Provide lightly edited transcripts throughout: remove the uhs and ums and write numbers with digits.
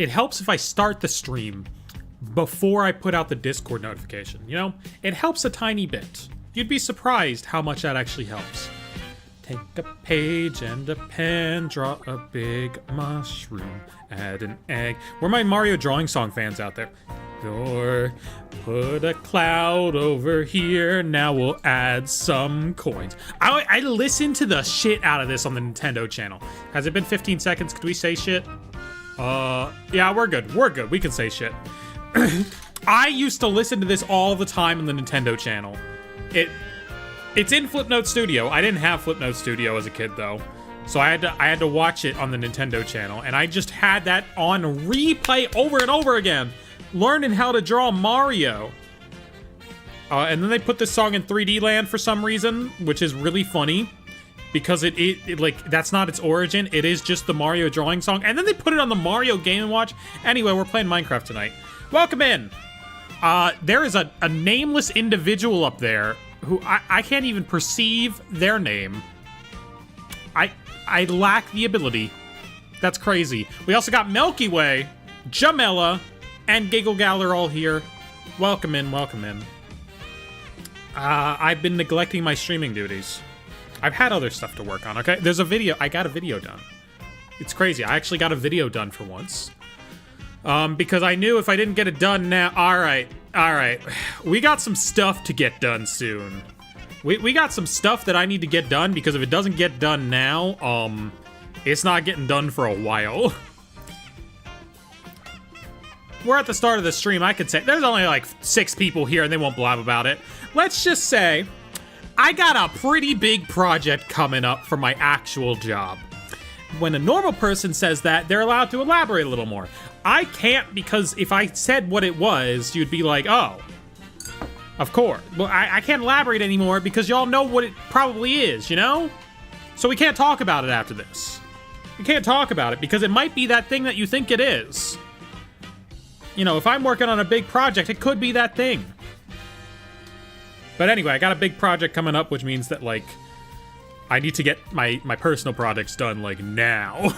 it helps if I start the stream before I put out the Discord notification, you know? It helps a tiny bit. You'd be surprised how much that actually helps. Take a page and a pen, draw a big mushroom, add an egg. Where are my Mario drawing song fans out there? Or put a cloud over here, now we'll add some coins. I listened to the shit out of this on the Nintendo channel. Has it been 15 seconds? Could we say shit? Yeah, we're good. We're good. We can say shit. I used to listen to this all the time on the Nintendo channel. It's in Flipnote Studio. I didn't have Flipnote Studio as a kid though. So I had to watch it on the Nintendo channel, and I just had that on replay over and over again, learning how to draw Mario. And then they put this song in 3D Land for some reason, which is really funny, because it like, that's not its origin. It is just the Mario drawing song, and then they put it on the Mario Game & Watch. Anyway, we're playing Minecraft tonight. Welcome in. There is a nameless individual up there who I can't even perceive their name. I lack the ability. That's crazy. We also got Milky Way, Jamela, and Giggle Galler all here. Welcome in, welcome in. I've been neglecting my streaming duties. I've had other stuff to work on, okay? There's a video, I got a video done. It's crazy, I actually got a video done for once. Because I knew if I didn't get it done now, alright. We got some stuff to get done soon. We got some stuff that I need to get done, because if it doesn't get done now, it's not getting done for a while. We're at the start of the stream, I could say. There's only like 6 people here and they won't blab about it. Let's just say, I got a pretty big project coming up for my actual job. When a normal person says that, they're allowed to elaborate a little more. I can't, because if I said what it was, you'd be like, oh, of course. Well, I can't elaborate anymore because y'all know what it probably is, you know? So we can't talk about it after this. We can't talk about it because it might be that thing that you think it is. You know, if I'm working on a big project, it could be that thing. But anyway, I got a big project coming up, which means that, like, I need to get my personal projects done, like, now.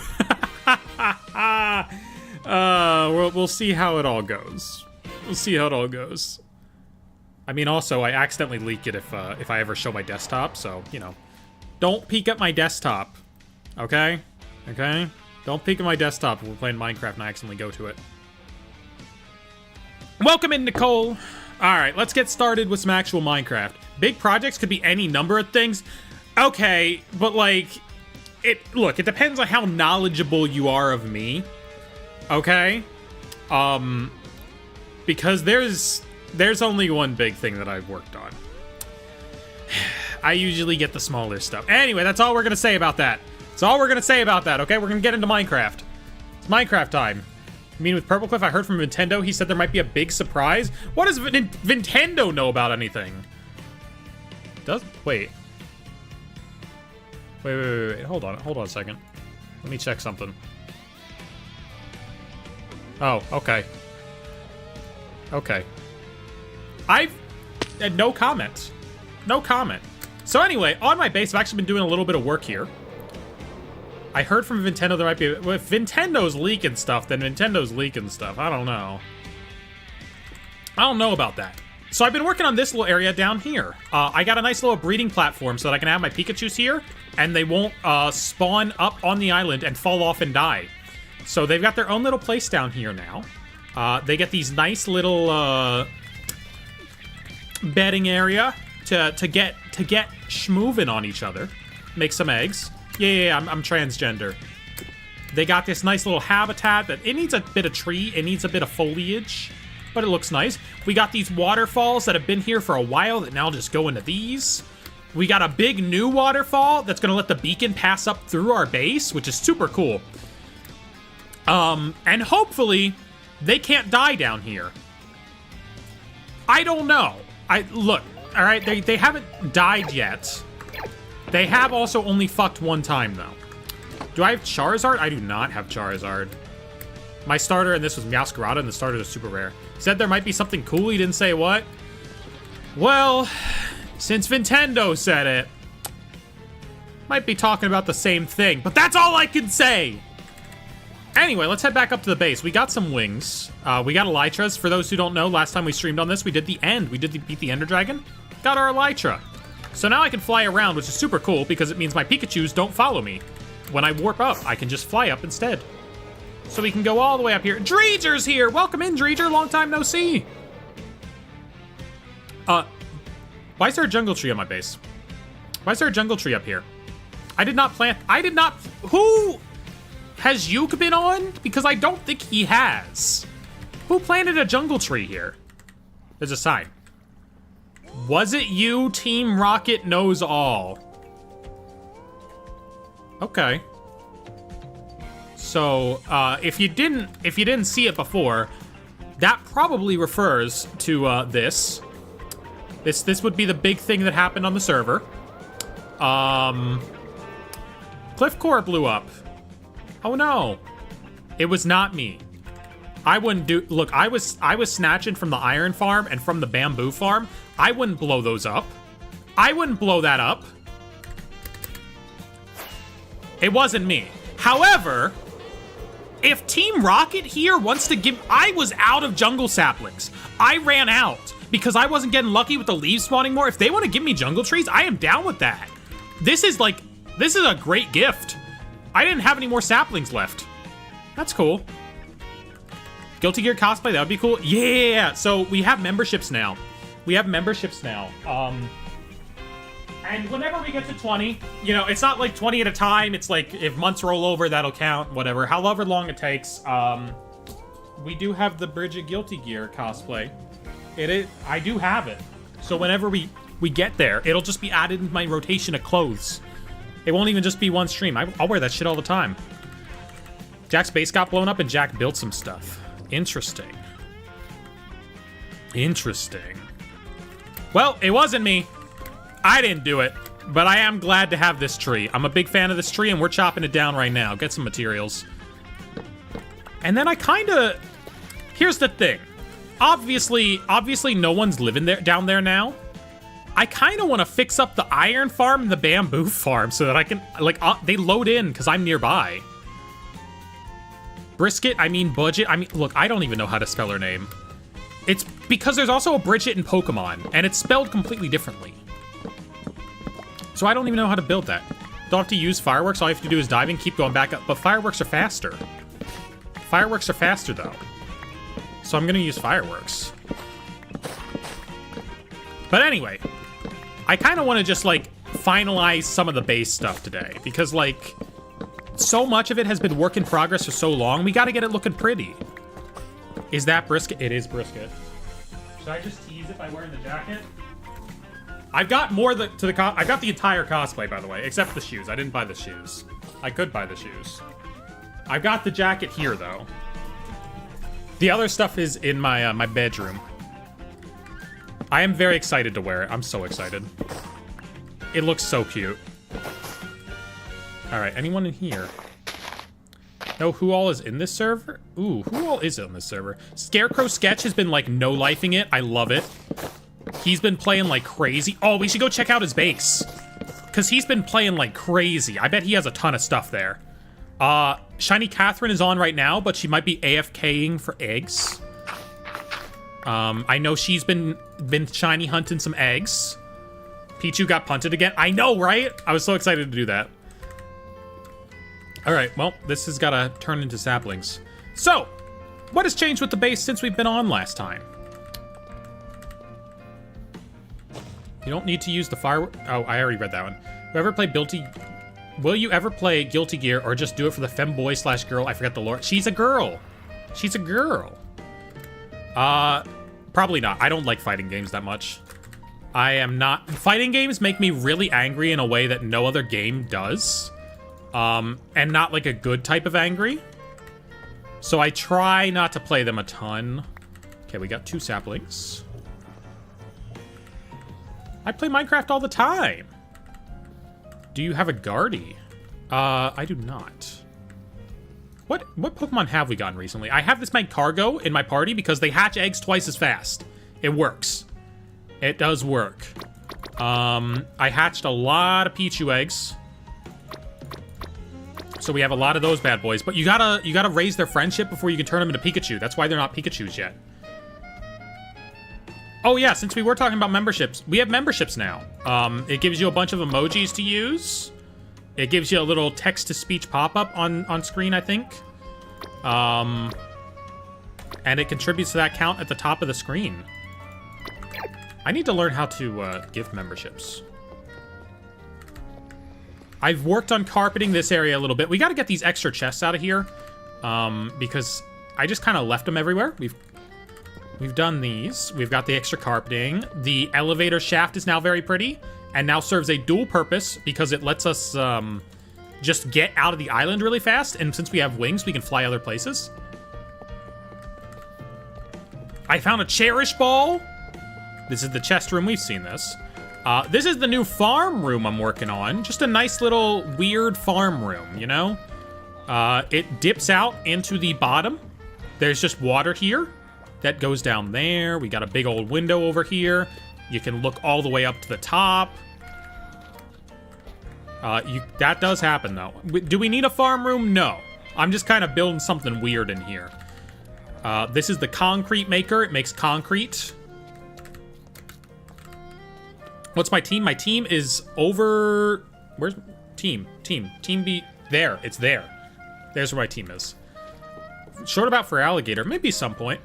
We'll see how it all goes. We'll see how it all goes. I mean, also, I accidentally leak it if I ever show my desktop, so, you know. Don't peek at my desktop, okay? Okay? Don't peek at my desktop if we're playing Minecraft and I accidentally go to it. Welcome in, Nicole. All right, let's get started with some actual Minecraft. Big projects could be any number of things. Okay, but like, look, it depends on how knowledgeable you are of me. Okay? Because there's only one big thing that I've worked on. I usually get the smaller stuff. Anyway, that's all we're gonna say about that. That's all we're gonna say about that, okay? We're gonna get into Minecraft. It's Minecraft time. I mean, with Purplecliff, I heard from Nintendo, he said there might be a big surprise. What does Nintendo know about anything? Wait, hold on a second. Let me check something. Oh, okay. Okay. I've no comment. No comment. So anyway, on my base, I've actually been doing a little bit of work here. I heard from Nintendo there might be... Well, if Nintendo's leaking stuff, then Nintendo's leaking stuff. I don't know. I don't know about that. So I've been working on this little area down here. I got a nice little breeding platform so that I can have my Pikachus here, and they won't spawn up on the island and fall off and die. So they've got their own little place down here now. They get these nice little bedding area to get schmoovin' on each other. Make some eggs. Yeah, I'm transgender. They got this nice little habitat that it needs a bit of tree, it needs a bit of foliage, but it looks nice. We got these waterfalls that have been here for a while that now just go into these. We got a big new waterfall that's gonna let the beacon pass up through our base, which is super cool. And hopefully they can't die down here. I don't know. Look, all right, they haven't died yet. They have also only fucked one time, though. Do I have Charizard? I do not have Charizard. My starter, and this was Meowscarada, and the starters are super rare. Said there might be something cool, he didn't say what. Well, since Nintendo said it, might be talking about the same thing, but that's all I can say. Anyway, let's head back up to the base. We got some wings. We got elytras. For those who don't know, last time we streamed on this, we did the end. We did beat the ender dragon. Got our elytra. So now I can fly around, which is super cool because it means my Pikachus don't follow me. When I warp up, I can just fly up instead. So we can go all the way up here. Dreeger's here! Welcome in, Dreeger. Long time no see. Why is there a jungle tree on my base? Why is there a jungle tree up here? I did not plant... Who... Has Yuke been on? Because I don't think he has. Who planted a jungle tree here? There's a sign. Was it you? Team Rocket knows all. Okay. So, if you didn't see it before, that probably refers to this. This would be the big thing that happened on the server. Cliff Core blew up. Oh no, it was not me. I wouldn't do, look, I was snatching from the iron farm and from the bamboo farm. I wouldn't blow those up. I wouldn't blow that up. It wasn't me. However, if Team Rocket here wants to give, I was out of jungle saplings. I ran out because I wasn't getting lucky with the leaves spawning more. If they want to give me jungle trees, I am down with that. This is a great gift. I didn't have any more saplings left. That's cool. Guilty Gear cosplay, that would be cool. Yeah, so we have memberships now. And whenever we get to 20, you know, it's not like 20 at a time. It's like if months roll over, that'll count, whatever. However long it takes. We do have the Bridget Guilty Gear cosplay. I do have it. So whenever we get there, it'll just be added into my rotation of clothes. It won't even just be one stream. I'll wear that shit all the time. Jack's base got blown up and Jack built some stuff. Interesting. Well, it wasn't me. I didn't do it, but I am glad to have this tree. I'm a big fan of this tree and we're chopping it down right now. Get some materials. And then here's the thing. Obviously no one's living down there now. I kind of want to fix up the iron farm and the bamboo farm so that I can, they load in because I'm nearby. Brisket, Budget, look, I don't even know how to spell her name. It's because there's also a Bridget in Pokemon, and it's spelled completely differently. So I don't even know how to build that. Don't have to use fireworks, all you have to do is dive and keep going back up, but fireworks are faster. Fireworks are faster, though. So I'm gonna use fireworks. But anyway, I kind of want to just, finalize some of the base stuff today, because, so much of it has been work in progress for so long, we gotta get it looking pretty. Is that brisket? It is brisket. Should I just tease it by wearing the jacket? I've got more I've got the entire cosplay, by the way, except the shoes. I didn't buy the shoes. I could buy the shoes. I've got the jacket here, though. The other stuff is in my my bedroom. I am very excited to wear it. I'm so excited. It looks so cute. All right, anyone in here? Know who all is in this server? Ooh, who all is in this server? Scarecrow Sketch has been, no-lifing it. I love it. He's been playing like crazy. Oh, we should go check out his base. Because he's been playing like crazy. I bet he has a ton of stuff there. Shiny Catherine is on right now, but she might be AFKing for eggs. I know she's been shiny hunting some eggs. Pichu got punted again. I know, right? I was so excited to do that. All right, well, this has got to turn into saplings. So, what has changed with the base since we've been on last time? You don't need to use the firework. Oh, I already read that one. Will you ever play Guilty Gear or just do it for the femboy/girl? I forgot the lore. She's a girl. She's a girl. Probably not. I don't like fighting games that much. I am not. Fighting games make me really angry in a way that no other game does. And not like a good type of angry. So I try not to play them a ton. Okay, we got 2 saplings. I play Minecraft all the time. Do you have a Guardy? I do not. What Pokemon have we gotten recently? I have this Magcargo in my party because they hatch eggs twice as fast. It works. It does work. I hatched a lot of Pichu eggs. So we have a lot of those bad boys, but you gotta raise their friendship before you can turn them into Pikachu. That's why they're not Pikachus yet. Oh yeah, since we were talking about memberships, we have memberships now. It gives you a bunch of emojis to use. It gives you a little text-to-speech pop-up on screen, I think. And it contributes to that count at the top of the screen. I need to learn how to give memberships. I've worked on carpeting this area a little bit. We got to get these extra chests out of here because I just kind of left them everywhere. We've done these. We've got the extra carpeting. The elevator shaft is now very pretty and now serves a dual purpose because it lets us just get out of the island really fast. And since we have wings, we can fly other places. I found a cherish ball. This is the chest room. We've seen this. This is the new farm room I'm working on. Just a nice little weird farm room, you know? It dips out into the bottom. There's just water here that goes down there. We got a big old window over here. You can look all the way up to the top. That does happen, though. Do we need a farm room? No. I'm just kind of building something weird in here. This is the concrete maker. It makes concrete. What's my team? My team is over... Where's... Team B... There. It's there. There's where my team is. Short about for alligator. Maybe some point.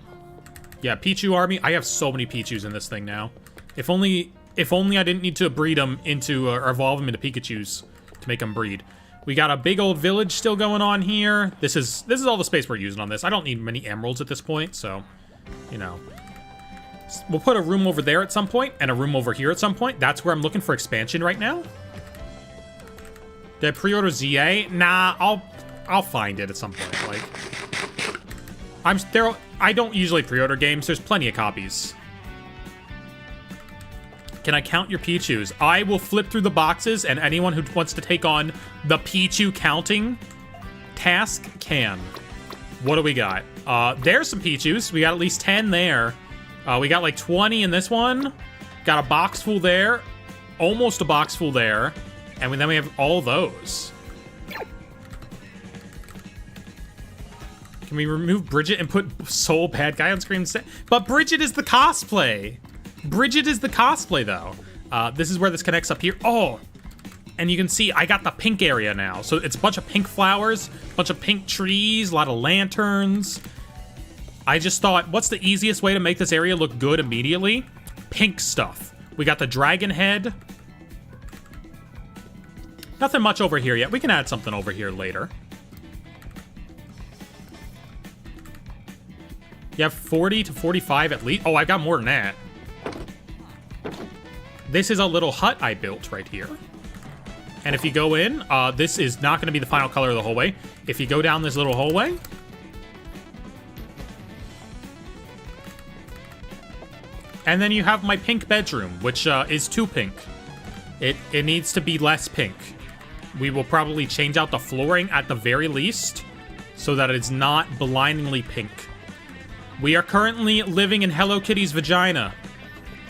Yeah, Pichu army. I have so many Pichus in this thing now. If only I didn't need to breed them into... or evolve them into Pikachus to make them breed. We got a big old village still going on here. This is all the space we're using on this. I don't need many emeralds at this point, so... You know... We'll put a room over there at some point, and a room over here at some point. That's where I'm looking for expansion right now. Did I pre-order ZA? Nah, I'll find it at some point. Like, I don't usually pre-order games. There's plenty of copies. Can I count your Pichus? I will flip through the boxes, and anyone who wants to take on the Pichu counting task can. What do we got? There's some Pichus. We got at least 10 there. We got like 20 in this one. Got a box full there. Almost a box full there. And then we have all those. Can we remove Bridget and put Soul Bad Guy on screen instead? But Bridget is the cosplay. Bridget is the cosplay, though. This is where this connects up here. Oh, and you can see I got the pink area now. So it's a bunch of pink flowers, a bunch of pink trees, a lot of lanterns. I just thought, what's the easiest way to make this area look good immediately? Pink stuff. We got the dragon head. Nothing much over here yet. We can add something over here later. You have 40 to 45 at least. Oh, I got more than that. This is a little hut I built right here. And if you go in, this is not going to be the final color of the hallway. If you go down this little hallway... And then you have my pink bedroom, which is too pink. It needs to be less pink. We will probably change out the flooring at the very least so that it's not blindingly pink. We are currently living in Hello Kitty's vagina.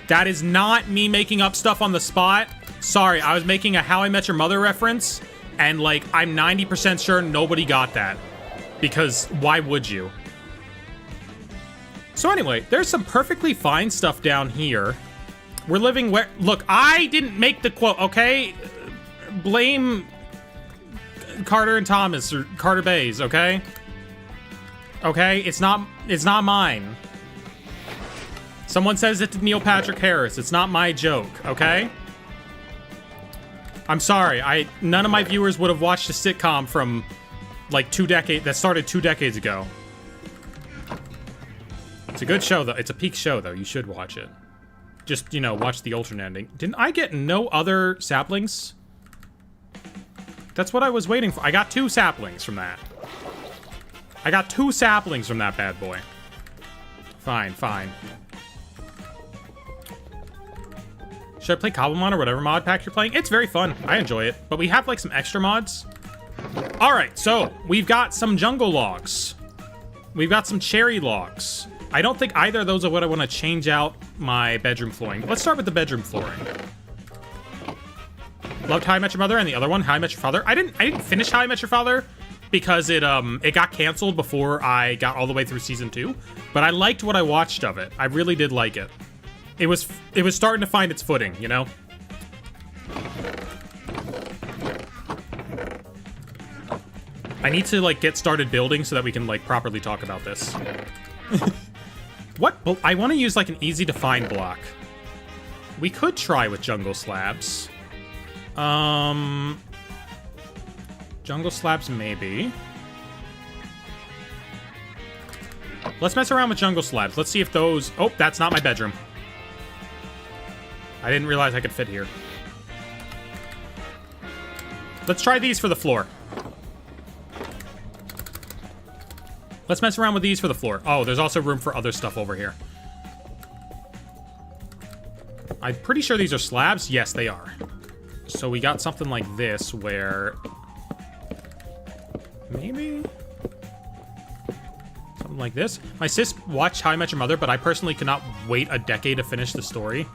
That is not me making up stuff on the spot. Sorry, I was making a How I Met Your Mother reference, and like, I'm 90% sure nobody got that. Because why would you? So anyway, there's some perfectly fine stuff down here. We're living where... Look, I didn't make the quote, okay? Blame Carter and Thomas, or Carter Bays, okay? Okay? It's not mine. Someone says it to Neil Patrick Harris. It's not my joke, okay? I'm sorry. None of my viewers would have watched a sitcom from, like, that started 2 decades ago. It's a good show, though. It's a peak show, though. You should watch it. Just, you know, watch the alternate ending. Didn't I get no other saplings? That's what I was waiting for. I got 2 saplings from that. I got 2 saplings from that bad boy. Fine, fine. Should I play Cobblemon or whatever mod pack you're playing? It's very fun. I enjoy it. But we have, like, some extra mods. All right, so we've got some jungle logs. We've got some cherry logs. I don't think either of those are what I want to change out my bedroom flooring. Let's start with the bedroom flooring. Loved How I Met Your Mother, and the other one, How I Met Your Father. I didn't finish How I Met Your Father because it got canceled before I got all the way through season 2. But I liked what I watched of it. I really did like it. It was starting to find its footing, you know? I need to, like, get started building so that we can, like, properly talk about this. What? Well, I want to use, like, an easy-to-find block. We could try with jungle slabs. Jungle slabs, maybe. Let's mess around with jungle slabs. Let's see if those... Oh, that's not my bedroom. I didn't realize I could fit here. Let's try these for the floor. Let's mess around with these for the floor. Oh, there's also room for other stuff over here. I'm pretty sure these are slabs. Yes, they are. So we got something like this where... Maybe? Something like this. My sis watched How I Met Your Mother, but I personally could not wait a decade to finish the story.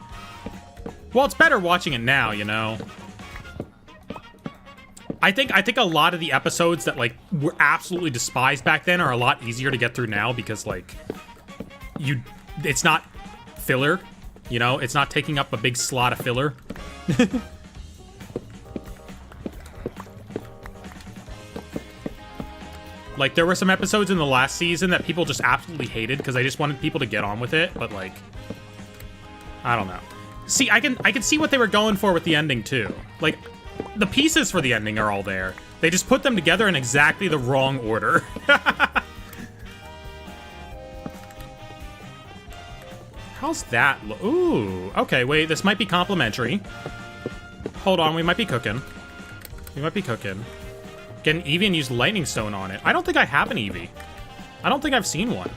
Well, it's better watching it now, you know? I think a lot of the episodes that, like, were absolutely despised back then are a lot easier to get through now because, like, it's not filler, you know? It's not taking up a big slot of filler. Like, there were some episodes in the last season that people just absolutely hated because I just wanted people to get on with it, but, like, I don't know. See, I can see what they were going for with the ending, too. Like, the pieces for the ending are all there. They just put them together in exactly the wrong order. How's that? Ooh, okay, wait, this might be complimentary. Hold on, we might be cooking. We might be cooking. Get an Eevee and use Lightning Stone on it. I don't think I have an Eevee. I don't think I've seen one.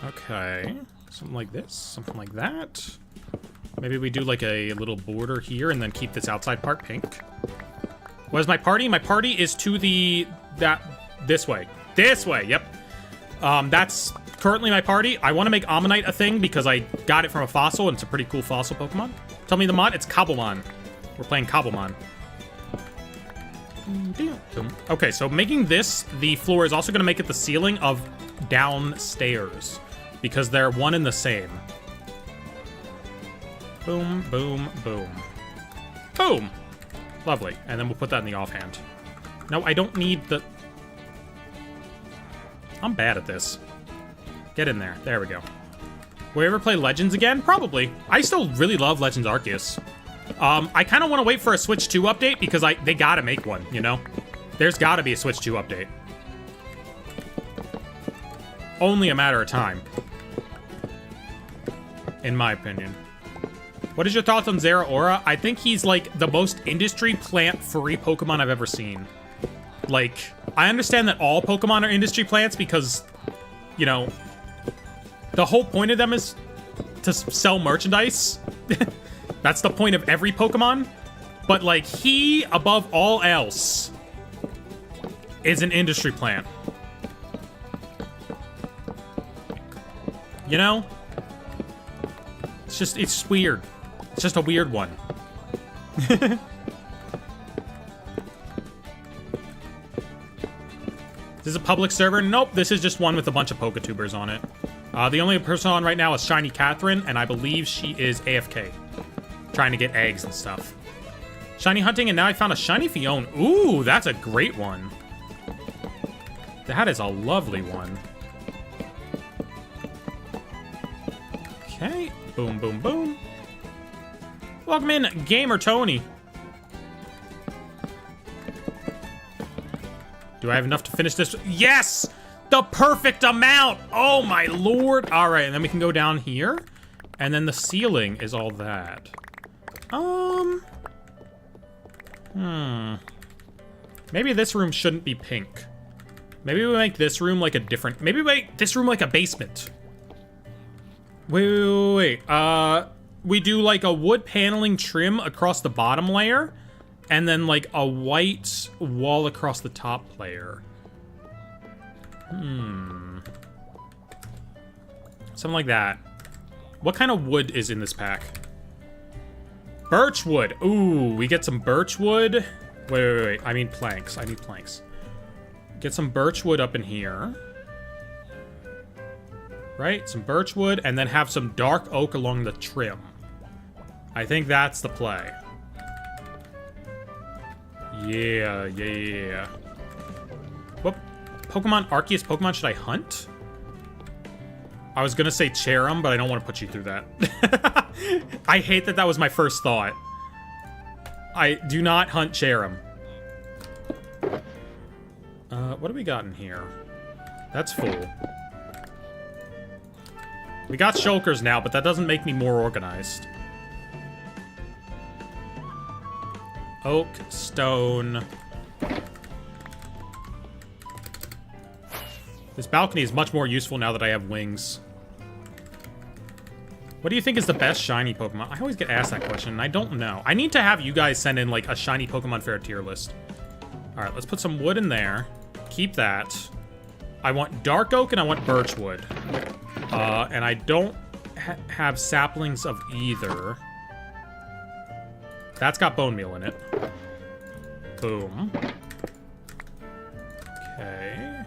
Okay. Something like this. Something like that. Maybe we do like a little border here and then keep this outside part pink. What is my party? My party is to this way. This way, yep. That's currently my party. I want to make Ammonite a thing because I got it from a fossil and it's a pretty cool fossil Pokemon. Tell me the mod. It's Cobblemon. We're playing Cobblemon. Okay, so making this the floor is also going to make it the ceiling of downstairs because they're one and the same. Boom, boom, boom. Boom! Lovely. And then we'll put that in the offhand. No, I don't need the... I'm bad at this. Get in there. There we go. Will we ever play Legends again? Probably. I still really love Legends Arceus. I kind of want to wait for a Switch 2 update because they gotta make one, you know? There's gotta be a Switch 2 update. Only a matter of time. In my opinion. What is your thoughts on Zeraora? I think he's, like, the most industry plant-free Pokemon I've ever seen. Like, I understand that all Pokemon are industry plants because, you know, the whole point of them is to sell merchandise. That's the point of every Pokemon. But, like, he, above all else, is an industry plant. You know? It's just weird. It's just a weird one. This is a public server? Nope, this is just one with a bunch of Poketubers on it. The only person on right now is Shiny Catherine, and I believe she is AFK. Trying to get eggs and stuff. Shiny hunting, and now I found a Shiny Fion. Ooh, that's a great one. That is a lovely one. Okay, boom, boom, boom. Welcome in, Gamer Tony. Do I have enough to finish this? Yes! The perfect amount! Oh my lord! Alright, and then we can go down here. And then the ceiling is all that. Maybe this room shouldn't be pink. Maybe we make this room like a different... Maybe we make this room like a basement. Wait. We do like a wood paneling trim across the bottom layer. And then like a white wall across the top layer. Something like that. What kind of wood is in this pack? Birch wood. Ooh, we get some birch wood. Wait. I mean planks. I need planks. Get some birch wood up in here. Right? Some birch wood, and then have some dark oak along the trim. I think that's the play. Yeah. What Pokemon, Arceus Pokemon should I hunt? I was gonna say Cherim, but I don't want to put you through that. I hate that was my first thought. I do not hunt Cherim. What do we got in here? That's full. We got shulkers now, but that doesn't make me more organized. Oak, stone. This balcony is much more useful now that I have wings. What do you think is the best shiny Pokemon? I always get asked that question, and I don't know. I need to have you guys send in, like, a shiny Pokemon Fair tier list. Alright, let's put some wood in there. Keep that. I want dark oak and I want birch wood. And I don't have saplings of either. That's got bone meal in it. Boom. Okay.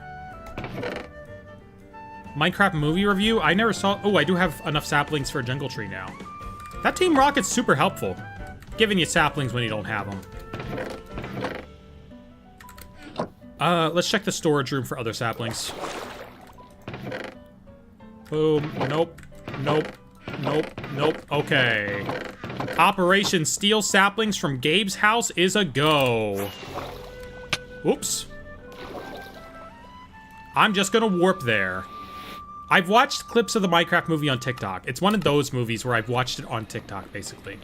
Minecraft movie review? I never saw... Oh, I do have enough saplings for a jungle tree now. That Team Rocket's super helpful. Giving you saplings when you don't have them. Let's check the storage room for other saplings. Boom. Nope. Okay. Operation Steal Saplings from Gabe's house is a go. Oops. I'm just gonna warp there. I've watched clips of the Minecraft movie on TikTok. It's one of those movies where I've watched it on TikTok, basically.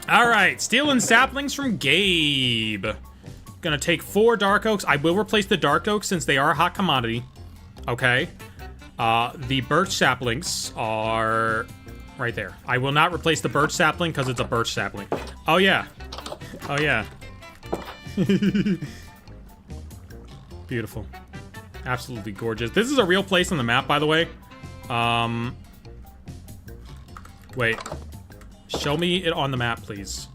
Alright, stealing saplings from Gabe. Gonna take 4 dark oaks. I will replace the dark oaks since they are a hot commodity. Okay. The birch saplings are right there. I will not replace the birch sapling because it's a birch sapling. Oh, yeah. Oh, yeah. Beautiful. Absolutely gorgeous. This is a real place on the map, by the way. Wait. Show me it on the map, please.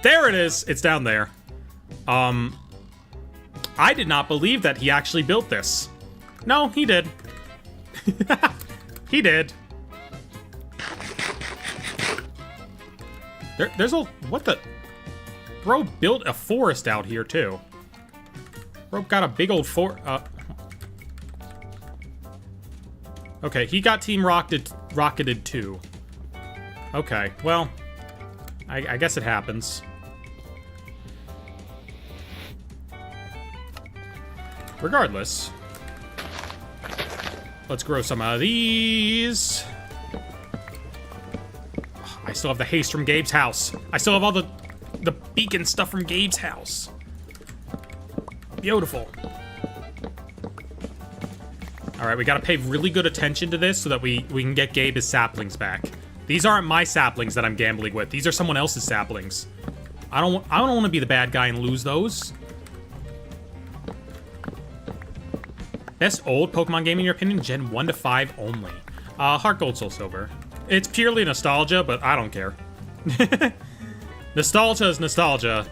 There it is. It's down there. I did not believe that he actually built this. No, he did. He did. There's a... What the... Bro built a forest out here, too. Bro got a big old Okay, he got Team Rocketed too. Okay, well... I guess it happens. Regardless... Let's grow some of these. I still have the haste from Gabe's house. I still have all the beacon stuff from Gabe's house. Beautiful. Alright, we gotta pay really good attention to this so that we can get Gabe his saplings back. These aren't my saplings that I'm gambling with. These are someone else's saplings. I don't want to be the bad guy and lose those. Best old Pokemon game in your opinion? Gen 1 to 5 only. Heart Gold, Soul Silver. It's purely nostalgia, but I don't care. Nostalgia is nostalgia,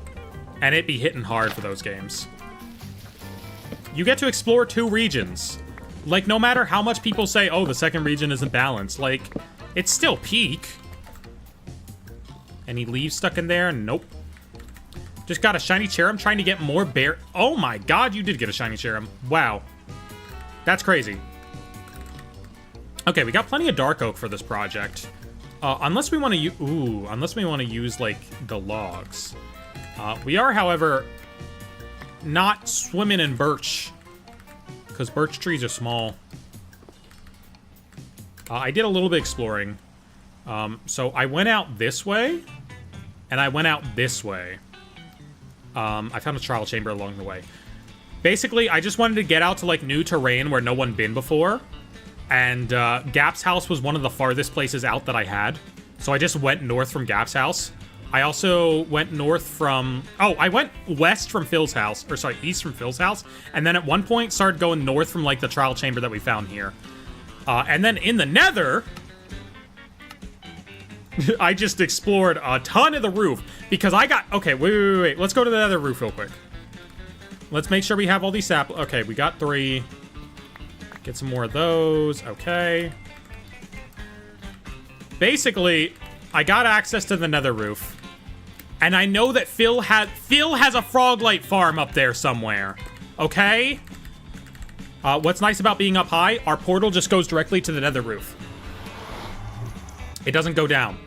and it be hitting hard for those games. You get to explore 2 regions. Like, no matter how much people say, oh, the second region isn't balanced, like, it's still peak. Any leaves stuck in there? Nope. Just got a shiny Cherim trying to get more bear. Oh my god, you did get a shiny Cherim. Wow. That's crazy. Okay, we got plenty of dark oak for this project. Unless we want to use... Ooh, unless we want to use, like, the logs. We are, however, not swimming in birch. Because birch trees are small. I did a little bit exploring. So I went out this way. And I went out this way. I found a trial chamber along the way. Basically, I just wanted to get out to, like, new terrain where no one been before. And Gap's house was one of the farthest places out that I had. So I just went north from Gap's house. I also went north from... Oh, I went west from Phil's house. Or, sorry, east from Phil's house. And then at one point started going north from, like, the trial chamber that we found here. And then in the nether, I just explored a ton of the roof because I got... Okay, wait. Let's go to the other roof real quick. Let's make sure we have all these saplings. Okay, we got 3. Get some more of those. Okay. Basically, I got access to the nether roof. And I know that Phil has a froglight farm up there somewhere. Okay? What's nice about being up high, our portal just goes directly to the nether roof. It doesn't go down.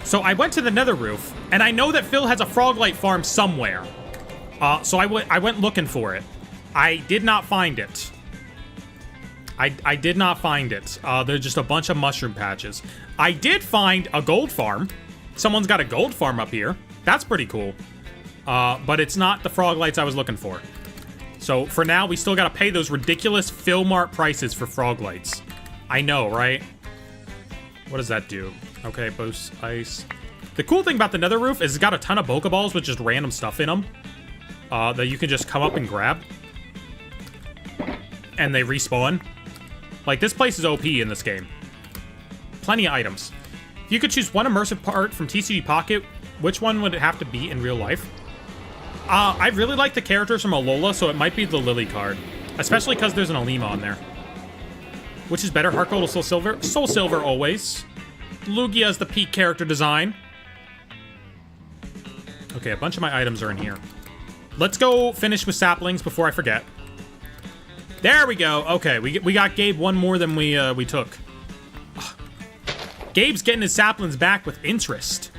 So I went to the nether roof, and I know that Phil has a froglight farm somewhere. So I went looking for it. I did not find it. I did not find it. There's just a bunch of mushroom patches. I did find a gold farm. Someone's got a gold farm up here. That's pretty cool. But it's not the froglights I was looking for. So for now, we still gotta pay those ridiculous Philmart prices for froglights. I know, right? What does that do? Okay, boost ice. The cool thing about the nether roof is it's got a ton of Pokeballs with just random stuff in them. That you can just come up and grab. And they respawn. Like, this place is OP in this game. Plenty of items. If you could choose one immersive part from TCG Pocket, which one would it have to be in real life? I really like the characters from Alola, so it might be the Lily card. Especially because there's an Alima on there. Which is better, Heart Gold or Soul Silver? Soul Silver, always. Lugia is the peak character design. Okay, a bunch of my items are in here. Let's go finish with saplings before I forget. There we go. Okay, we got Gabe one more than we took. Ugh. Gabe's getting his saplings back with interest.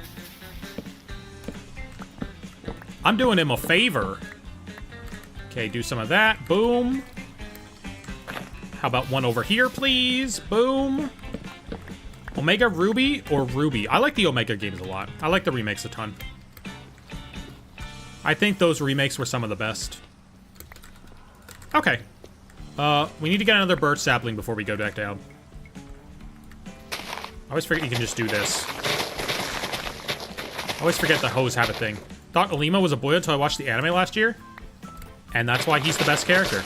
I'm doing him a favor. Okay, do some of that. Boom. How about one over here, please? Boom. Omega Ruby or Ruby? I like the Omega games a lot. I like the remakes a ton. I think those remakes were some of the best. Okay. We need to get another birch sapling before we go back down. I always forget you can just do this. I always forget the hose have a thing. Thought Alima was a boy until I watched the anime last year. And that's why he's the best character.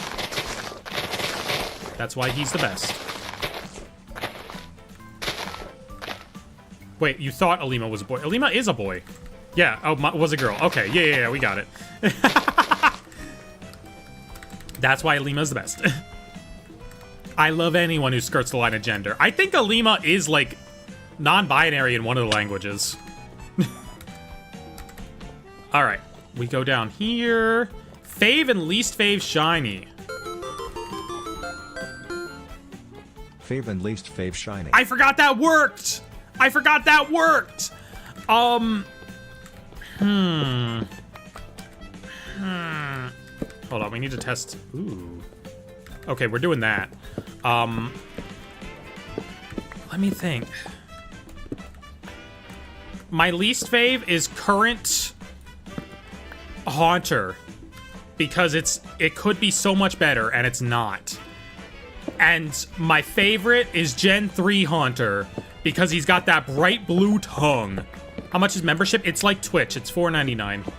That's why he's the best. Wait, you thought Alima was a boy. Alima is a boy. Yeah, oh, was a girl. Okay, yeah, we got it. That's why Alima's the best. I love anyone who skirts the line of gender. I think Alima is, like, non-binary in one of the languages. Alright, we go down here. Fave and least fave shiny. Fave and least fave shiny. I forgot that worked! Hold on, we need to test. Ooh. Okay, we're doing that. Let me think. My least fave is current Haunter. Because it could be so much better, and it's not. And my favorite is Gen 3 Haunter. Because he's got that bright blue tongue. How much is membership? It's like Twitch. It's $4.99.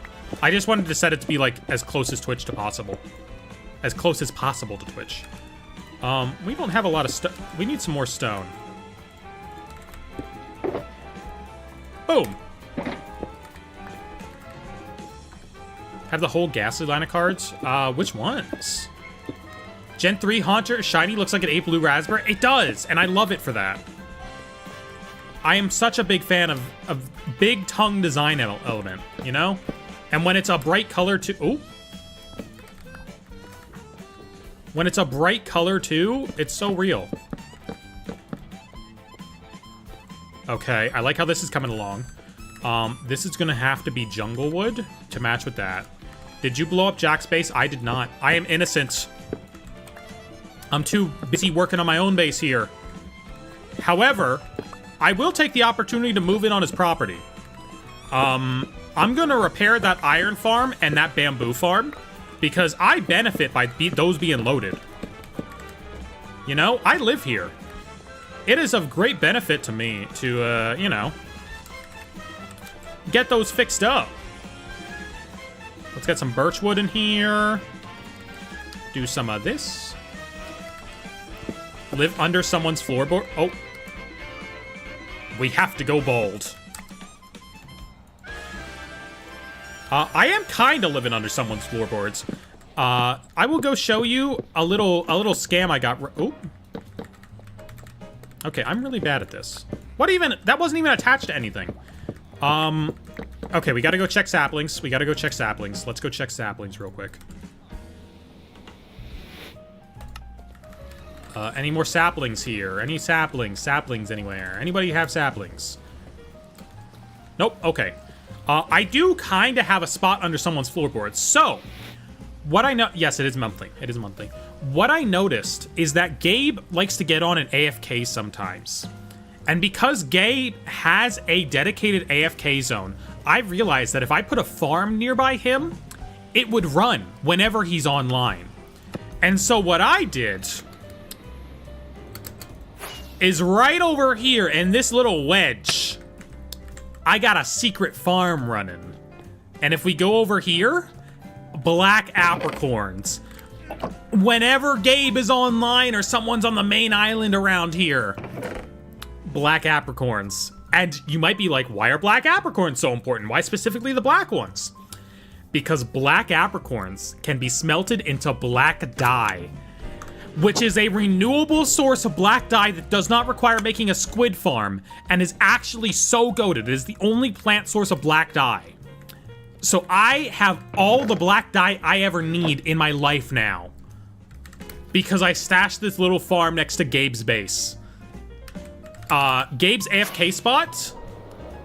I just wanted to set it to be like as close as Twitch to possible. As close as possible to Twitch. We don't have a lot of stone. We need some more stone. Boom. Have the whole Ghastly line of cards? Which ones? Gen 3 Haunter Shiny looks like an 8 blue raspberry. It does, and I love it for that. I am such a big fan of big tongue design element, you know? And when it's a bright color too... Oh! When it's a bright color too, it's so real. Okay, I like how this is coming along. This is gonna have to be jungle wood to match with that. Did you blow up Jack's base? I did not. I am innocent. I'm too busy working on my own base here. However, I will take the opportunity to move in on his property. I'm gonna repair that iron farm and that bamboo farm because I benefit by those being loaded. You know, I live here. It is of great benefit to me to, you know, get those fixed up. Let's get some birch wood in here. Do some of this. Live under someone's floorboard. Oh. We have to go bald. I am kind of living under someone's floorboards. I will go show you a little scam I got. Oh. Okay, I'm really bad at this. What even? That wasn't even attached to anything. Okay, we gotta go check saplings. Let's go check saplings real quick. Any more saplings here? Any saplings? Saplings anywhere? Anybody have saplings? Nope, okay. I do kind of have a spot under someone's floorboards. So, what I know... Yes, it is monthly. It is monthly. What I noticed is that Gabe likes to get on an AFK sometimes. And because Gabe has a dedicated AFK zone, I realized that if I put a farm nearby him, it would run whenever he's online. And so what I did is right over here in this little wedge, I got a secret farm running. And if we go over here, black apricorns. Whenever Gabe is online or someone's on the main island around here, black apricorns. And you might be like, why are black apricorns so important? Why specifically the black ones? Because black apricorns can be smelted into black dye, which is a renewable source of black dye that does not require making a squid farm and is actually so goated. It is the only plant source of black dye. So I have all the black dye I ever need in my life now because I stashed this little farm next to Gabe's base. Gabe's AFK spot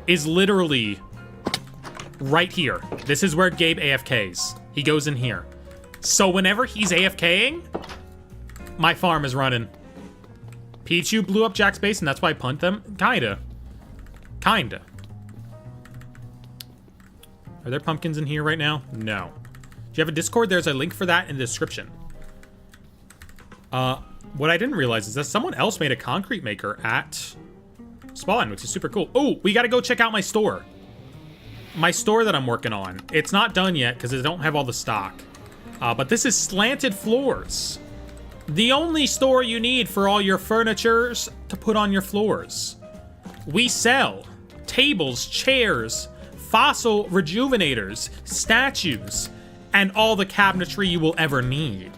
is literally right here. This is where Gabe AFKs. He goes in here. So whenever he's AFKing, my farm is running. Pichu blew up Jack's base, and that's why I punt them? Kinda. Are there pumpkins in here right now? No. Do you have a Discord? There's a link for that in the description. What I didn't realize is that someone else made a concrete maker at Spawn, which is super cool. Oh, we gotta go check out my store. My store that I'm working on. It's not done yet because I don't have all the stock. But this is Slanted Floors. The only store you need for all your furnitures to put on your floors. We sell tables, chairs, fossil rejuvenators, statues, and all the cabinetry you will ever need.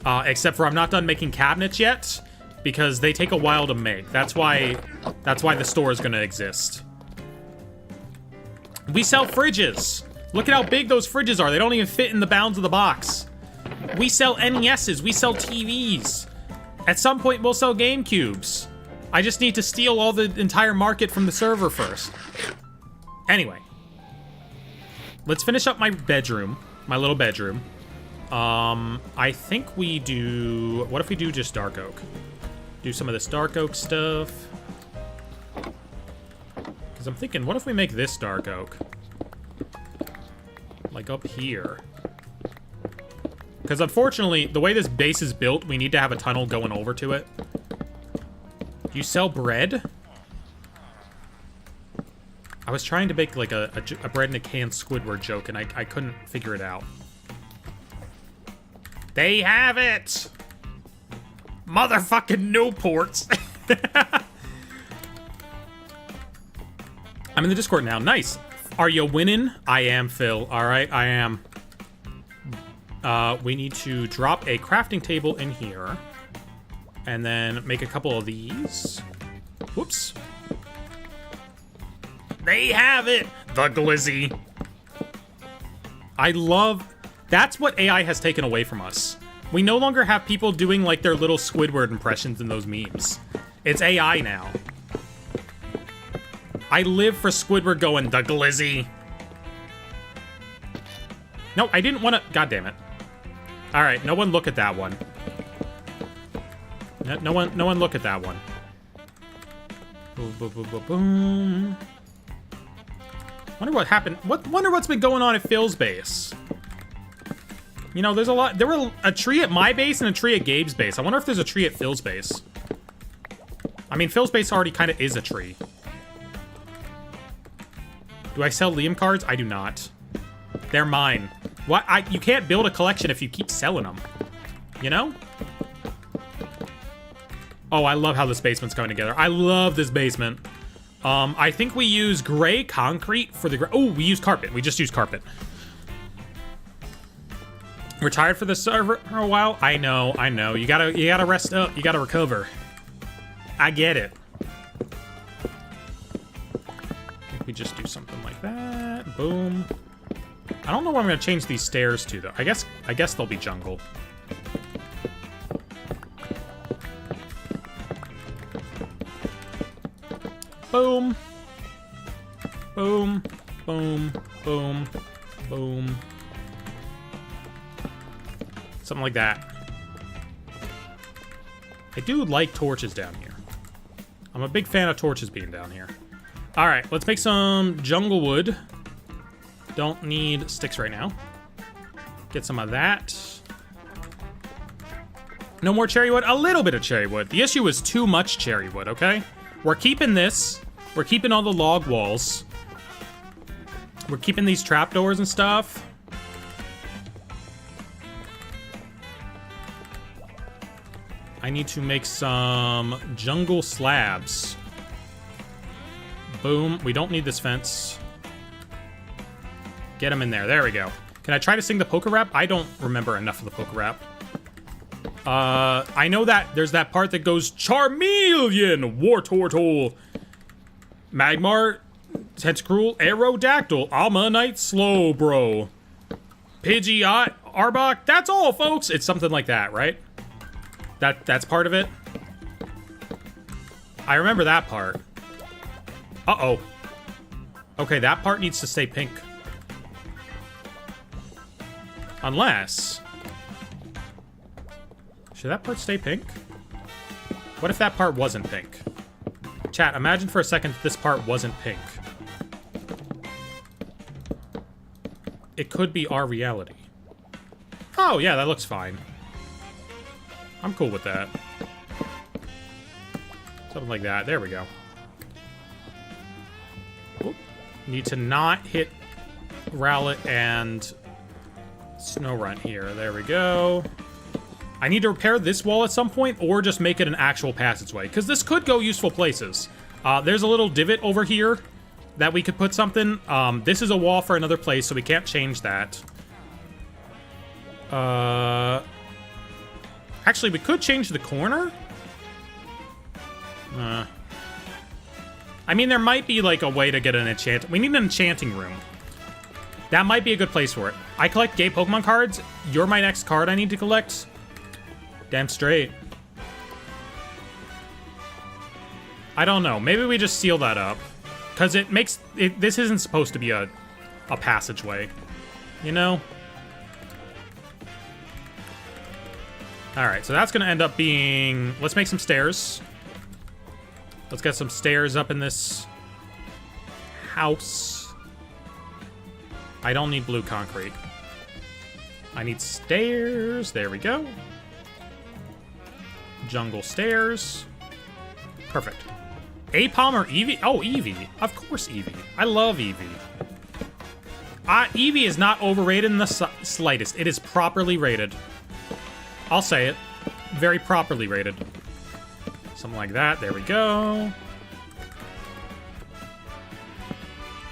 Except for I'm not done making cabinets yet because they take a while to make. That's why the store is gonna exist. We sell fridges. Look at how big those fridges are. They don't even fit in the bounds of the box. We sell NESs. We sell TVs. At some point, we'll sell GameCubes. I just need to steal all the entire market from the server first. Anyway. Let's finish up my bedroom. My little bedroom. I think we do... What if we do just dark oak? Do some of this dark oak stuff. Because I'm thinking, what if we make this dark oak? Like up here. Because unfortunately, the way this base is built, we need to have a tunnel going over to it. Do you sell bread? I was trying to make like a bread in a can Squidward joke, and I couldn't figure it out. They have it! Motherfucking Newports! I'm in the Discord now. Nice. Are you winning? I am, Phil. All right, I am. We need to drop a crafting table in here. And then make a couple of these. Whoops. They have it! The glizzy. I love... That's what AI has taken away from us. We no longer have people doing, like, their little Squidward impressions in those memes. It's AI now. I live for Squidward going, the glizzy. No, I didn't want to... God damn it. All right, no one look at that one. No one look at that one. Boom, boom, boom, boom, boom. Wonder what happened. Wonder what's been going on at Phil's base. You know, there's a lot. There were a tree at my base and a tree at Gabe's base. I wonder if there's a tree at Phil's base. I mean, Phil's base already kind of is a tree. Do I sell Liam cards? I do not. They're mine. What? You can't build a collection if you keep selling them. You know? Oh, I love how this basement's coming together. I love this basement. I think we use gray concrete for the... Oh, we use carpet. We just use carpet. We're tired for this server for a while. I know. You gotta rest up. You gotta recover. I get it. I think we just do something like that. Boom. I don't know what I'm gonna change these stairs to though. I guess they'll be jungle. Boom. Boom. Boom. Boom. Boom. Something like that. I do like torches down here. I'm a big fan of torches being down here. All right, let's make some jungle wood. Don't need sticks right now. Get some of that. No more cherry wood. A little bit of cherry wood. The issue is too much cherry wood, okay? We're keeping this. We're keeping all the log walls. We're keeping these trapdoors and stuff. I need to make some jungle slabs. Boom. We don't need this fence. Get them in there. There we go. Can I try to sing the poker rap? I don't remember enough of the poker rap. I know that there's that part that goes Charmeleon, Wartortle, Magmar, Tentacruel, Aerodactyl, Ammonite, Slowbro, Pidgeot, Arbok. That's all, folks. It's something like that, right? That's part of it. I remember that part. Uh-oh. Okay, that part needs to stay pink. Unless... Should that part stay pink? What if that part wasn't pink? Chat, imagine for a second this part wasn't pink. It could be our reality. Oh, yeah, that looks fine. I'm cool with that. Something like that. There we go. Oop. Need to not hit Rowlet and Snorunt here. There we go. I need to repair this wall at some point or just make it an actual passageway, because this could go useful places. There's a little divot over here that we could put something. This is a wall for another place, so we can't change that. Actually, we could change the corner. I mean, there might be, like, a way to get an enchant. We need an enchanting room. That might be a good place for it. I collect gay Pokemon cards. You're my next card I need to collect. Damn straight. I don't know. Maybe we just seal that up. Because it makes... this isn't supposed to be a passageway. You know? Alright, so that's going to end up being... Let's make some stairs. Let's get some stairs up in this house. I don't need blue concrete. I need stairs. There we go. Jungle stairs. Perfect. Apom or Eevee? Oh, Eevee. Of course Eevee. I love Eevee. Eevee is not overrated in the slightest. It is properly rated. I'll say it. Very properly rated. Something like that. There we go.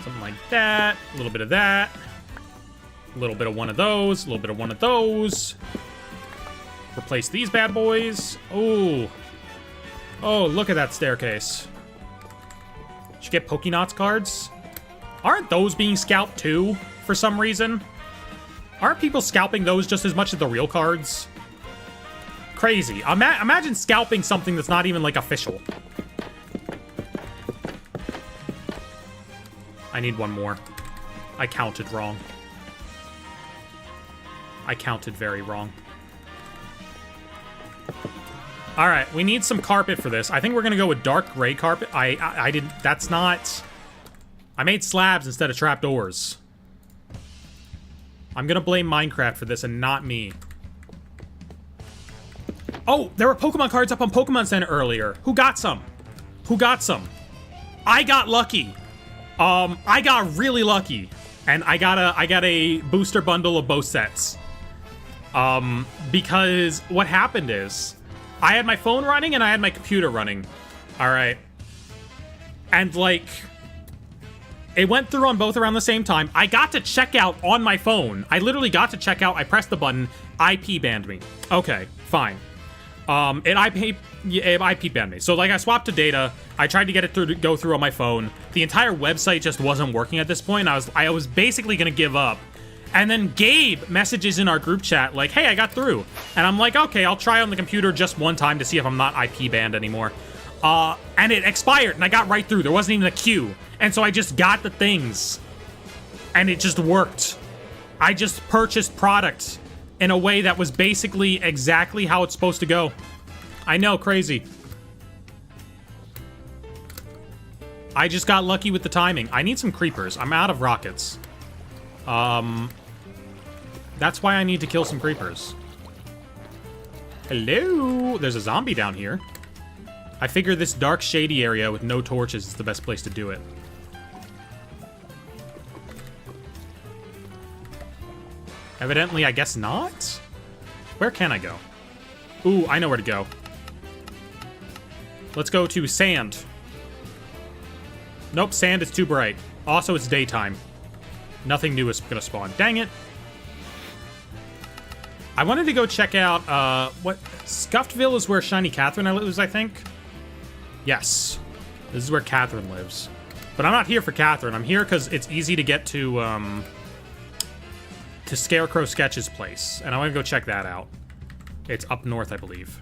Something like that. A little bit of that. A little bit of one of those. A little bit of one of those. Replace these bad boys. Oh. Oh, look at that staircase. Should you get Pokénots cards? Aren't those being scalped too, for some reason? Aren't people scalping those just as much as the real cards? Crazy. Imagine scalping something that's not even, like, official. I need one more. I counted wrong. I counted very wrong. All right, we need some carpet for this. I think we're gonna go with dark gray carpet. I didn't, that's not... I made slabs instead of trapdoors. I'm gonna blame Minecraft for this and not me. Oh, there were Pokemon cards up on Pokemon Center earlier. Who got some? Who got some? I got lucky. I got really lucky. And I got a booster bundle of both sets. Because what happened is... I had my phone running and I had my computer running. All right. And, like, it went through on both around the same time. I got to check out on my phone. I literally got to check out. I pressed the button. IP banned me. Okay, fine. IP banned me. So, like, I swapped to data. I tried to get it to go through on my phone. The entire website just wasn't working at this point. I was basically going to give up. And then Gabe messages in our group chat like, hey, I got through. And I'm like, okay, I'll try on the computer just one time to see if I'm not IP banned anymore. And it expired, and I got right through. There wasn't even a queue. And so I just got the things. And it just worked. I just purchased product in a way that was basically exactly how it's supposed to go. I know, crazy. I just got lucky with the timing. I need some creepers. I'm out of rockets. That's why I need to kill some creepers. Hello? There's a zombie down here. I figure this dark, shady area with no torches is the best place to do it. Evidently, I guess not? Where can I go? Ooh, I know where to go. Let's go to sand. Nope, sand is too bright. Also, it's daytime. Nothing new is gonna spawn. Dang it. I wanted to go check out, what? Scuffedville is where Shiny Catherine lives, I think? Yes. This is where Catherine lives. But I'm not here for Catherine. I'm here because it's easy to get to Scarecrow Sketch's place. And I want to go check that out. It's up north, I believe.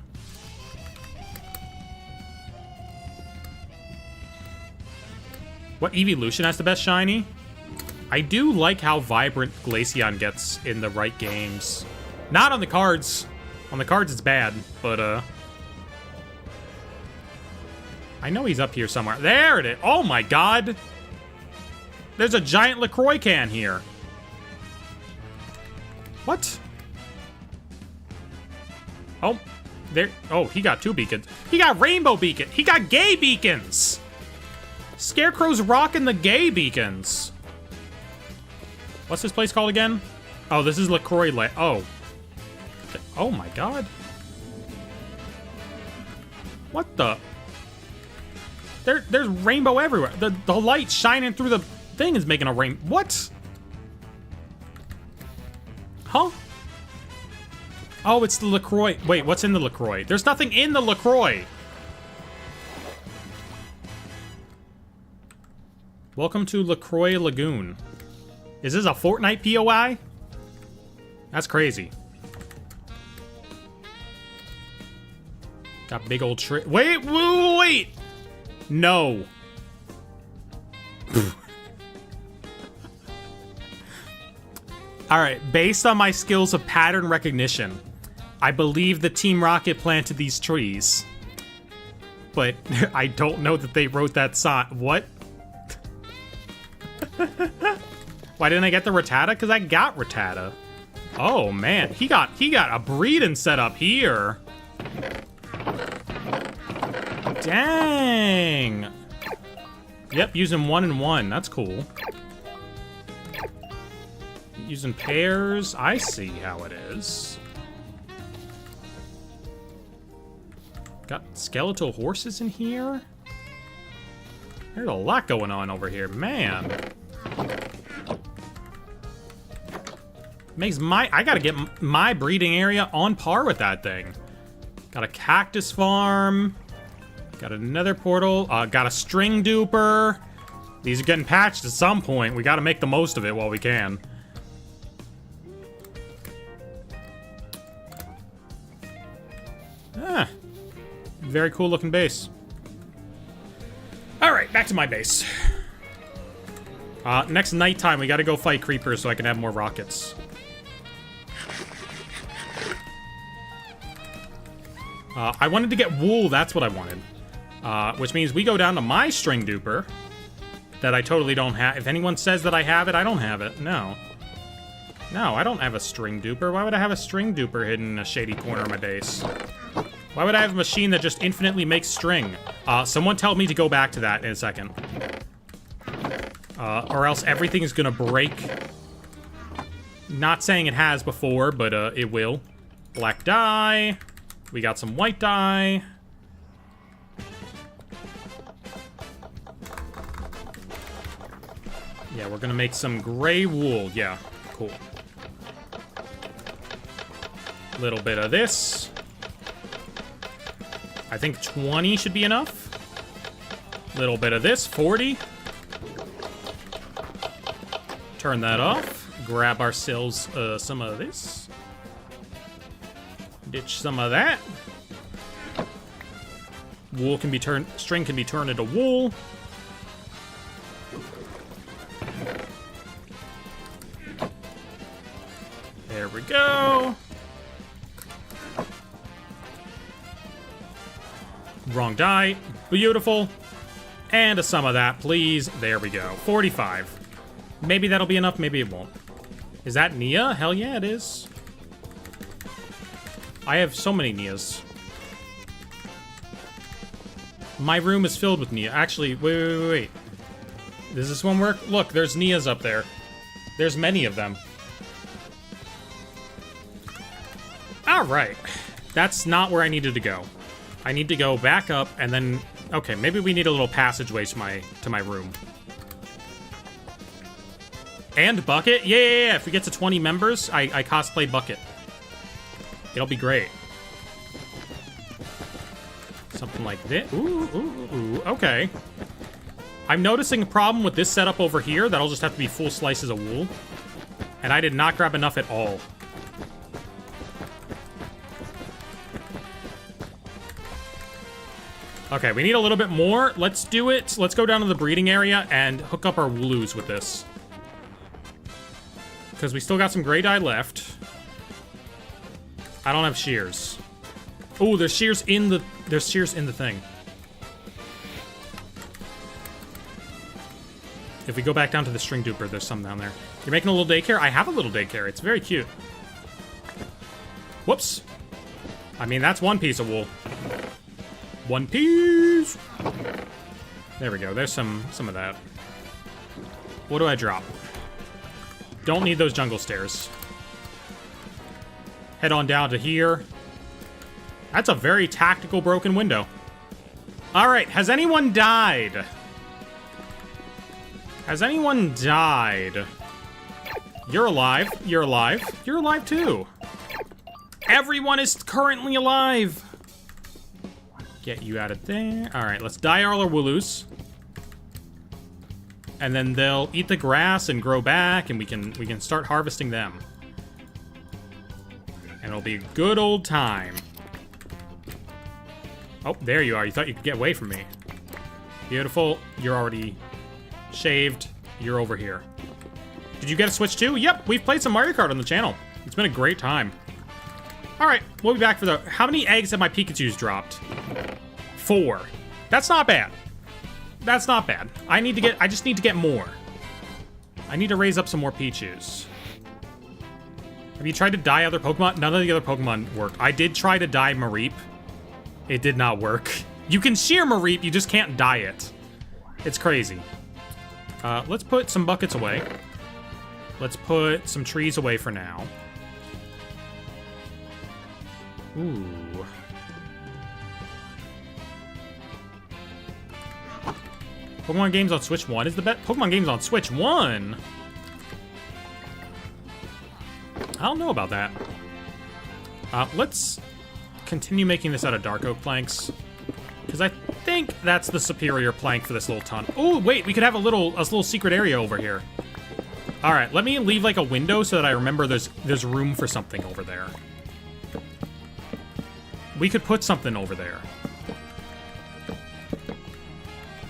What evolution has the best shiny? I do like how vibrant Glaceon gets in the right games. Not on the cards. On the cards, it's bad, but, I know he's up here somewhere. There it is. Oh my god. There's a giant LaCroix can here. What? Oh, there. Oh, he got 2 beacons. He got rainbow beacon. He got gay beacons. Scarecrow's rocking the gay beacons. What's this place called again? Oh, this is LaCroix Lake. Oh. Oh my god. What the? There's rainbow everywhere. The light shining through the thing is making a rain. What? Huh? Oh, it's the LaCroix. Wait, what's in the LaCroix? There's nothing in the LaCroix. Welcome to LaCroix Lagoon. Is this a Fortnite POI? That's crazy. Got big old tree. Wait! No. Alright, based on my skills of pattern recognition, I believe the Team Rocket planted these trees. But I don't know that they wrote that song. What? Why didn't I get the Rattata? Because I got Rattata. Oh man, he got a breeding set up here. Dang. Yep, using 1 and 1. That's cool. Using pairs. I see how it is. Got skeletal horses in here. There's a lot going on over here, man. Makes I gotta get my breeding area on par with that thing. Got a cactus farm. Got another portal. Got a string duper. These are getting patched at some point. We gotta make the most of it while we can. Ah. Very cool looking base. Alright, back to my base. Next nighttime, we gotta go fight creepers so I can have more rockets. I wanted to get wool, that's what I wanted. Which means we go down to my string duper that I totally don't have. If anyone says that I have it, I don't have it. No. No, I don't have a string duper. Why would I have a string duper hidden in a shady corner of my base? Why would I have a machine that just infinitely makes string? Someone tell me to go back to that in a second. Or else everything is gonna break. Not saying it has before, but it will. Black dye. We got some white dye. Yeah, we're gonna make some gray wool. Yeah, cool. Little bit of this. I think 20 should be enough. Little bit of this, 40. Turn that off. Grab ourselves some of this. Ditch some of that. Wool can be turned, string can be turned into wool. There we go. Wrong die. Beautiful. And a sum of that, please. There we go. 45. Maybe that'll be enough, maybe it won't. Is that Nia? Hell yeah, it is. I have so many Nias. My room is filled with Nia. Actually, wait. Does this one work? Look, there's Nias up there. There's many of them. Alright. That's not where I needed to go. I need to go back up and then... Okay, maybe we need a little passageway to my room. And Bucket? Yeah. If we get to 20 members, I cosplay Bucket. It'll be great. Something like this. Ooh, okay. I'm noticing a problem with this setup over here. That'll just have to be full slices of wool. And I did not grab enough at all. Okay, we need a little bit more. Let's do it. Let's go down to the breeding area and hook up our wooloos with this. Because we still got some gray dye left. I don't have shears. Oh, there's shears in the thing. If we go back down to the string duper, there's some down there. You're making a little daycare? I have a little daycare. It's very cute. Whoops. I mean, that's one piece of wool. One piece. There we go. There's some of that. What do I drop? Don't need those jungle stairs. Head on down to here. That's a very tactical broken window. All right. Has anyone died? Has anyone died? You're alive. You're alive. You're alive too. Everyone is currently alive. Get you out of there. All right, let's dye all our wooloos. And then they'll eat the grass and grow back, and we can start harvesting them. And it'll be a good old time. Oh, there you are. You thought you could get away from me. Beautiful. You're already shaved. You're over here. Did you get a Switch too? Yep, we've played some Mario Kart on the channel. It's been a great time. All right, we'll be back for the... How many eggs have my Pikachus dropped? 4. That's not bad. That's not bad. I just need to get more. I need to raise up some more Pichus. Have you tried to dye other Pokemon? None of the other Pokemon work. I did try to dye Mareep. It did not work. You can shear Mareep, you just can't dye it. It's crazy. Let's put some buckets away. Let's put some trees away for now. Ooh. Pokemon games on Switch 1 is the best. Pokemon games on Switch 1? I don't know about that. Let's continue making this out of dark oak planks. Because I think that's the superior plank for this little ton. Oh, wait, we could have a little secret area over here. All right, let me leave like a window so that I remember there's room for something over there. We could put something over there.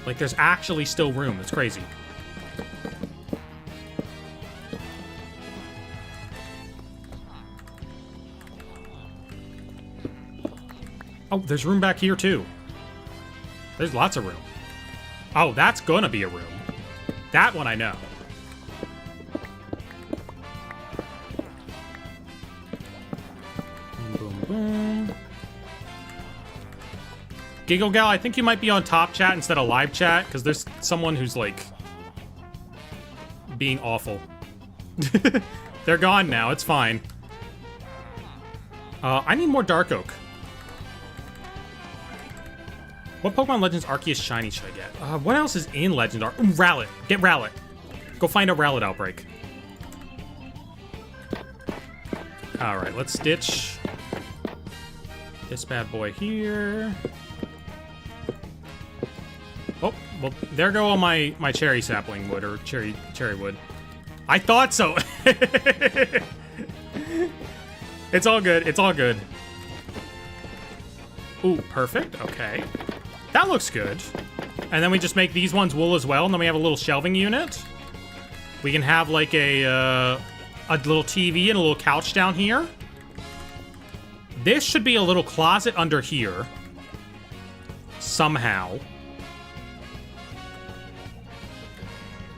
Like, there's actually still room. It's crazy. Oh, there's room back here, too. There's lots of room. Oh, that's gonna be a room. That one I know. Boom, boom. Giggle Gal, I think you might be on top chat instead of live chat, because there's someone who's, like, being awful. They're gone now, it's fine. I need more Dark Oak. What Pokemon Legends Arceus Shiny should I get? What else is in Legend Arceus? Rowlet. Get Rowlet. Go Go find a rallet outbreak. Alright, let's ditch this bad boy here. Oh, well, there go all my cherry sapling wood, or cherry wood. I thought so! It's all good, it's all good. Ooh, perfect, okay. That looks good. And then we just make these ones wool as well, and then we have a little shelving unit. We can have like a little TV and a little couch down here. This should be a little closet under here. Somehow.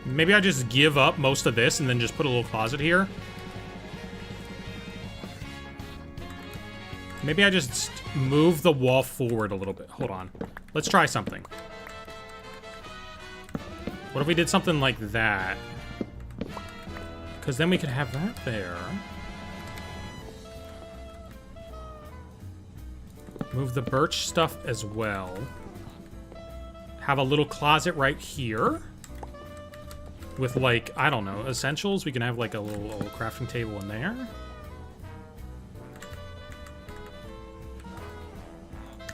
Maybe I just give up most of this and then just put a little closet here. Maybe I just move the wall forward a little bit. Hold on. Let's try something. What if we did something like that? Because then we could have that there. Move the birch stuff as well. Have a little closet right here. With, like, I don't know, essentials. We can have, like, a little crafting table in there.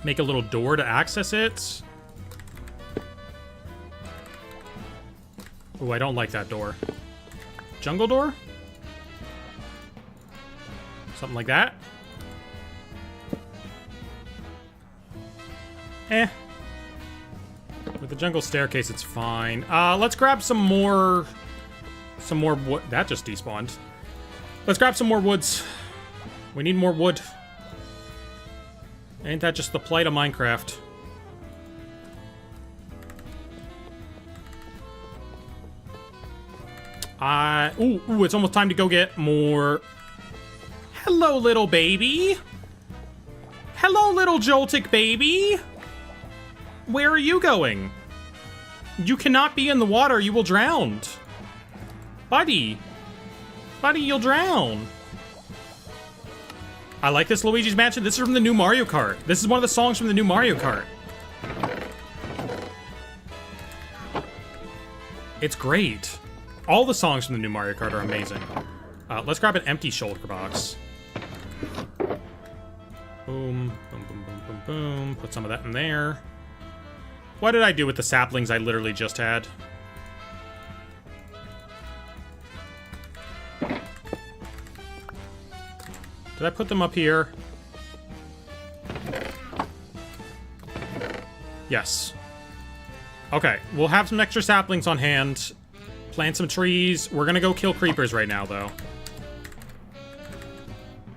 Make a little door to access it. Oh, I don't like that door. Jungle door? Something like that? Eh. With the jungle staircase, it's fine. Let's grab some more wood. That just despawned. Let's grab some more woods. We need more wood. Ain't that just the plight of Minecraft? Ooh, it's almost time to go get more. Hello, little baby. Hello, little Joltik baby. Where are you going? You cannot be in the water. You will drown. Buddy. Buddy, you'll drown. I like this Luigi's Mansion. This is from the new Mario Kart. This is one of the songs from the new Mario Kart. It's great. All the songs from the new Mario Kart are amazing. Let's grab an empty shulker box. Boom, boom, boom, boom, boom, boom. Put some of that in there. What did I do with the saplings I literally just had? Did I put them up here? Yes. Okay, we'll have some extra saplings on hand. Plant some trees. We're gonna go kill creepers right now, though.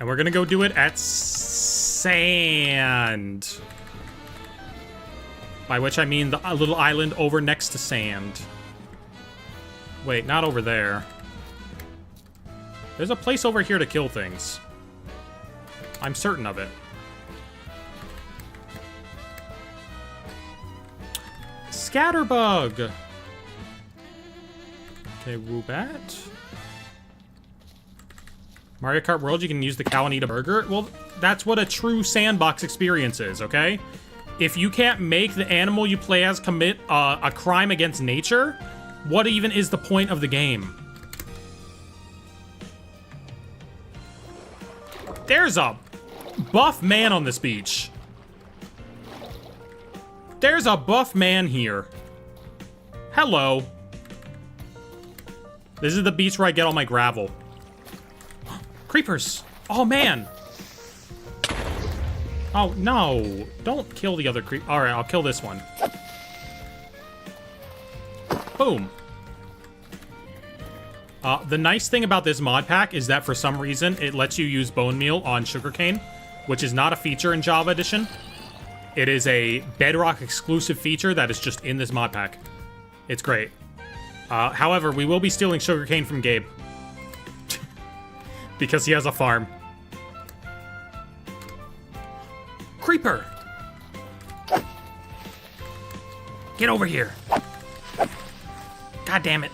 And we're gonna go do it at sand. By which I mean the little island over next to sand. Wait, not over there. There's a place over here to kill things. I'm certain of it. Scatterbug! Okay, Woobat. Mario Kart World, you can use the cow and eat a burger. Well, that's what a true sandbox experience is, okay? If you can't make the animal you play as commit a crime against nature, what even is the point of the game? There's a buff man on this beach. There's a buff man here. Hello. This is the beach where I get all my gravel. Creepers. Oh, man. Oh, no. Don't kill the other creep. All right, I'll kill this one. Boom. The nice thing about this mod pack is that for some reason, it lets you use bone meal on sugarcane, which is not a feature in Java Edition. It is a Bedrock exclusive feature that is just in this mod pack. It's great. However, we will be stealing sugarcane from Gabe. Because he has a farm. Creeper! Get over here. God damn it.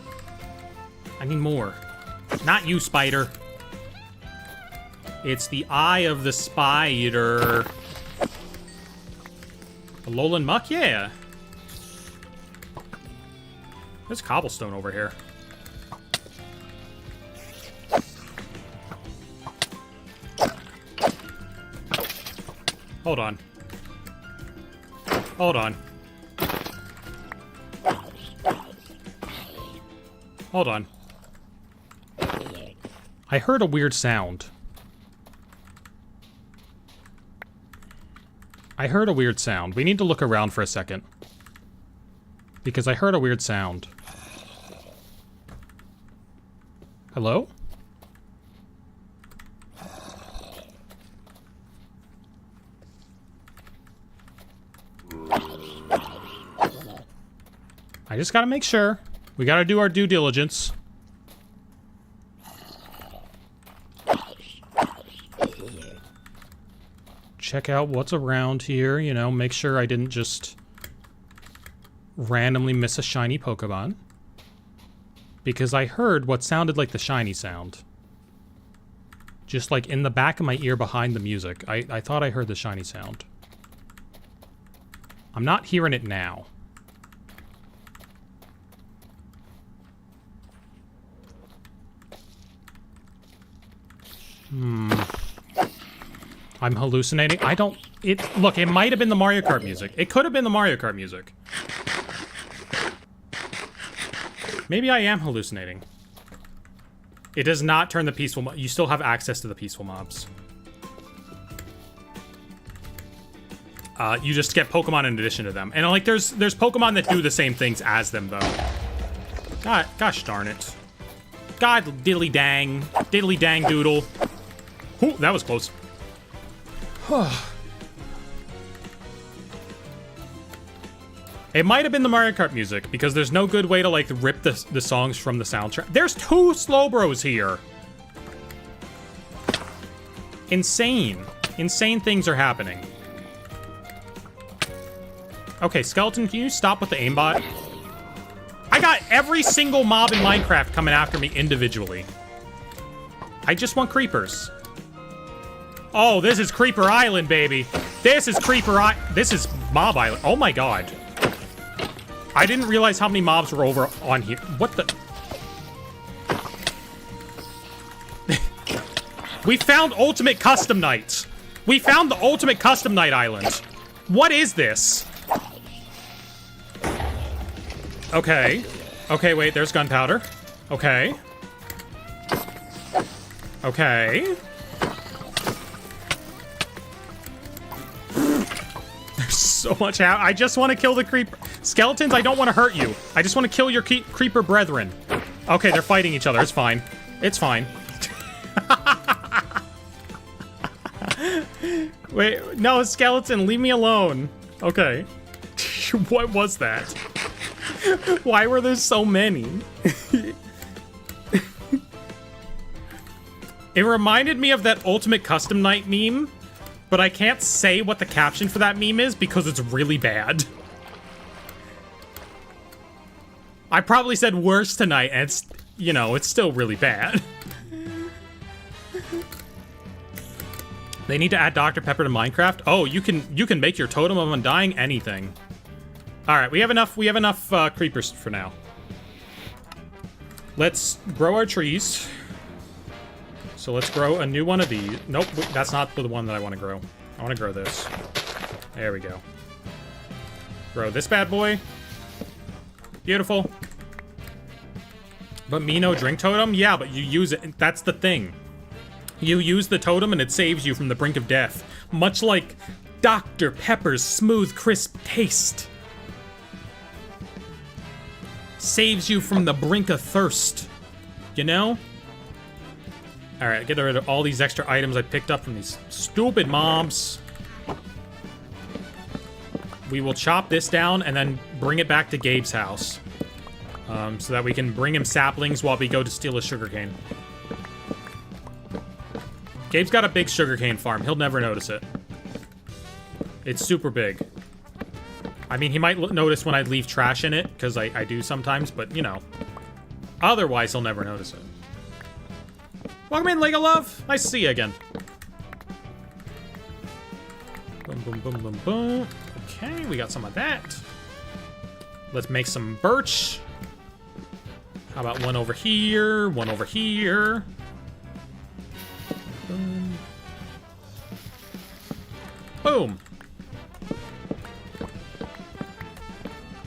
I need more. Not you, spider. It's the eye of the spider. Alolan muck? Yeah. There's cobblestone over here. Hold on. Hold on. Hold on. I heard a weird sound. I heard a weird sound. We need to look around for a second. Because I heard a weird sound. Hello? I just gotta make sure. We gotta do our due diligence. Check out what's around here, you know, make sure I didn't just randomly miss a shiny Pokemon. Because I heard what sounded like the shiny sound. Just like in the back of my ear behind the music. I thought I heard the shiny sound. I'm not hearing it now. I'm hallucinating. I don't... Look, it might have been the Mario Kart music. It could have been the Mario Kart music. Maybe I am hallucinating. It does not turn the peaceful... You still have access to the peaceful mobs. You just get Pokemon in addition to them. And, like, there's Pokemon that do the same things as them, though. God, gosh darn it. God diddly dang. Diddly dang doodle. Ooh, that was close. It might have been the Mario Kart music, because there's no good way to, like, rip the songs from the soundtrack. There's 2 Slowbros here! Insane. Insane things are happening. Okay, Skeleton, can you stop with the aimbot? I got every single mob in Minecraft coming after me individually. I just want creepers. Oh, this is Creeper Island, baby. This is This is Mob Island. Oh my god. I didn't realize how many mobs were over on here. What the? We found Ultimate Custom Night. We found the Ultimate Custom Night Island. What is this? Okay. Okay, wait, there's gunpowder. Okay. Okay. There's so much out. I just want to kill the creeper. Skeletons, I don't want to hurt you. I just want to kill your creeper brethren. Okay, they're fighting each other. It's fine. It's fine. Wait, no, skeleton, leave me alone. Okay. What was that? Why were there so many? It reminded me of that Ultimate Custom Night meme, but I can't say what the caption for that meme is because it's really bad. I probably said worse tonight, and it's, you know, it's still really bad. They need to add Dr. Pepper to Minecraft. Oh, you can make your totem of undying anything. All right, we have enough creepers for now. Let's grow our trees. So let's grow a new one of these. Nope, that's not the one that I want to grow. I want to grow this. There we go. Grow this bad boy. Beautiful. But me no drink totem? Yeah, but you use it. That's the thing. You use the totem and it saves you from the brink of death. Much like Dr. Pepper's smooth, crisp taste. Saves you from the brink of thirst. You know? Alright, get rid of all these extra items I picked up from these stupid mobs. We will chop this down and then bring it back to Gabe's house. So that we can bring him saplings while we go to steal his sugarcane. Gabe's got a big sugarcane farm. He'll never notice it. It's super big. I mean, he might notice when I leave trash in it, because I do sometimes, but, you know. Otherwise, he'll never notice it. Welcome in, Lego Love. Nice to see you again. Boom, boom, boom, boom, boom. Okay, we got some of that. Let's make some birch. How about one over here, one over here. Boom. Boom.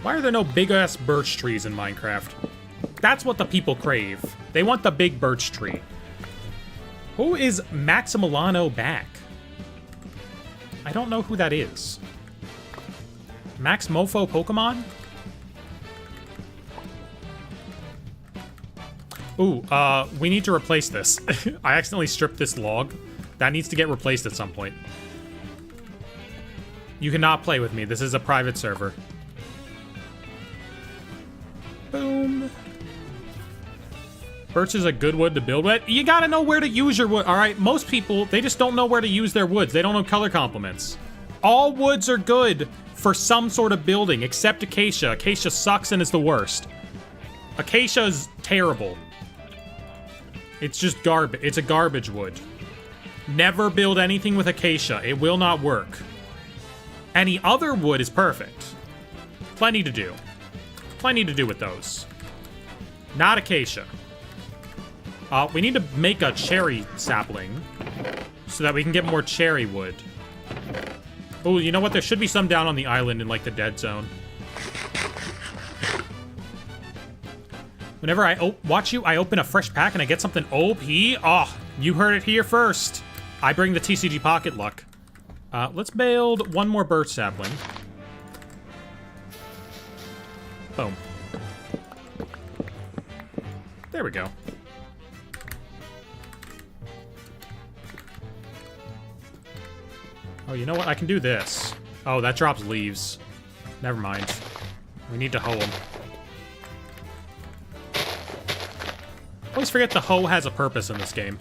Why are there no big-ass birch trees in Minecraft? That's what the people crave. They want the big birch tree. Who is Maximiliano back? I don't know who that is. Max Mofo Pokemon? Ooh, we need to replace this. I accidentally stripped this log. That needs to get replaced at some point. You cannot play with me. This is a private server. Boom. Birch is a good wood to build with. You gotta know where to use your wood, all right? Most people, they just don't know where to use their woods. They don't know color complements. All woods are good for some sort of building, except acacia. Acacia sucks and is the worst. Acacia is terrible. It's just garbage. It's a garbage wood. Never build anything with acacia. It will not work. Any other wood is perfect. Plenty to do. Plenty to do with those. Not acacia. We need to make a cherry sapling so that we can get more cherry wood. Oh, you know what? There should be some down on the island in, like, the dead zone. Whenever I watch you, I open a fresh pack and I get something OP. Oh, you heard it here first. I bring the TCG pocket luck. Let's build one more birch sapling. Boom. There we go. Oh, you know what? I can do this. Oh, that drops leaves. Never mind. We need to hoe them. Always forget the hoe has a purpose in this game.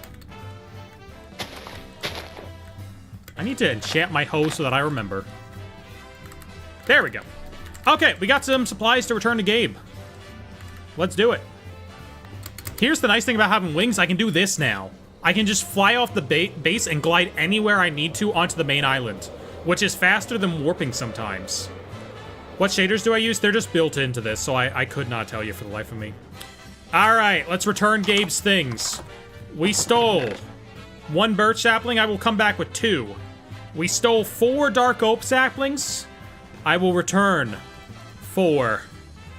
I need to enchant my hoe so that I remember. There we go. Okay, we got some supplies to return to Gabe. Let's do it. Here's the nice thing about having wings. I can do this now. I can just fly off the base and glide anywhere I need to onto the main island, which is faster than warping sometimes. What shaders do I use? They're just built into this, so I could not tell you for the life of me. All right, let's return Gabe's things. We stole 1 birch sapling. I will come back with 2. We stole 4 dark oak saplings. I will return 4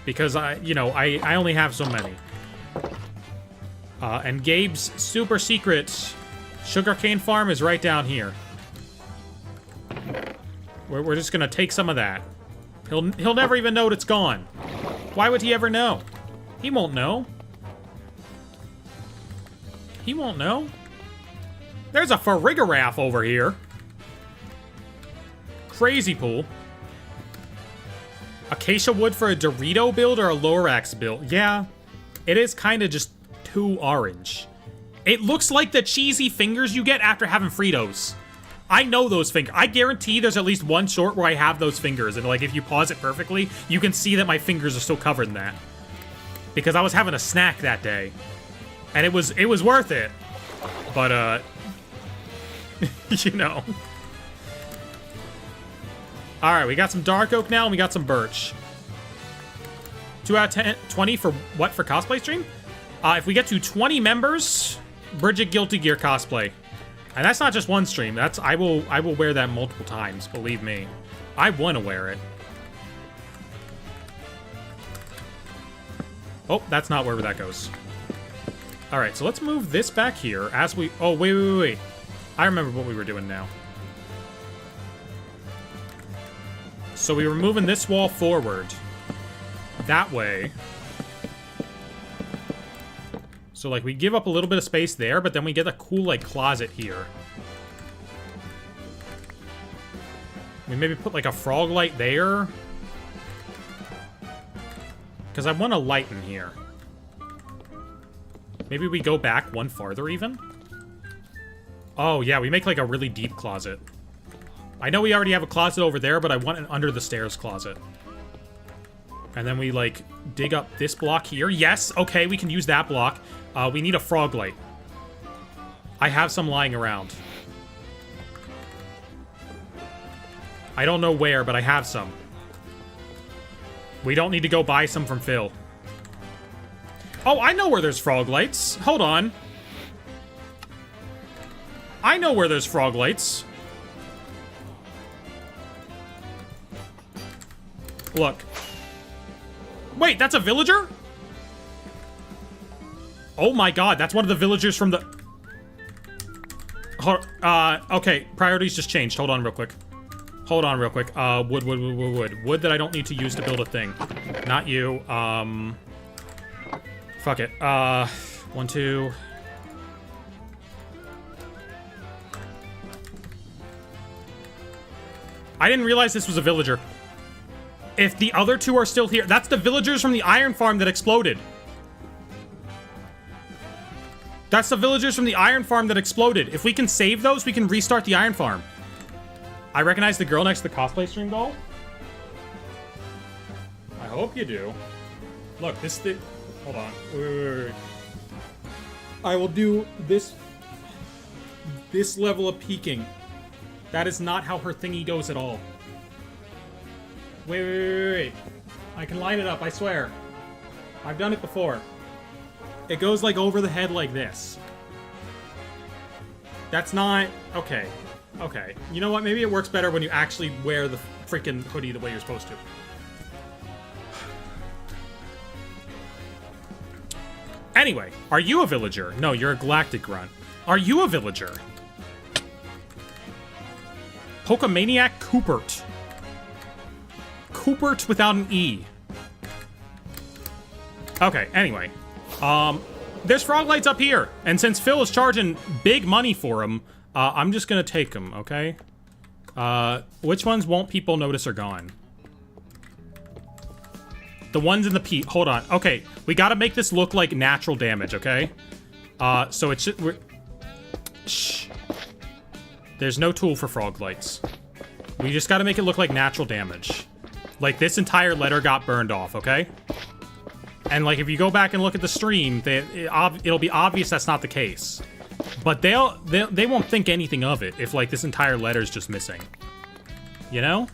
because I only have so many. And Gabe's super secret sugarcane farm is right down here. We're just gonna take some of that. He'll never even know it's gone. Why would he ever know? He won't know. He won't know. There's a Farigiraf over here. Crazy pool. Acacia wood for a Dorito build or a Lorax build? Yeah, it is kind of just too orange. It looks like the cheesy fingers you get after having Fritos. I know those fingers. I guarantee there's at least one short where I have those fingers, and like if you pause it perfectly, you can see that my fingers are still covered in that. Because I was having a snack that day, and it was worth it. But you know. All right, we got some dark oak now, and we got some birch. 2 out of 10, 20 for what, for cosplay stream? If we get to 20 members, Bridget Guilty Gear cosplay. And that's not just one stream. That's I will wear that multiple times, believe me. I want to wear it. Oh, that's not where that goes. All right, so let's move this back here as we... Oh, wait. I remember what we were doing now. So we were moving this wall forward. That way. So, like, we give up a little bit of space there, but then we get a cool, like, closet here. We maybe put, like, a frog light there. Because I want a light in here. Maybe we go back one farther, even? Oh, yeah, we make, like, a really deep closet. I know we already have a closet over there, but I want an under-the-stairs closet. And then we, like, dig up this block here. Yes, okay, we can use that block. We need a frog light. I have some lying around. I don't know where, but I have some. We don't need to go buy some from Phil. Oh, I know where there's frog lights. Hold on. I know where there's frog lights. Look. Wait, that's a villager? Oh my god, that's one of the villagers from the... Okay, priorities just changed. Hold on real quick. Wood. Wood that I don't need to use to build a thing. Not you. Fuck it. 1, 2... I didn't realize this was a villager. If the other two are still here, that's the villagers from the iron farm that exploded. That's the villagers from the iron farm that exploded. If we can save those, we can restart the iron farm. I recognize the girl next to the cosplay stream doll. I hope you do. Look, this thing... Hold on. Wait. I will do this level of peeking. That is not how her thingy goes at all. Wait. I can line it up, I swear. I've done it before. It goes like over the head like this. That's not... Okay. Okay. You know what? Maybe it works better when you actually wear the freaking hoodie the way you're supposed to. Anyway, are you a villager? No, you're a galactic grunt. Are you a villager? Pokemaniac Coopert. Coopert without an E. Okay, anyway. There's frog lights up here. And since Phil is charging big money for them, I'm just gonna take them, okay? Which ones won't people notice are gone? The ones in the peat. Hold on. Okay, we gotta make this look like natural damage, okay? So it should... Shh. There's no tool for frog lights. We just gotta make it look like natural damage. Like, this entire letter got burned off, okay? And, like, if you go back and look at the stream, it'll be obvious that's not the case. But they won't think anything of it if, like, this entire letter's just missing. You know?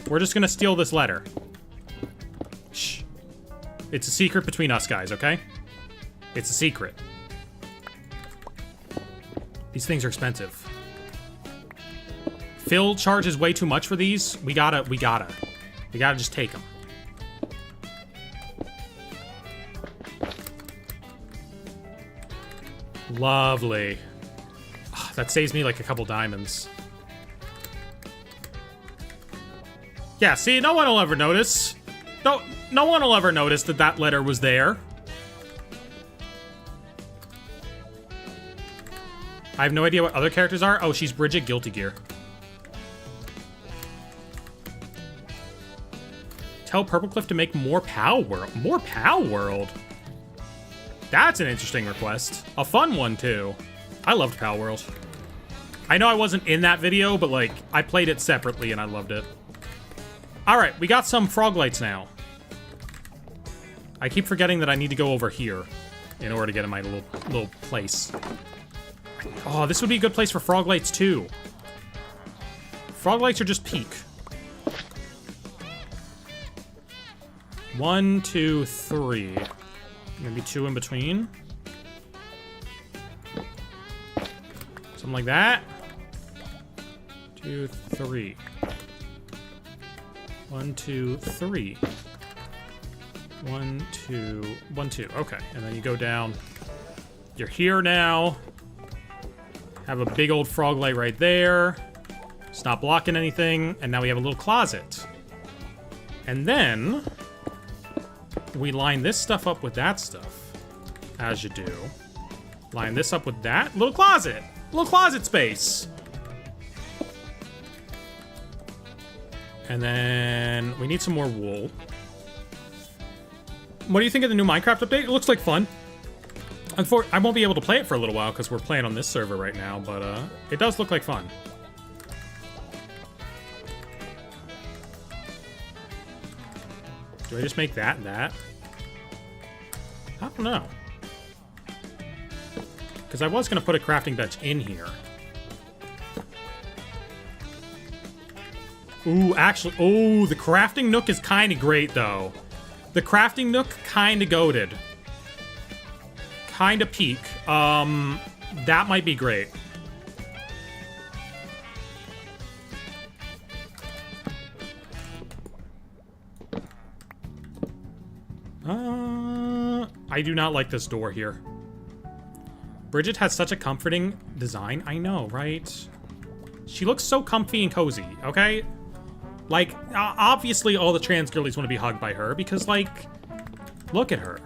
We're just gonna steal this letter. Shh. It's a secret between us guys, okay? It's a secret. These things are expensive. Phil charges way too much for these. We gotta just take them. Lovely. Oh, that saves me like a couple diamonds. Yeah, see, no one will ever notice. No one will ever notice that that letter was there. I have no idea what other characters are. Oh, she's Bridget Guilty Gear. Tell Purplecliff to make more PAL World. More PAL World? That's an interesting request. A fun one, too. I loved PAL World. I know I wasn't in that video, but, like, I played it separately and I loved it. Alright, we got some frog lights now. I keep forgetting that I need to go over here in order to get in my little place. Oh, this would be a good place for frog lights, too. Frog lights are just peak. 1, 2, 3. Maybe 2 in between. Something like that. 2, 3. 1, 2, 3. 1, 2, 1, 2. Okay, and then you go down. You're here now. Have a big old frog light right there. It's not blocking anything. And now we have a little closet. And then we line this stuff up with that stuff, as you do. Line this up with that. Little closet space. And then we need some more wool. What do you think of the new Minecraft update? It looks like fun. I won't be able to play it for a little while because we're playing on this server right now, but it does look like fun. Do I just make that and that? I don't know. Because I was going to put a crafting bench in here. Ooh, actually, oh, the crafting nook is kind of great, though. The crafting nook, kind of goated. Kind of peak. That might be great. I do not like this door here. Bridget has such a comforting design. I know, right? She looks so comfy and cozy, okay? Like, obviously all the trans girlies want to be hugged by her because, like, look at her.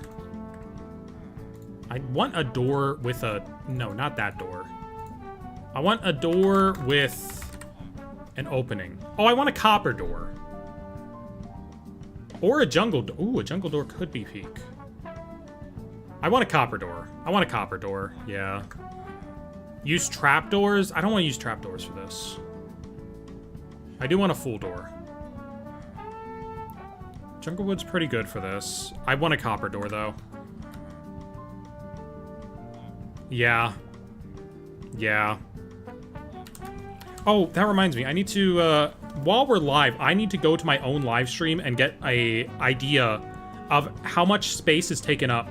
I want a door with a... No, not that door. I want a door with an opening. Oh, I want a copper door. Or a jungle door. Ooh, a jungle door could be peak. I want a copper door. I want a copper door, yeah. Use trapdoors? I don't want to use trapdoors for this. I do want a full door. Junglewood's pretty good for this. I want a copper door, though. Yeah. Yeah. Oh, that reminds me. I need to, while we're live, I need to go to my own live stream and get a idea of how much space is taken up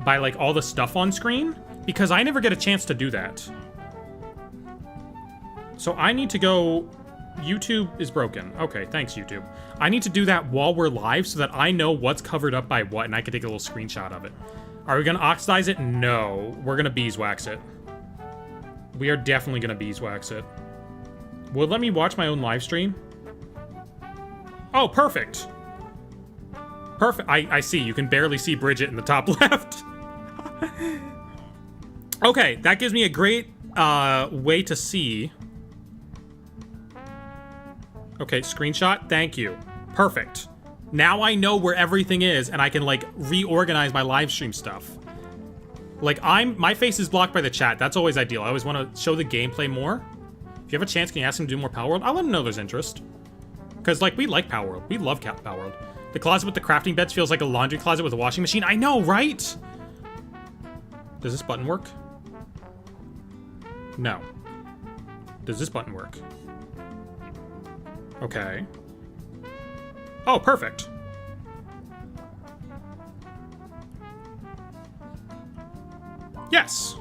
by, like, all the stuff on screen. Because I never get a chance to do that. So I need to go... YouTube is broken. Okay, thanks, YouTube. I need to do that while we're live so that I know what's covered up by what, and I can take a little screenshot of it. Are we gonna oxidize it? No. We're gonna beeswax it. We are definitely gonna beeswax it. Will it let me watch my own live stream? Oh, perfect. Perfect. I see. You can barely see Bridget in the top left. Okay, that gives me a great way to see. Okay, screenshot. Thank you. Perfect. Now I know where everything is, and I can, like, reorganize my live stream stuff. Like, my face is blocked by the chat. That's always ideal. I always want to show the gameplay more. If you have a chance, can you ask him to do more Power World? I'll let him know there's interest. Because, like, we like Power World. We love Power World. The closet with the crafting beds feels like a laundry closet with a washing machine. I know, right? Does this button work? No. Does this button work? Okay. Oh, perfect. Yes.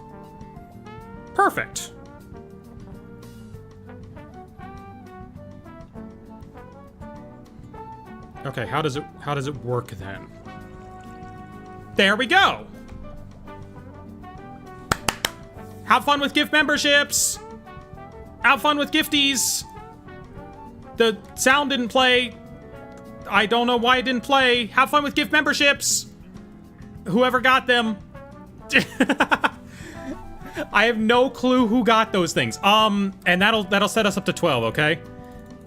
Perfect. Okay, how does it work then? There we go. Have fun with gift memberships. Have fun with gifties. The sound didn't play. I don't know why it didn't play. Have fun with gift memberships. Whoever got them. I have no clue who got those things. And that'll set us up to 12, okay?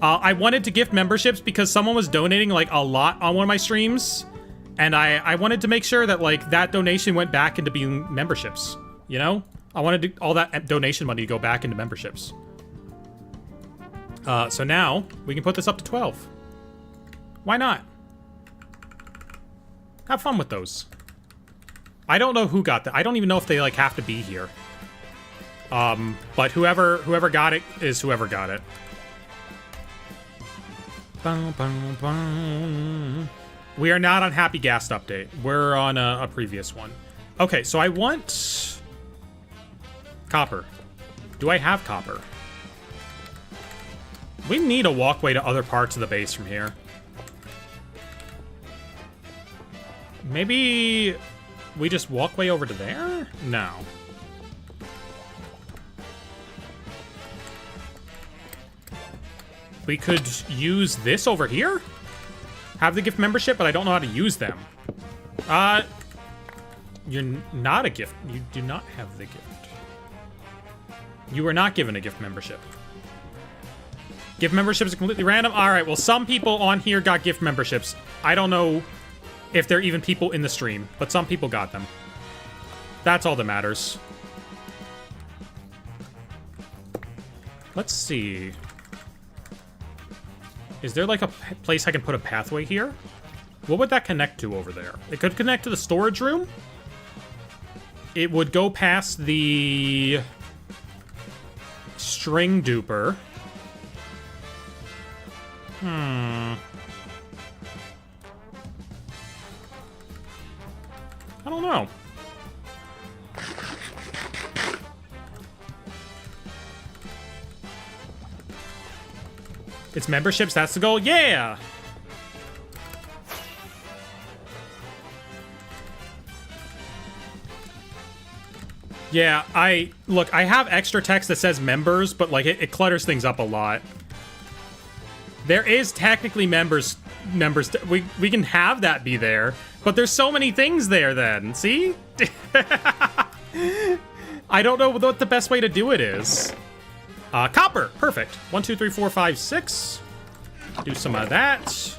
I wanted to gift memberships because someone was donating, like, a lot on one of my streams. And I wanted to make sure that, like, that donation went back into being memberships. You know? I wanted all that donation money to go back into memberships. So now, we can put this up to 12. Why not? Have fun with those. I don't know who got that. I don't even know if they, like, have to be here. But whoever got it is whoever got it. We are not on Happy Ghast update. We're on a previous one. Okay, so I want... copper. Do I have copper? We need a walkway to other parts of the base from here. Maybe we just walkway over to there? No. We could use this over here? Have the gift membership, but I don't know how to use them. You're not a gift. You do not have the gift. You were not given a gift membership. Gift memberships are completely random? Alright, well, some people on here got gift memberships. I don't know if they're even people in the stream, but some people got them. That's all that matters. Let's see. Is there, like, a place I can put a pathway here? What would that connect to over there? It could connect to the storage room. It would go past the string duper. I don't know. It's memberships, that's the goal? Yeah! Yeah, I have extra text that says members, but like it clutters things up a lot. There is technically members. We can have that be there, but there's so many things there then. See? I don't know what the best way to do it is. Copper, perfect. 1, 2, 3, 4, 5, 6. Do some of that.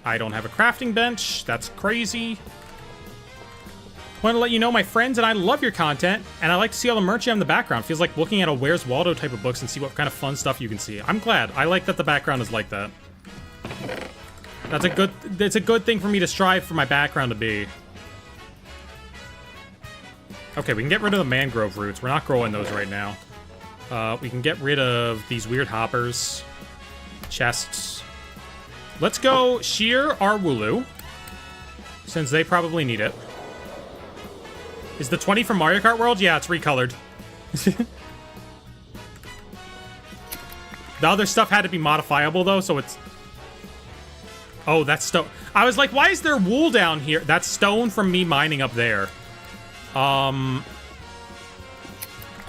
I don't have a crafting bench. That's crazy. Want to let you know, my friends and I love your content, and I like to see all the merch you have in the background. Feels like looking at a Where's Waldo type of books and see what kind of fun stuff you can see. I'm glad. I like that the background is like that. It's a good thing for me to strive for my background to be. Okay, we can get rid of the mangrove roots. We're not growing those right now. We can get rid of these weird hoppers. Chests. Let's go shear our Wooloo, since they probably need it. Is the 20 from Mario Kart World? Yeah, it's recolored. The other stuff had to be modifiable, though, so it's... Oh, that's stone. I was like, why is there wool down here? That's stone from me mining up there.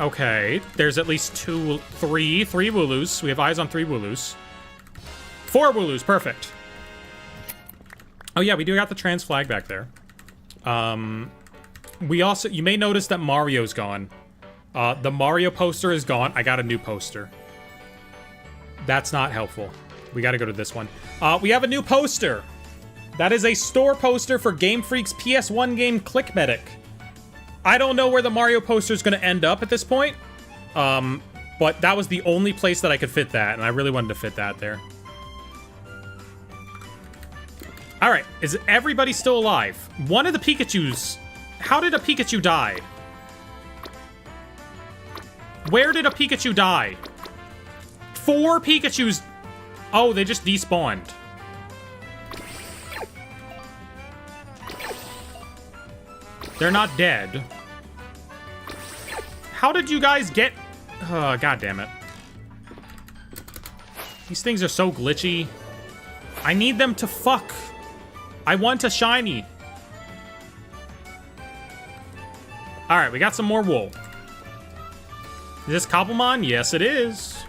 Okay, there's at least three Wooloos. We have eyes on 3 Wooloos. 4 Wooloos, perfect. Oh yeah, we do got the trans flag back there. We also, you may notice that Mario's gone. The Mario poster is gone. I got a new poster. That's not helpful. We got to go to this one. We have a new poster. That is a store poster for Game Freak's PS1 game Click Medic. I don't know where the Mario poster is going to end up at this point. But that was the only place that I could fit that, and I really wanted to fit that there. All right, is everybody still alive? One of the Pikachus... How did a Pikachu die? Where did a Pikachu die? 4 Pikachus... Oh, they just despawned. They're not dead. How did you guys get... Oh, God damn it. These things are so glitchy. I need them to fuck. I want a shiny. Alright, we got some more wool. Is this Cobblemon? Yes, it is.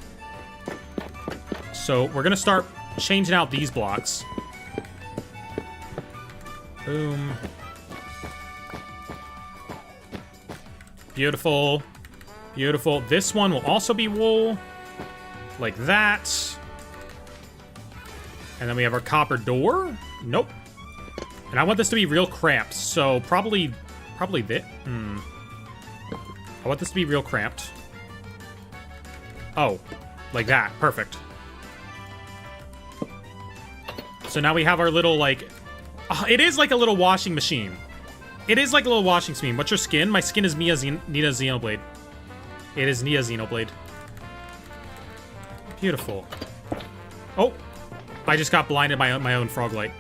So, we're gonna start changing out these blocks. Boom. Beautiful. Beautiful. This one will also be wool. Like that. And then we have our copper door. Nope. And I want this to be real cramped, so probably this. I want this to be real cramped. Oh, like that. Perfect. So now we have our little, like... it is like a little washing machine. It is like a little washing machine. What's your skin? My skin is Nina Xenoblade. It is Nina Xenoblade. Beautiful. Oh, I just got blinded by my own frog light.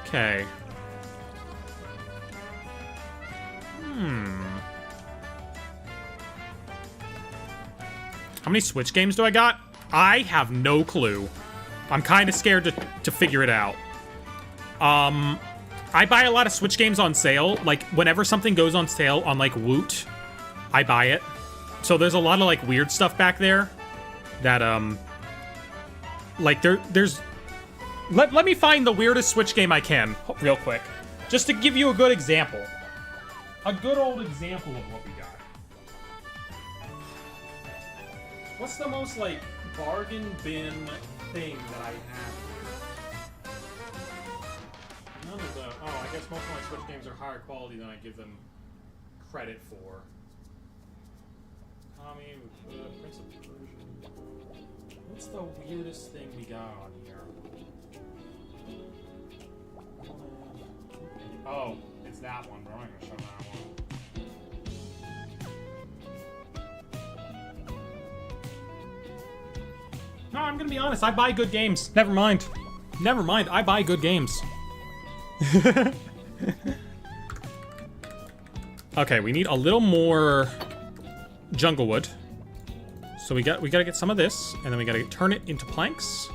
Okay. How many Switch games do I got? I have no clue. I'm kind of scared to figure it out. I buy a lot of Switch games on sale. Like, whenever something goes on sale on, like, Woot, I buy it. So there's a lot of, like, weird stuff back there that, like, there's... Let me find the weirdest Switch game I can, real quick. Just to give you a good example. A good old example of what we got. What's the most, like, bargain bin thing that I have here? None of the... Oh, I guess most of my Switch games are higher quality than I give them credit for. Tommy, Prince of Persia. What's the weirdest thing we got on here? Oh, it's that one, but I'm not gonna show that one. No, I'm gonna be honest, I buy good games. Never mind. Never mind, I buy good games. Okay, we need a little more jungle wood. So we gotta get some of this, and then we gotta turn it into planks.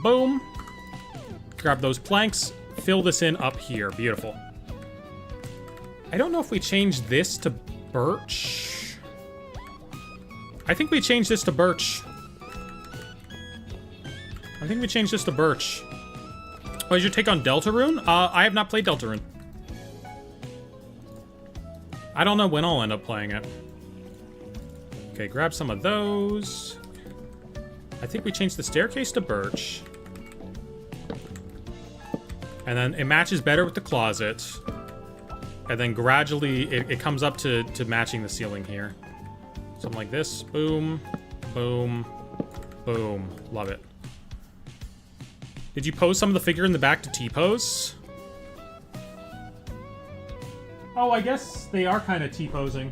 Boom. Grab those planks, fill this in up here. Beautiful. I don't know if we changed this to birch. I think we changed this to birch. I think we changed this to birch. What is your take on Deltarune? I have not played Deltarune. I don't know when I'll end up playing it. Okay, grab some of those. I think we changed the staircase to birch. And then it matches better with the closet. And then gradually it comes up to matching the ceiling here. Something like this. Boom, boom, boom. Love it. Did you pose some of the figure in the back to T-pose? Oh, I guess they are kind of T-posing.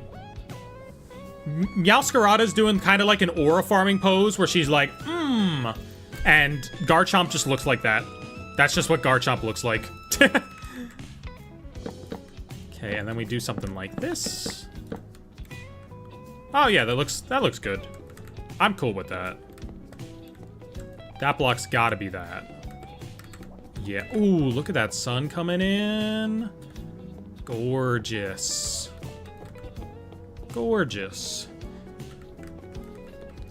Meowscarada's doing kind of like an aura farming pose where she's like, and Garchomp just looks like that. That's just what Garchomp looks like. Okay, and then we do something like this. Oh yeah, that looks good. I'm cool with that. That block's gotta be that. Yeah, ooh, look at that sun coming in. Gorgeous. Gorgeous.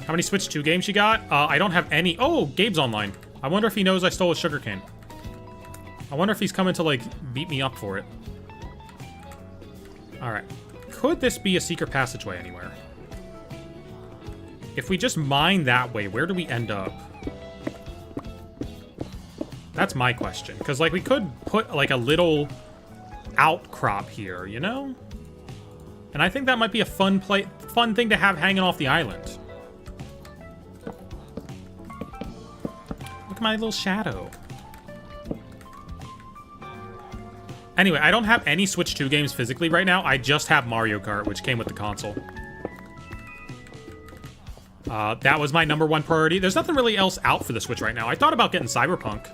How many Switch 2 games you got? I don't have any. Oh, Gabe's online. I wonder if he knows I stole a sugarcane. I wonder if he's coming to, like, beat me up for it. Alright. Could this be a secret passageway anywhere? If we just mine that way, where do we end up? That's my question. Because, like, we could put, like, a little outcrop here, you know? And I think that might be a fun thing to have hanging off the island. Look at my little shadow. Anyway, I don't have any Switch 2 games physically right now. I just have Mario Kart, which came with the console. That was my #1 priority. There's nothing really else out for the Switch right now. I thought about getting Cyberpunk.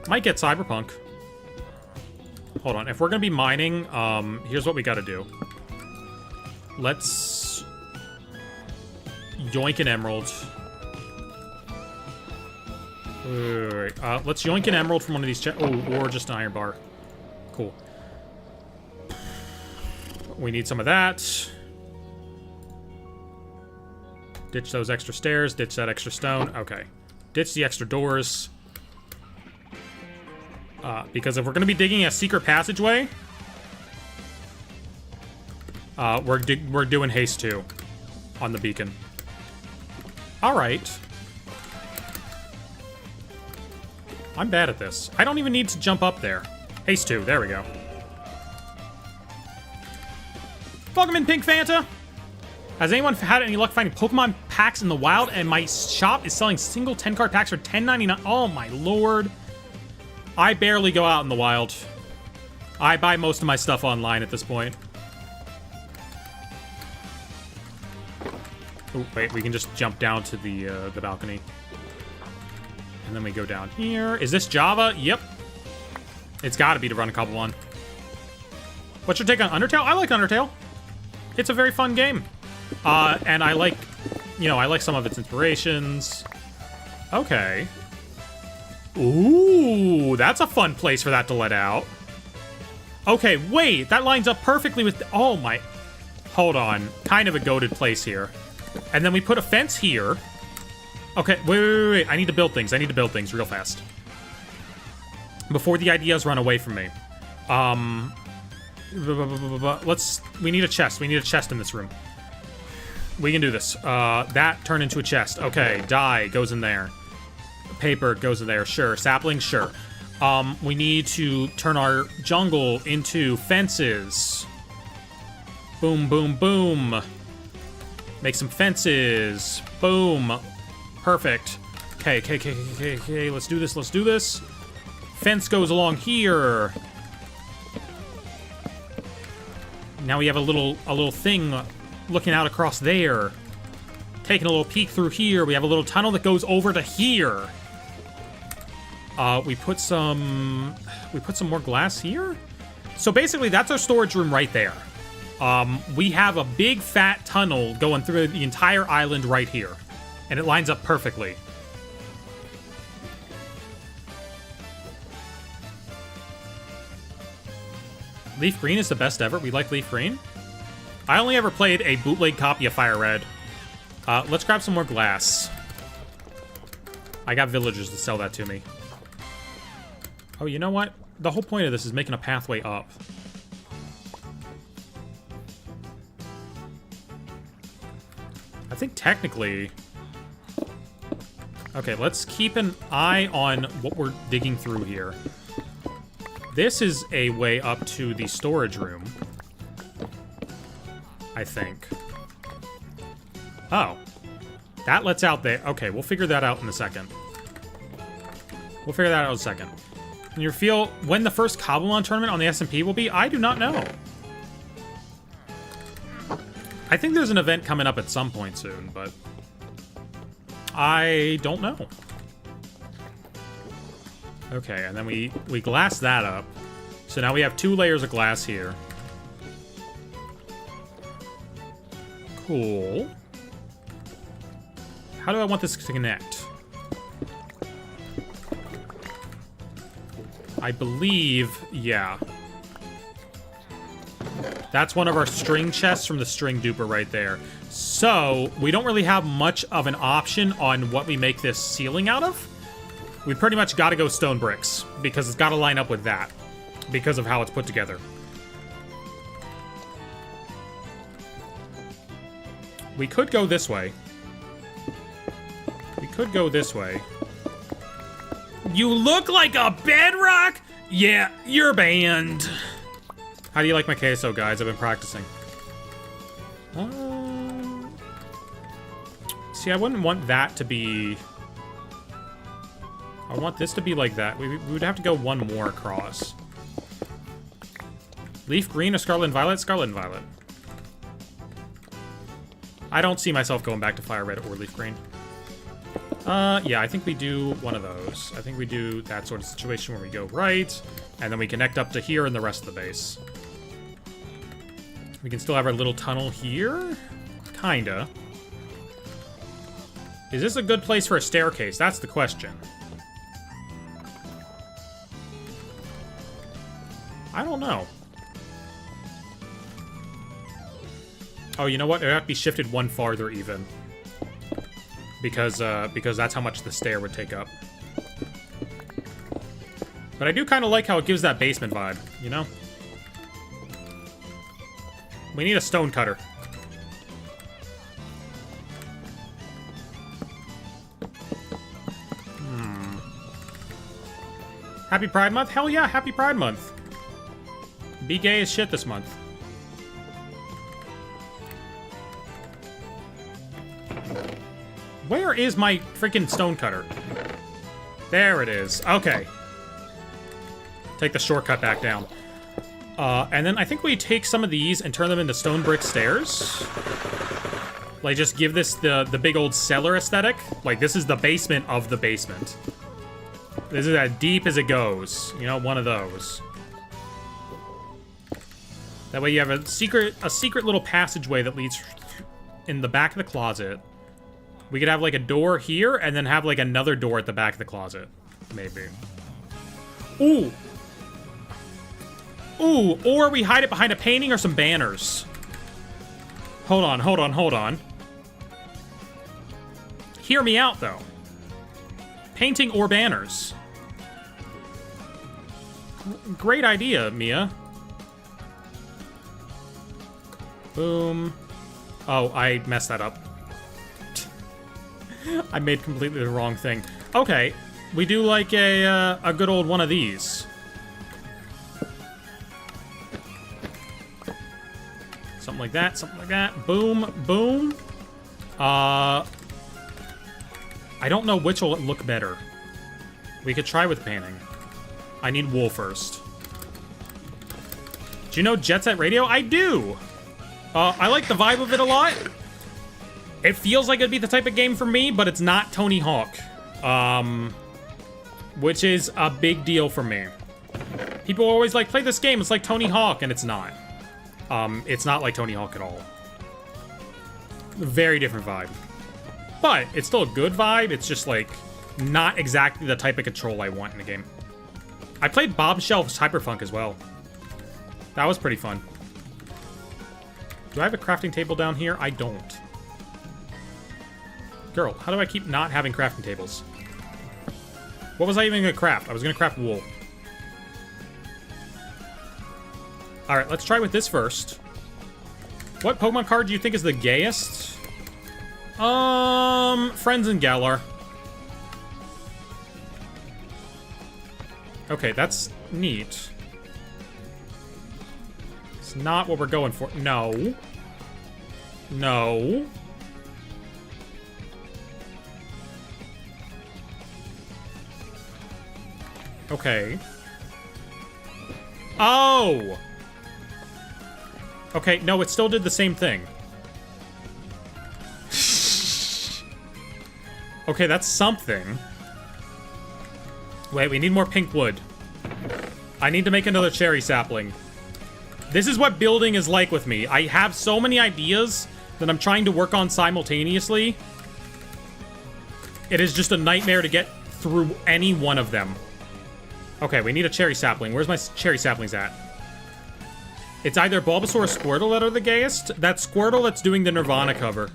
Might get Cyberpunk. Hold on. If we're going to be mining, here's what we got to do. Let's yoink an emerald. Wait. Let's yoink an emerald from one of these or just an iron bar. Cool. We need some of that. Ditch those extra stairs. Ditch that extra stone. Okay. Ditch the extra doors. Because if we're going to be digging a secret passageway, we're doing haste 2 on the beacon. All right. I'm bad at this. I don't even need to jump up there. Haste 2. There we go. Cobblemon Pink Fanta. Has anyone had any luck finding Pokemon packs in the wild? And my shop is selling single 10-card packs for $10.99. Oh my lord. I barely go out in the wild. I buy most of my stuff online at this point. Oh, wait, we can just jump down to the balcony. And then we go down here. Is this Java? Yep. It's gotta be to run a Cobblemon. What's your take on Undertale? I like Undertale. It's a very fun game. And I like, I like some of its inspirations. Okay. Ooh, that's a fun place for that to let out. Okay, wait, that lines up perfectly with... oh my... hold on. Kind of a goated place here. And then we put a fence here. Okay, wait. I need to build things. I need to build things real fast. Before the ideas run away from me. We need a chest. We need a chest in this room. We can do this. That turned into a chest. Okay, dye goes in there. Paper goes in there, sure. Sapling, sure. We need to turn our jungle into fences. Boom, boom, boom. Make some fences. Boom. Perfect. Okay. Let's do this. Fence goes along here. Now we have a little thing looking out across there. Taking a little peek through here. We have a little tunnel that goes over to here. We put some more glass here. So basically, that's our storage room right there. We have a big fat tunnel going through the entire island right here, and it lines up perfectly. Leaf Green is the best ever. We like Leaf Green. I only ever played a bootleg copy of Fire Red. Let's grab some more glass. I got villagers to sell that to me. Oh, you know what? The whole point of this is making a pathway up. I think technically... Okay, let's keep an eye on what we're digging through here. This is a way up to the storage room. I think. Oh. That lets out there. Okay, we'll figure that out in a second. We'll figure that out in a second. And you feel when the first Cobblemon tournament on the SMP will be? I do not know. I think there's an event coming up at some point soon, but I don't know. Okay, and then we glass that up. So now we have 2 layers of glass here. Cool. How do I want this to connect? I believe, yeah. That's one of our string chests from the string duper right there. So, we don't really have much of an option on what we make this ceiling out of. We pretty much gotta go stone bricks, because it's gotta line up with that, because of how it's put together. We could go this way. We could go this way. You look like a bedrock? Yeah, you're banned. How do you like my queso, guys? I've been practicing. See, I wouldn't want that to be... I want this to be like that. We would have to go one more across. Leaf green or scarlet and violet? Scarlet and violet. I don't see myself going back to fire red or leaf green. Yeah, I think we do one of those. I think we do that sort of situation where we go right, and then we connect up to here and the rest of the base. We can still have our little tunnel here. Kinda. Is this a good place for a staircase? That's the question. I don't know. Oh, you know what? It would have to be shifted one farther even. Because that's how much the stair would take up. But I do kind of like how it gives that basement vibe, you know? We need a stone cutter. Happy Pride Month? Hell yeah, happy Pride Month. Be gay as shit this month. Where is my freaking stone cutter? There it is. Okay. Take the shortcut back down. And then I think we take some of these and turn them into stone brick stairs. Like, just give this the big old cellar aesthetic. Like, this is the basement of the basement. This is as deep as it goes. You know, one of those. That way you have a secret little passageway that leads in the back of the closet. We could have, like, a door here, and then have, like, another door at the back of the closet. Maybe. Ooh! Ooh, or we hide it behind a painting or some banners. Hold on, hold on, hold on. Hear me out, though. Painting or banners. Great idea, Mia. Boom. Oh, I messed that up. I made completely the wrong thing. Okay, we do like a good old one of these. Something like that, something like that. Boom, boom. I don't know which will look better. We could try with painting. I need wool first. Do you know Jet Set Radio? I do! I like the vibe of it a lot. It feels like it'd be the type of game for me, but it's not Tony Hawk. Which is a big deal for me. People are always like, play this game, it's like Tony Hawk, and it's not. It's not like Tony Hawk at all. Very different vibe. But it's still a good vibe, it's just like, not exactly the type of control I want in the game. I played Bombshell Cyberpunk as well. That was pretty fun. Do I have a crafting table down here? I don't. Girl, how do I keep not having crafting tables? What was I even gonna craft? I was gonna craft wool. Alright, let's try with this first. What Pokemon card do you think is the gayest? Friends and Galar. Okay, that's neat. It's not what we're going for. No. No. Okay. Oh! Okay, no, it still did the same thing. Okay, that's something. Wait, we need more pink wood. I need to make another cherry sapling. This is what building is like with me. I have so many ideas that I'm trying to work on simultaneously. It is just a nightmare to get through any one of them. Okay, we need a cherry sapling. Where's my cherry saplings at? It's either Bulbasaur or Squirtle that are the gayest. That's Squirtle that's doing the Nirvana cover.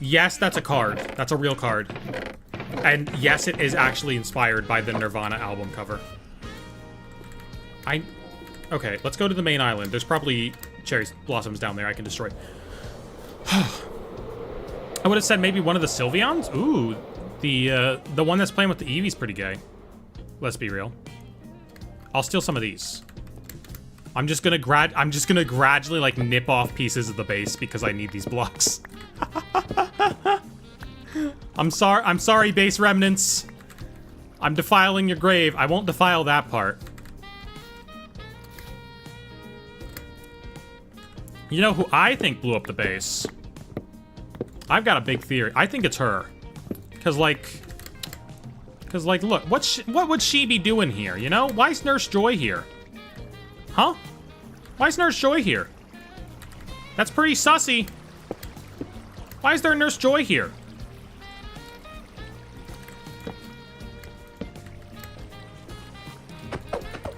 Yes, that's a card. That's a real card. And yes, it is actually inspired by the Nirvana album cover. Okay, let's go to the main island. There's probably cherry blossoms down there I can destroy. I would have said maybe one of the Sylveons? Ooh, the one that's playing with the Eevee's pretty gay. Let's be real. I'll steal some of these. I'm just gonna gradually like nip off pieces of the base because I need these blocks. I'm sorry, base remnants. I'm defiling your grave. I won't defile that part. You know who I think blew up the base? I've got a big theory. I think it's her. Cause like, look, what would she be doing here? You know, why is Nurse Joy here? Huh? Why is Nurse Joy here? That's pretty sussy. Why is there a Nurse Joy here?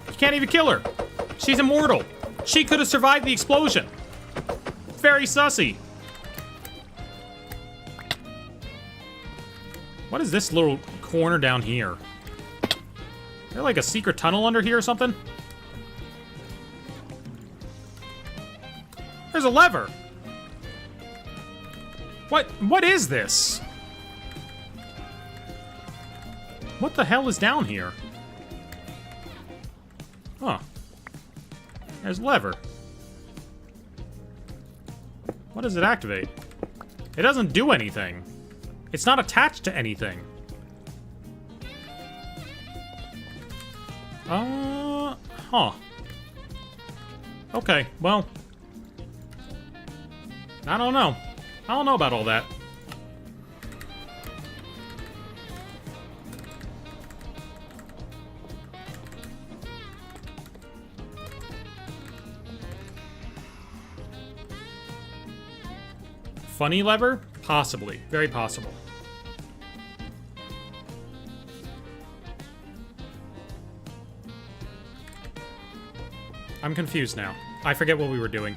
You can't even kill her. She's immortal. She could have survived the explosion. Very sussy. What is this little corner down here? Is there like a secret tunnel under here or something? There's a lever. What is this? What the hell is down here? Huh. There's a lever. What does it activate? It doesn't do anything. It's not attached to anything. Huh. Okay, well. I don't know. I don't know about all that. Funny lever? Possibly. Very possible. I'm confused now. I forget what we were doing.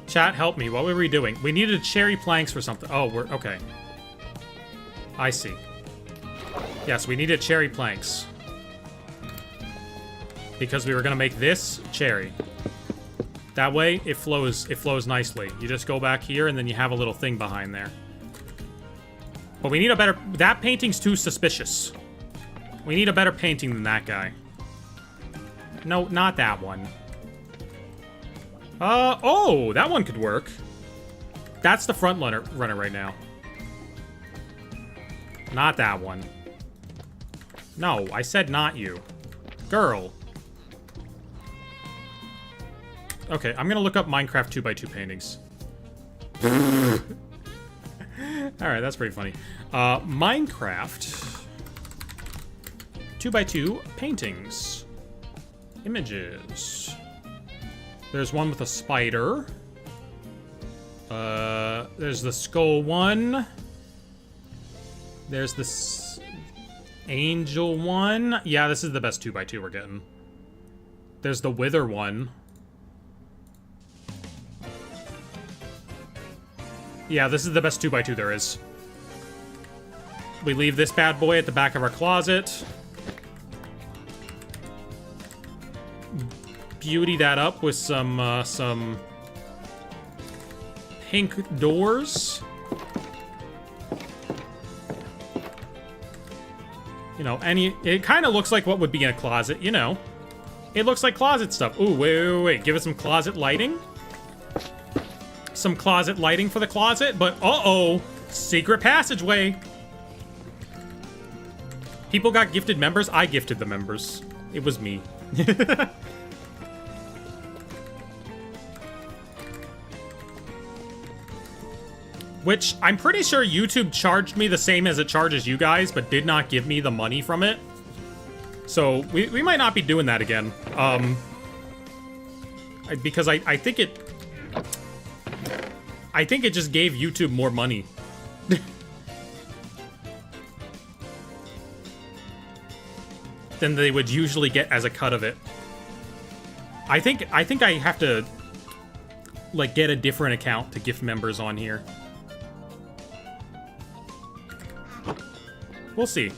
Chat, help me. What were we doing? We needed cherry planks for something. Oh, we're... okay. I see. Yes, we needed cherry planks. Because we were gonna make this cherry. That way, it flows nicely. You just go back here, and then you have a little thing behind there. But we need a better... that painting's too suspicious. We need a better painting than that guy. No, not that one. Oh, that one could work. That's the front runner right now. Not that one. No, I said not you. Girl. Okay, I'm gonna look up Minecraft 2x2 paintings. Alright, that's pretty funny. Minecraft 2x2 paintings. Images. There's one with a spider. There's the skull one. There's this angel one. Yeah, this is the best 2x2 we're getting. There's the Wither one. Yeah, this is the best 2x2 there is. We leave this bad boy at the back of our closet. Beauty that up with some pink doors. You know, it kind of looks like what would be in a closet, you know. It looks like closet stuff. Ooh, wait. Give it some closet lighting. Some closet lighting for the closet, but uh-oh. Secret passageway. People got gifted members. I gifted the members. It was me. Which, I'm pretty sure YouTube charged me the same as it charges you guys, but did not give me the money from it. So, we might not be doing that again. Because I think it... I think it just gave YouTube more money. Than they would usually get as a cut of it. I think I have to, like, get a different account to gift members on here. We'll see.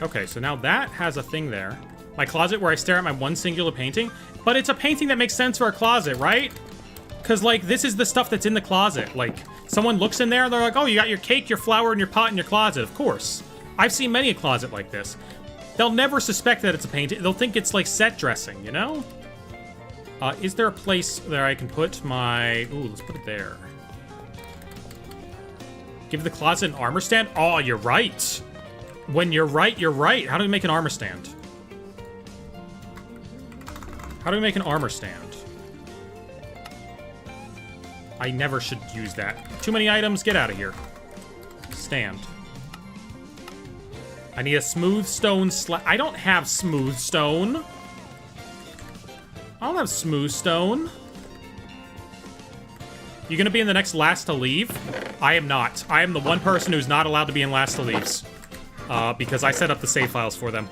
Okay, so now that has a thing there. My closet where I stare at my one singular painting. But it's a painting that makes sense for a closet, right? Because, like, this is the stuff that's in the closet. Like, someone looks in there and they're like, oh, you got your cake, your flower, and your pot in your closet. Of course. I've seen many a closet like this. They'll never suspect that it's a painting. They'll think it's, like, set dressing, you know? Is there a place there I can put my... Ooh, let's put it there. Give the closet an armor stand? Oh, you're right. When you're right, you're right. How do we make an armor stand? How do we make an armor stand? I never should use that. Too many items. Get out of here. Stand. I need a smooth stone slab. I don't have smooth stone. I don't have smooth stone. You gonna be in the next last to leave? I am not. I am the one person who's not allowed to be in last to leaves. Because I set up the save files for them.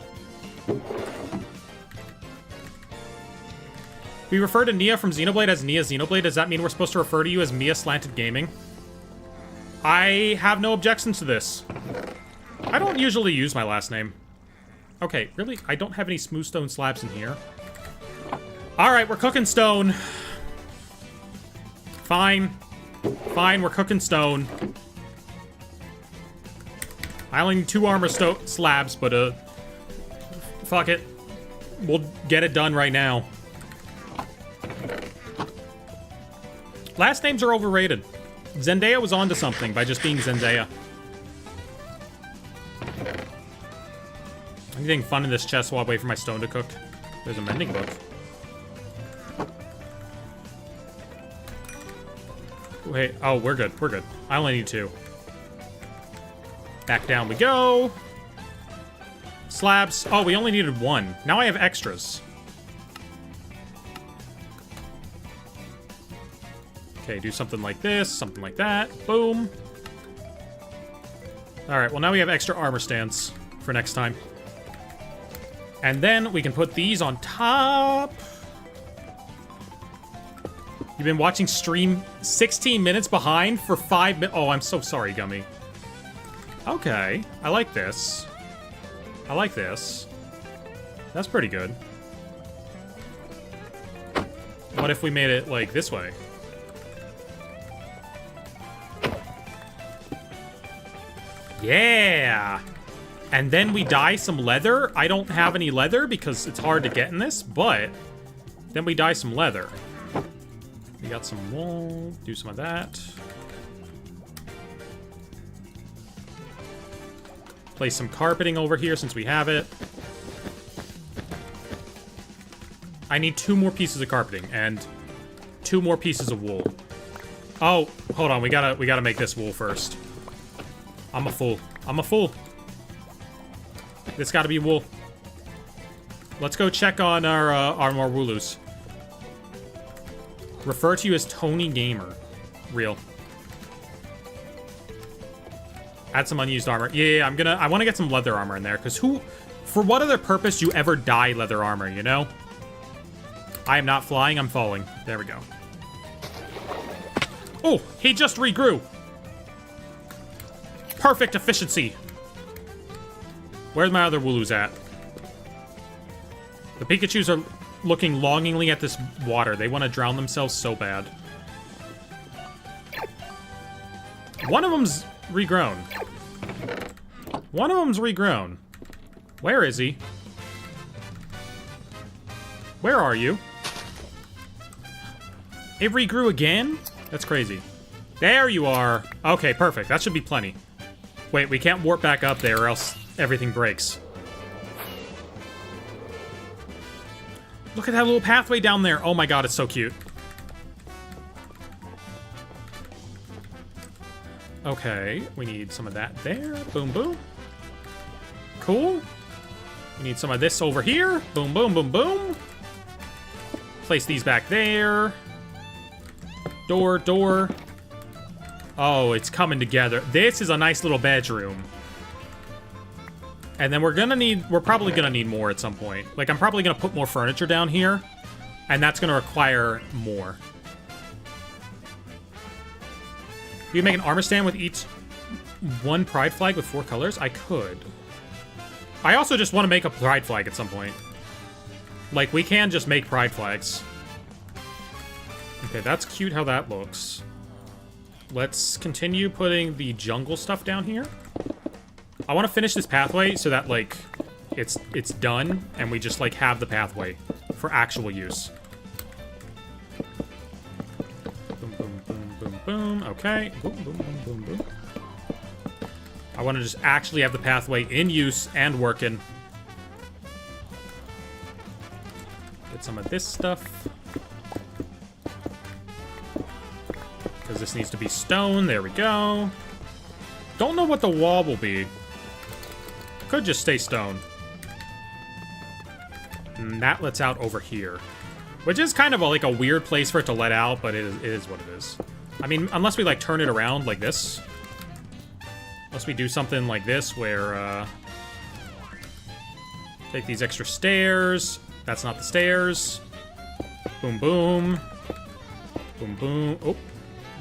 We refer to Nia from Xenoblade as Nia Xenoblade. Does that mean we're supposed to refer to you as Mia Slanted Gaming? I have no objections to this. I don't usually use my last name. Okay, really? I don't have any smooth stone slabs in here. Alright, we're cooking stone. Fine. Fine, we're cooking stone. I only need 2 armor slabs, but, fuck it. We'll get it done right now. Last names are overrated. Zendaya was onto something by just being Zendaya. Anything fun in this chest while I wait for my stone to cook? There's a mending book. Wait, oh, we're good, we're good. I only need 2. Back down we go. Slabs. Oh, we only needed 1. Now I have extras. Okay, do something like this, something like that. Boom. Alright, well now we have extra armor stands for next time. And then we can put these on top. You've been watching stream 16 minutes behind for 5 minutes. Oh, I'm so sorry, Gummy. Okay, I like this. I like this. That's pretty good. What if we made it, like, this way? Yeah! And then we dye some leather. I don't have any leather because it's hard to get in this, but then we dye some leather. We got some wool. Do some of that. Place some carpeting over here since we have it. I need 2 more pieces of carpeting and 2 more pieces of wool. Oh, hold on. We gotta make this wool first. I'm a fool. I'm a fool. It's gotta be wool. Let's go check on our more wooloos. Refer to you as Tony Gamer. Real. Add some unused armor. Yeah, I want to get some leather armor in there, because for what other purpose do you ever dye leather armor, you know? I am not flying, I'm falling. There we go. Oh, he just regrew. Perfect efficiency. Where's my other Wooloos at? The Pikachus are looking longingly at this water. They want to drown themselves so bad. One of them's regrown. One of them's regrown. Where is he? Where are you? It regrew again? That's crazy. There you are. Okay, perfect. That should be plenty. Wait, we can't warp back up there or else everything breaks. Look at that little pathway down there. Oh my god, it's so cute. Okay, we need some of that there. Boom, boom. Cool. We need some of this over here. Boom, boom, boom, boom. Place these back there. Door, door. Oh, it's coming together. This is a nice little bedroom. And then we're probably gonna need more at some point. Like, I'm probably gonna put more furniture down here, and that's gonna require more. You make an armor stand with each one pride flag with 4 colors? I could. I also just want to make a pride flag at some point. Like, we can just make pride flags. Okay, that's cute how that looks. Let's continue putting the jungle stuff down here. I want to finish this pathway so that, like, it's done, and we just, like, have the pathway for actual use. Boom, boom, boom, boom, boom. Okay. Boom, boom, boom, boom, boom. I want to just actually have the pathway in use and working. Get some of this stuff. Because this needs to be stone. There we go. Don't know what the wall will be. Could just stay stone. And that lets out over here. Which is kind of like a weird place for it to let out, but it is what it is. I mean, unless we like turn it around like this. Unless we do something like this where, take these extra stairs. That's not the stairs. Boom, boom. Boom, boom. Oh,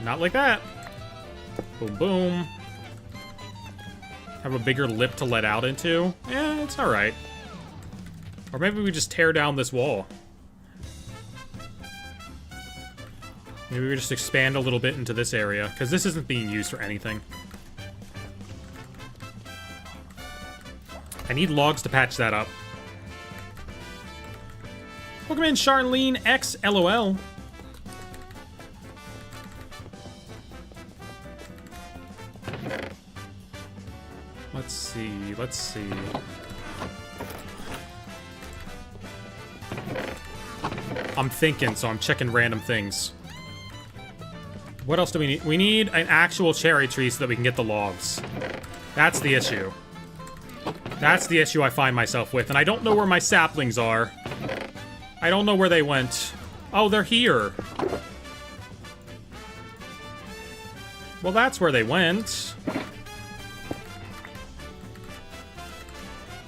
not like that. Boom, boom. Have a bigger lip to let out into. Yeah, it's alright. Or maybe we just tear down this wall. Maybe we just expand a little bit into this area, because this isn't being used for anything. I need logs to patch that up. Welcome in, Charlene X LOL. Let's see, let's see. I'm thinking, so I'm checking random things. What else do we need? We need an actual cherry tree so that we can get the logs. That's the issue. That's the issue I find myself with, and I don't know where my saplings are. I don't know where they went. Oh, they're here. Well, that's where they went.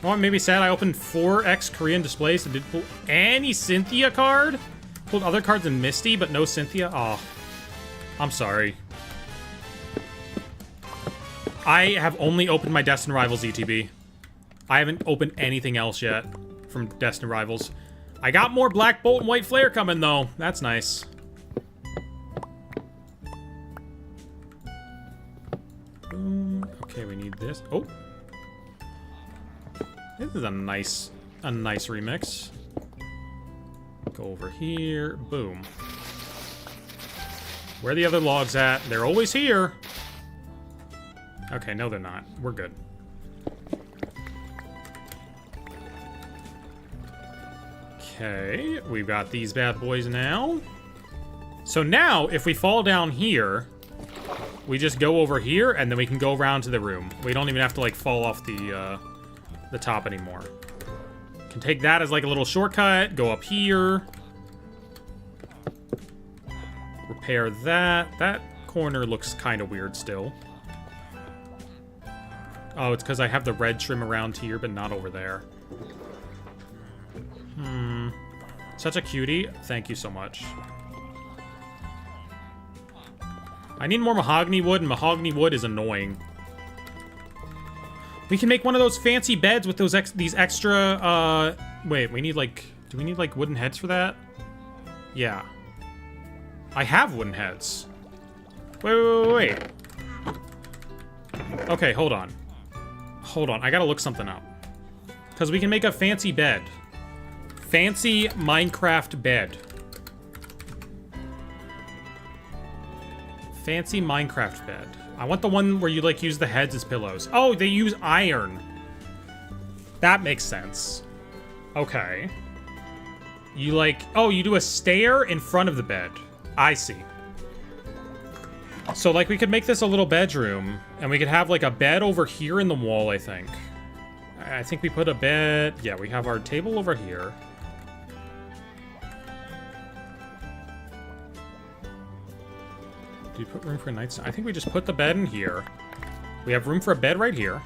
Oh, I'm maybe sad I opened 4x Korean displays and didn't pull any Cynthia card. Pulled other cards in Misty, but no Cynthia. Oh, I'm sorry. I have only opened my Destined Rivals ETB. I haven't opened anything else yet from Destined Rivals. I got more Black Bolt and White Flare coming, though. That's nice. Okay, we need this. Oh. This is a nice remix. Go over here. Boom. Where are the other logs at? They're always here. Okay, no, they're not. We're good. Okay, we've got these bad boys now. So now, if we fall down here, we just go over here, and then we can go around to the room. We don't even have to, like, fall off the top anymore. Can take that as, like, a little shortcut. Go up here. Repair that. That corner looks kind of weird still. Oh, it's because I have the red trim around here, but not over there. Such a cutie. Thank you so much. I need more mahogany wood, and mahogany wood is annoying. We can make one of those fancy beds with those these extra, wait, we need like... Do we need like wooden heads for that? Yeah. I have wooden heads. Wait. Okay, hold on. Hold on, I gotta look something up. Because we can make a fancy bed. Fancy Minecraft bed. Fancy Minecraft bed. I want the one where you, like, use the heads as pillows. Oh, they use iron. That makes sense. Okay. You, like... Oh, you do a stair in front of the bed. I see. So, like, we could make this a little bedroom, and we could have, like, a bed over here in the wall, I think. I think we put a bed... Yeah, we have our table over here. Do you put room for a nightstand? I think we just put the bed in here. We have room for a bed right here.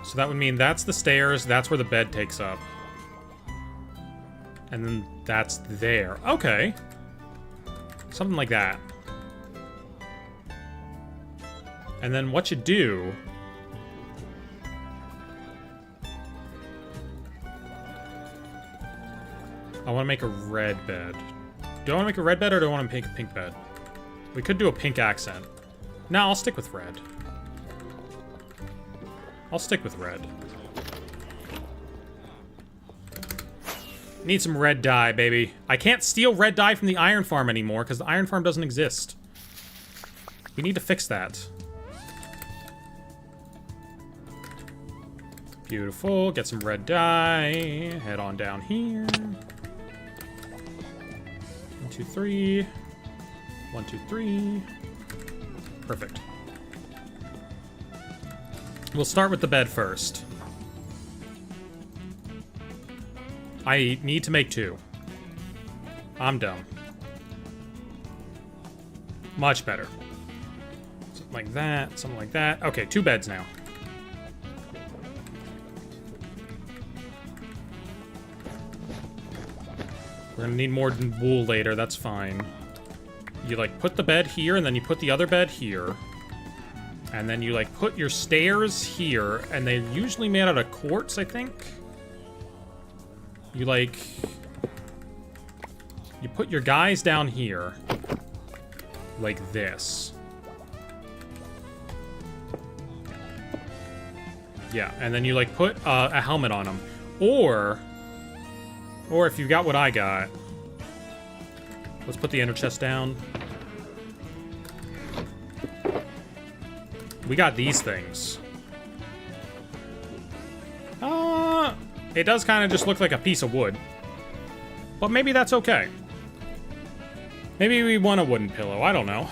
So that would mean that's the stairs, that's where the bed takes up. And then that's there. Okay. Something like that. And then what you do... I want to make a red bed. Do I want to make a red bed or do I want to make a pink bed? We could do a pink accent. No, I'll stick with red. I'll stick with red. Need some red dye, baby. I can't steal red dye from the iron farm anymore because the iron farm doesn't exist. We need to fix that. Beautiful. Get some red dye. Head on down here. 1, 2, 3. 1, 2, 3. Perfect. We'll start with the bed first. I need to make 2. I'm dumb. Much better. Something like that, something like that. Okay, 2 beds now. We're gonna need more wool later, that's fine. You, like, put the bed here, and then you put the other bed here. And then you, like, put your stairs here, and they're usually made out of quartz, I think? You, like... You put your guys down here. Like this. Yeah, and then you, like, put a helmet on them. Or if you've got what I got... Let's put the ender chest down. We got these things. It does kind of just look like a piece of wood. But maybe that's okay. Maybe we want a wooden pillow. I don't know.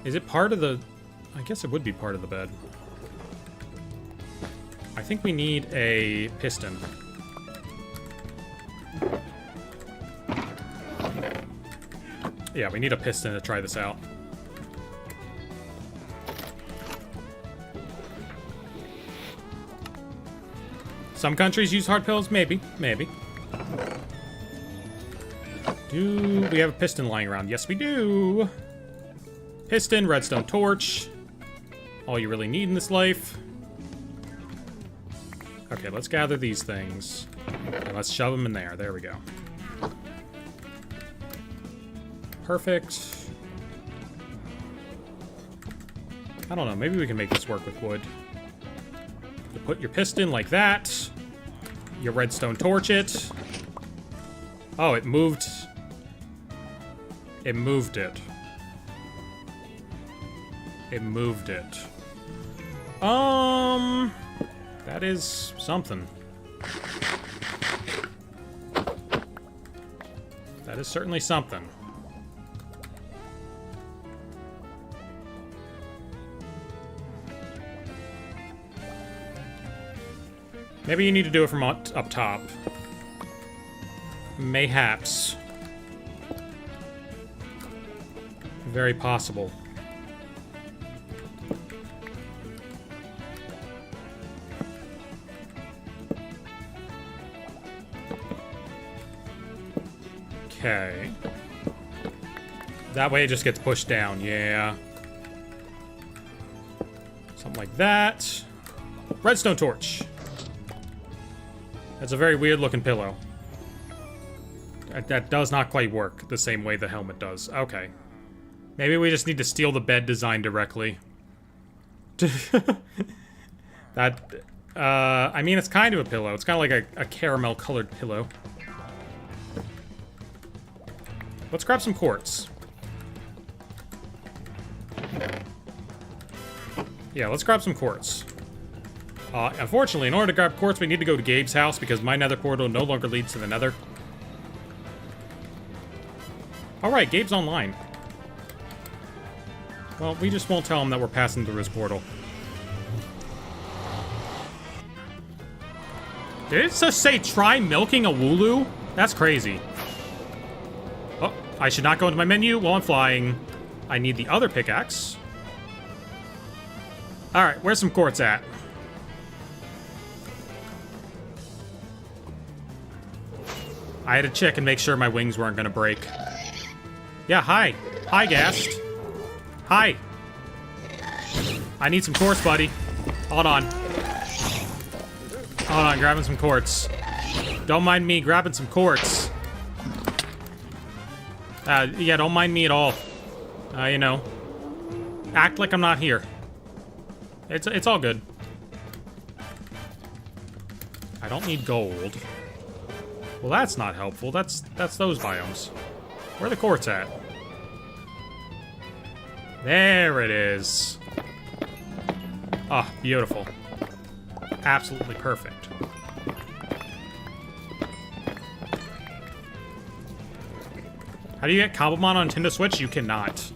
Is it part of the... I guess it would be part of the bed. I think we need a piston. Yeah, we need a piston to try this out. Some countries use hard pillows? Maybe. Maybe. Do we have a piston lying around? Yes, we do. Piston, redstone torch. All you really need in this life. Okay, let's gather these things. And let's shove them in there. There we go. Perfect. I don't know. Maybe we can make this work with wood. You put your piston like that. You redstone torch it. Oh, it moved. It moved it. It moved it. That is something. That is certainly something. Maybe you need to do it from up top. Mayhaps. Very possible. Okay. That way it just gets pushed down, yeah. Something like that. Redstone torch. That's a very weird looking pillow. That does not quite work the same way the helmet does. Okay. Maybe we just need to steal the bed design directly. I mean, it's kind of a pillow. It's kind of like a caramel colored pillow. Let's grab some quartz. Yeah, let's grab some quartz. Unfortunately, in order to grab quartz, we need to go to Gabe's house because my nether portal no longer leads to the nether. Alright, Gabe's online. Well, we just won't tell him that we're passing through his portal. Did it just say try milking a Wooloo? That's crazy. Oh, I should not go into my menu while I'm flying. I need the other pickaxe. Alright, where's some quartz at? I had to check and make sure my wings weren't gonna break. Yeah, hi. Hi, Gast. Hi. I need some quartz, buddy. Hold on. Hold on, grabbing some quartz. Don't mind me grabbing some quartz. Yeah, don't mind me at all. You know. Act like I'm not here. It's all good. I don't need gold. Well, that's not helpful. That's those biomes. Where are the quartz at? There it is. Ah, oh, beautiful. Absolutely perfect. How do you get Cobblemon on Nintendo Switch? You cannot.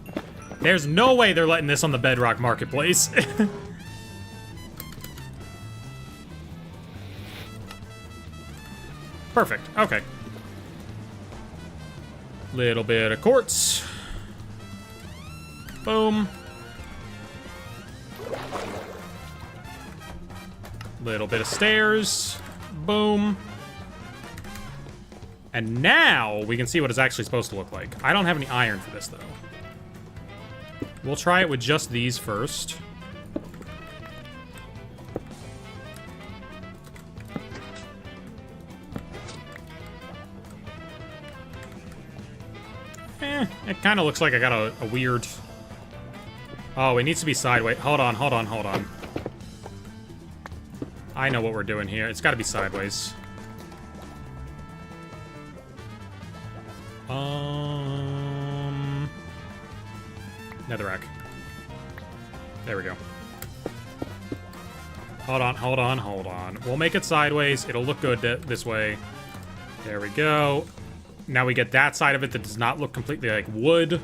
There's no way they're letting this on the Bedrock Marketplace. Perfect. Okay. Little bit of quartz. Boom. Little bit of stairs. Boom. And now we can see what it's actually supposed to look like. I don't have any iron for this, though. We'll try it with just these first. It kind of looks like I got a weird... Oh, it needs to be sideways. Hold on, hold on, hold on. I know what we're doing here. It's got to be sideways. Netherrack. There we go. Hold on, hold on, hold on. We'll make it sideways. It'll look good this way. There we go. Now we get that side of it that does not look completely like wood.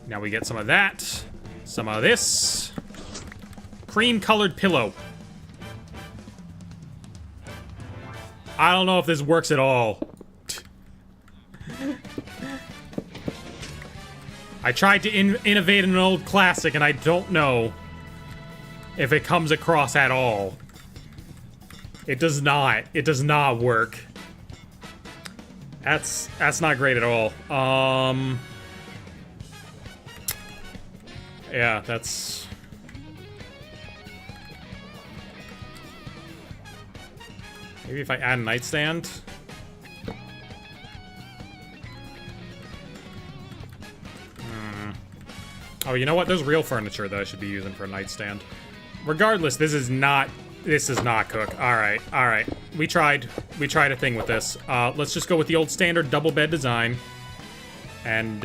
Now we get some of that. Some of this. Cream-colored pillow. I don't know if this works at all. I tried to innovate an old classic, and I don't know if it comes across at all. It does not. It does not work. That's not great at all. Yeah, that's... Maybe if I add a nightstand? Oh, you know what? There's real furniture that I should be using for a nightstand. Regardless, this is not cook. Alright, alright. We tried a thing with this. Let's just go with the old standard double bed design. And,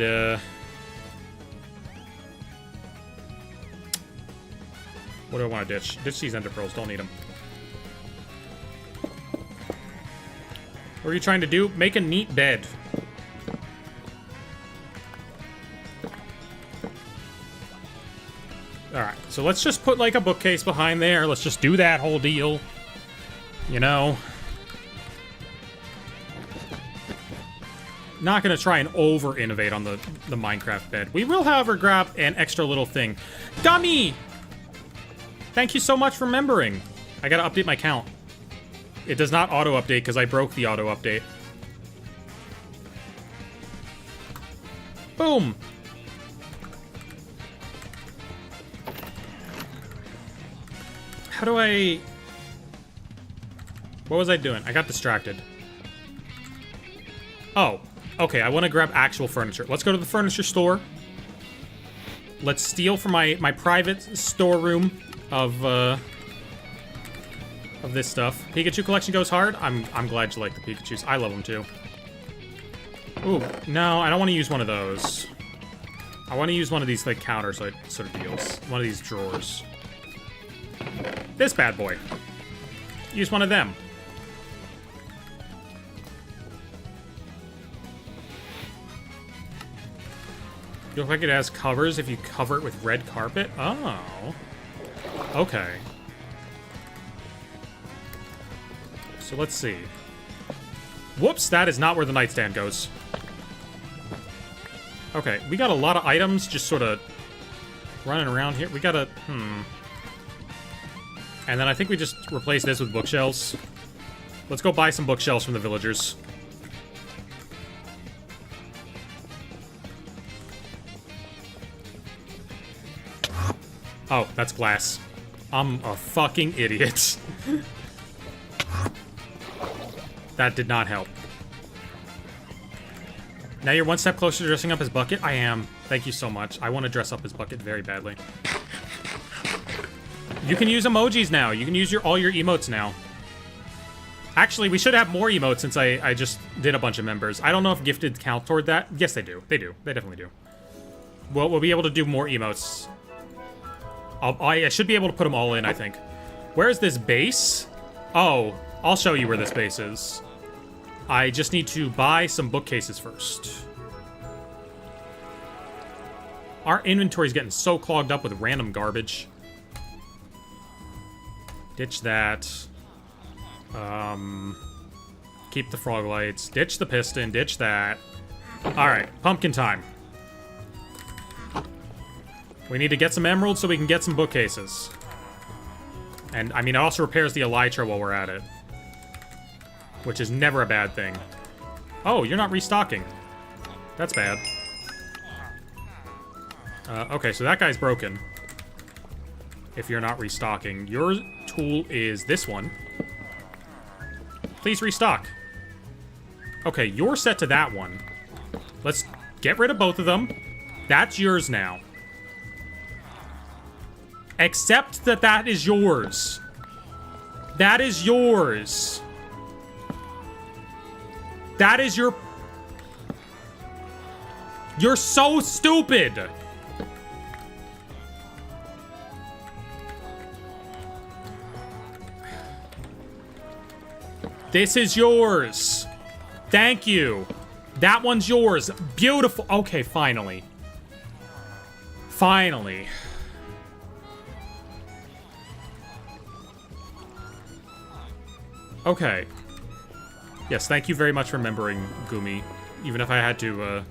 what do I want to ditch? Ditch these ender pearls, don't need them. What are you trying to do? Make a neat bed. Alright, so let's just put, like, a bookcase behind there. Let's just do that whole deal. You know? Not gonna try and over-innovate on the Minecraft bed. We will, however, grab an extra little thing. Dummy! Thank you so much for remembering. I gotta update my count. It does not auto-update because I broke the auto-update. Boom. How do I... What was I doing? I got distracted. Oh, okay. I want to grab actual furniture. Let's go to the furniture store. Let's steal from my private storeroom of this stuff. Pikachu collection goes hard. I'm glad you like the Pikachus. I love them too. Ooh, no, I don't want to use one of those. I want to use one of these like counter sort of deals. One of these drawers. This bad boy. Use one of them. You look like it has covers if you cover it with red carpet? Oh. Okay. So let's see. Whoops, that is not where the nightstand goes. Okay, we got a lot of items just sort of running around here. We gotta, And then I think we just replace this with bookshelves. Let's go buy some bookshelves from the villagers. Oh, that's glass. I'm a fucking idiot. That did not help. Now you're one step closer to dressing up as Bucket? I am. Thank you so much. I want to dress up as Bucket very badly. You can use emojis now. You can use all your emotes now. Actually, we should have more emotes since I just did a bunch of members. I don't know if gifted count toward that. Yes, they do. They do. They definitely do. Well, we'll be able to do more emotes. I should be able to put them all in, I think. Where is this base? Oh, I'll show you where this base is. I just need to buy some bookcases first. Our inventory's getting so clogged up with random garbage. Ditch that. Keep the frog lights. Ditch the piston. Ditch that. Alright, pumpkin time. We need to get some emeralds so we can get some bookcases. And, I mean, it also repairs the elytra while we're at it. Which is never a bad thing. Oh, you're not restocking. That's bad. Okay, so that guy's broken. If you're not restocking. Your tool is this one. Please restock. Okay, you're set to that one. Let's get rid of both of them. That's yours now. Accept that that is yours. That is yours. That is your... You're so stupid. This is yours. Thank you. That one's yours. Beautiful. Okay, finally. Finally. Okay. Yes, thank you very much for remembering, Gumi. Even if I had to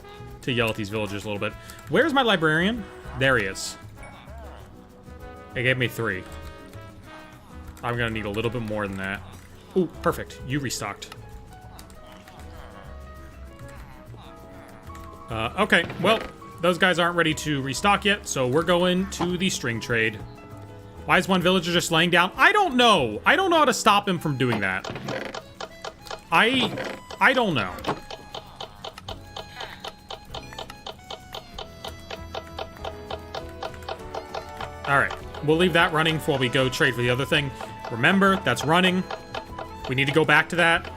yell at these villagers a little bit. Where's my librarian? There he is. They gave me 3. I'm gonna need a little bit more than that. Ooh, perfect. You restocked. Okay, well, those guys aren't ready to restock yet, so we're going to the string trade. Why is one villager just laying down? I don't know. I don't know how to stop him from doing that. I don't know. Alright, we'll leave that running before we go trade for the other thing. Remember, that's running. We need to go back to that.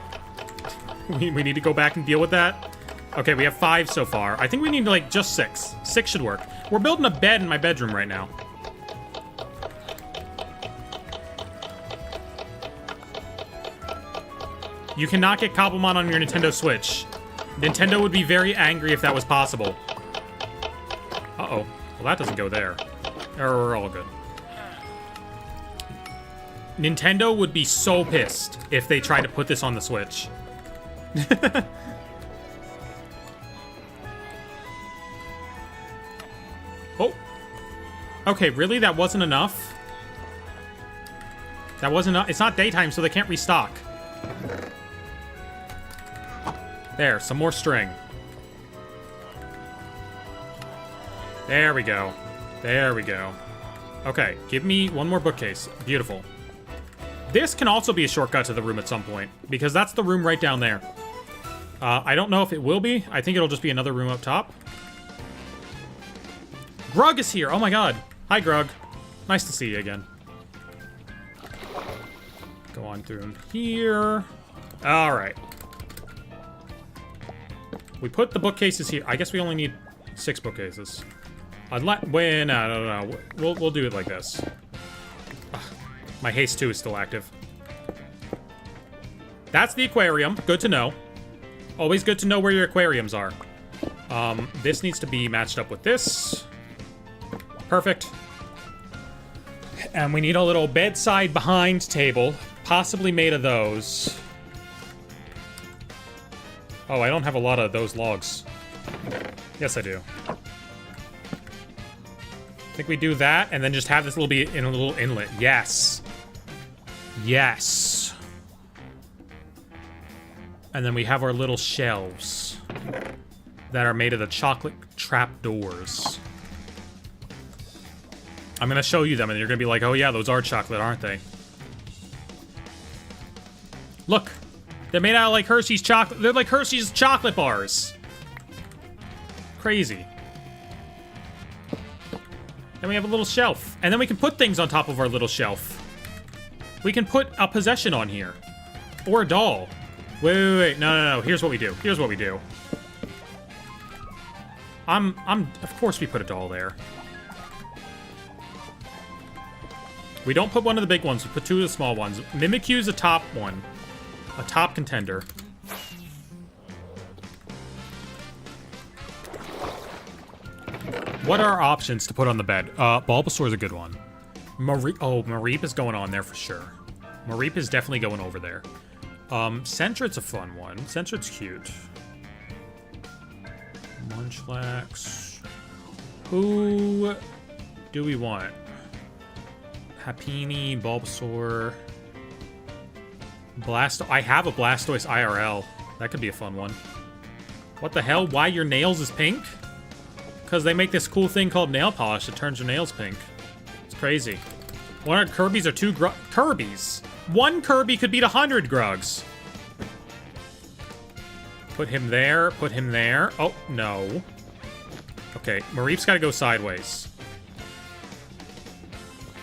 We need to go back and deal with that. Okay, we have 5 so far. I think we need, like, just 6. 6 should work. We're building a bed in my bedroom right now. You cannot get Cobblemon on your Nintendo Switch. Nintendo would be very angry if that was possible. Uh-oh. Well, that doesn't go there. We're all good. Nintendo would be so pissed if they tried to put this on the Switch. Oh. Okay, really? That wasn't enough? That wasn't enough? It's not daytime, so they can't restock. There, some more string. There we go. There we go. Okay, give me one more bookcase. Beautiful. This can also be a shortcut to the room at some point, because that's the room right down there. I don't know if it will be. I think it'll just be another room up top. Grug is here. Oh my god. Hi, Grug. Nice to see you again. Go on through here. All right. We put the bookcases here. I guess we only need 6 bookcases. Wait, no. We'll do it like this. Ugh, my haste 2 is still active. That's the aquarium. Good to know. Always good to know where your aquariums are. This needs to be matched up with this. Perfect. And we need a little bedside behind table, possibly made of those. Oh, I don't have a lot of those logs. Yes, I do. I think we do that, and then just have this little be in a little inlet. Yes. Yes. And then we have our little shelves that are made of the chocolate trapdoors. I'm gonna show you them, and you're gonna be like, oh yeah, those are chocolate, aren't they? Look. They're made out of like Hershey's chocolate. They're like Hershey's chocolate bars. Crazy. Then we have a little shelf. And then we can put things on top of our little shelf. We can put a possession on here. Or a doll. Wait. No. Here's what we do. Here's what we do. Of course we put a doll there. We don't put one of the big ones. We put 2 of the small ones. Mimikyu's a top one. A top contender. What are our options to put on the bed? Bulbasaur is a good one. Mareep is going on there for sure. Mareep is definitely going over there. Sentret's a fun one. Sentret's cute. Munchlax. Who do we want? Happiny, Bulbasaur. I have a Blastoise IRL. That could be a fun one. What the hell? Why your nails is pink? Because they make this cool thing called nail polish that turns your nails pink. It's crazy. One of Kirby's or 2 Kirby's. 1 Kirby could beat 100 Grugs. Put him there. Put him there. Oh, no. Okay, Mareep's got to go sideways.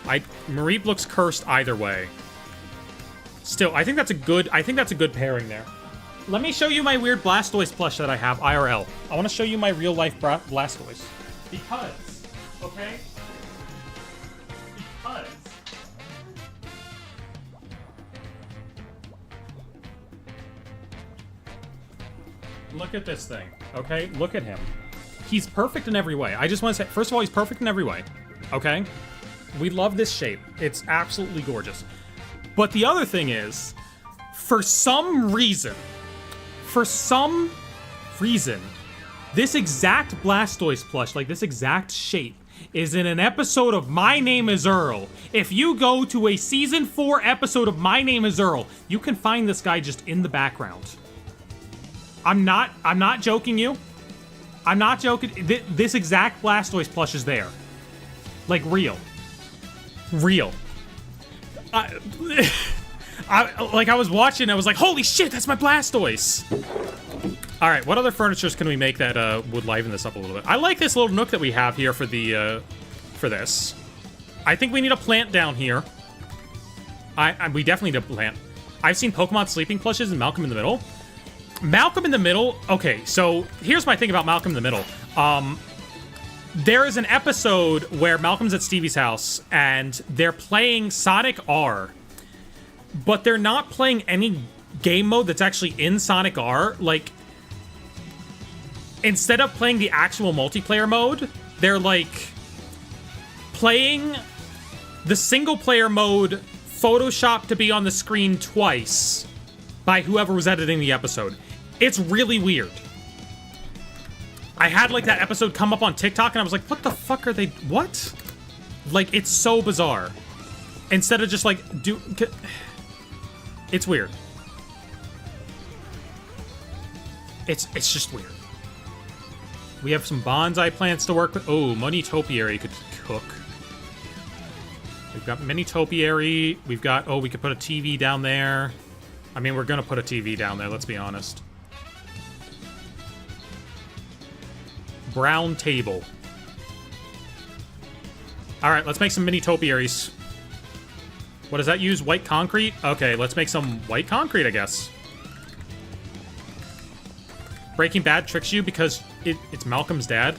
Mareep looks cursed either way. Still, I think that's a good pairing there. Let me show you my weird Blastoise plush that I have IRL. I want to show you my real life Blastoise. Because, okay? Because look at this thing, okay? Look at him. He's perfect in every way. I just want to say, first of all, he's perfect in every way, okay? We love this shape. It's absolutely gorgeous. But the other thing is, for some reason, this exact Blastoise plush, like this exact shape, is in an episode of My Name is Earl. If you go to a Season 4 episode of My Name is Earl, you can find this guy just in the background. I'm not joking you. I'm not joking. This exact Blastoise plush is there. Like, real. I was watching, I was like, holy shit, that's my Blastoise! Alright, what other furnitures can we make that would liven this up a little bit? I like this little nook that we have here for the, for this. I think we need a plant down here. We definitely need a plant. I've seen Pokemon sleeping plushes and Malcolm in the Middle. Malcolm in the Middle, okay, so here's my thing about Malcolm in the Middle. There is an episode where Malcolm's at Stevie's house, and they're playing Sonic R, but they're not playing any game mode that's actually in Sonic R. Like, instead of playing the actual multiplayer mode, they're, like, playing the single-player mode photoshopped to be on the screen twice by whoever was editing the episode. It's really weird. I had, like, that episode come up on TikTok, and I was like, what the fuck are they... What? Like, it's so bizarre. Instead of just, like, It's weird. It's just weird. We have some bonsai plants to work with. Oh, money topiary could cook. We've got mini topiary. We've got... Oh, we could put a TV down there. I mean, we're going to put a TV down there, let's be honest. Brown table. All right, let's make some mini topiaries. What does that use? White concrete? Okay, let's make some white concrete, I guess. Breaking Bad tricks you because it's Malcolm's dad.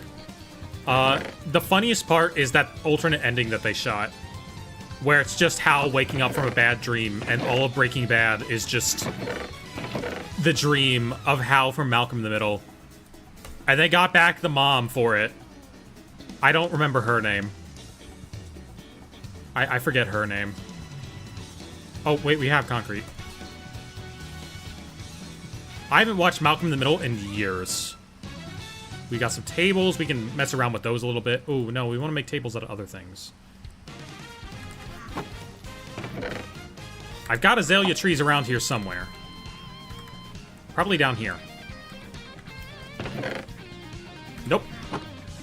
The funniest part is that alternate ending that they shot, where it's just Hal waking up from a bad dream, and all of Breaking Bad is just the dream of Hal from Malcolm in the Middle. And they got back the mom for it. I don't remember her name. I forget her name. Oh, wait, we have concrete. I haven't watched Malcolm in the Middle in years. We got some tables. We can mess around with those a little bit. Oh, no, we want to make tables out of other things. I've got azalea trees around here somewhere. Probably down here. Nope.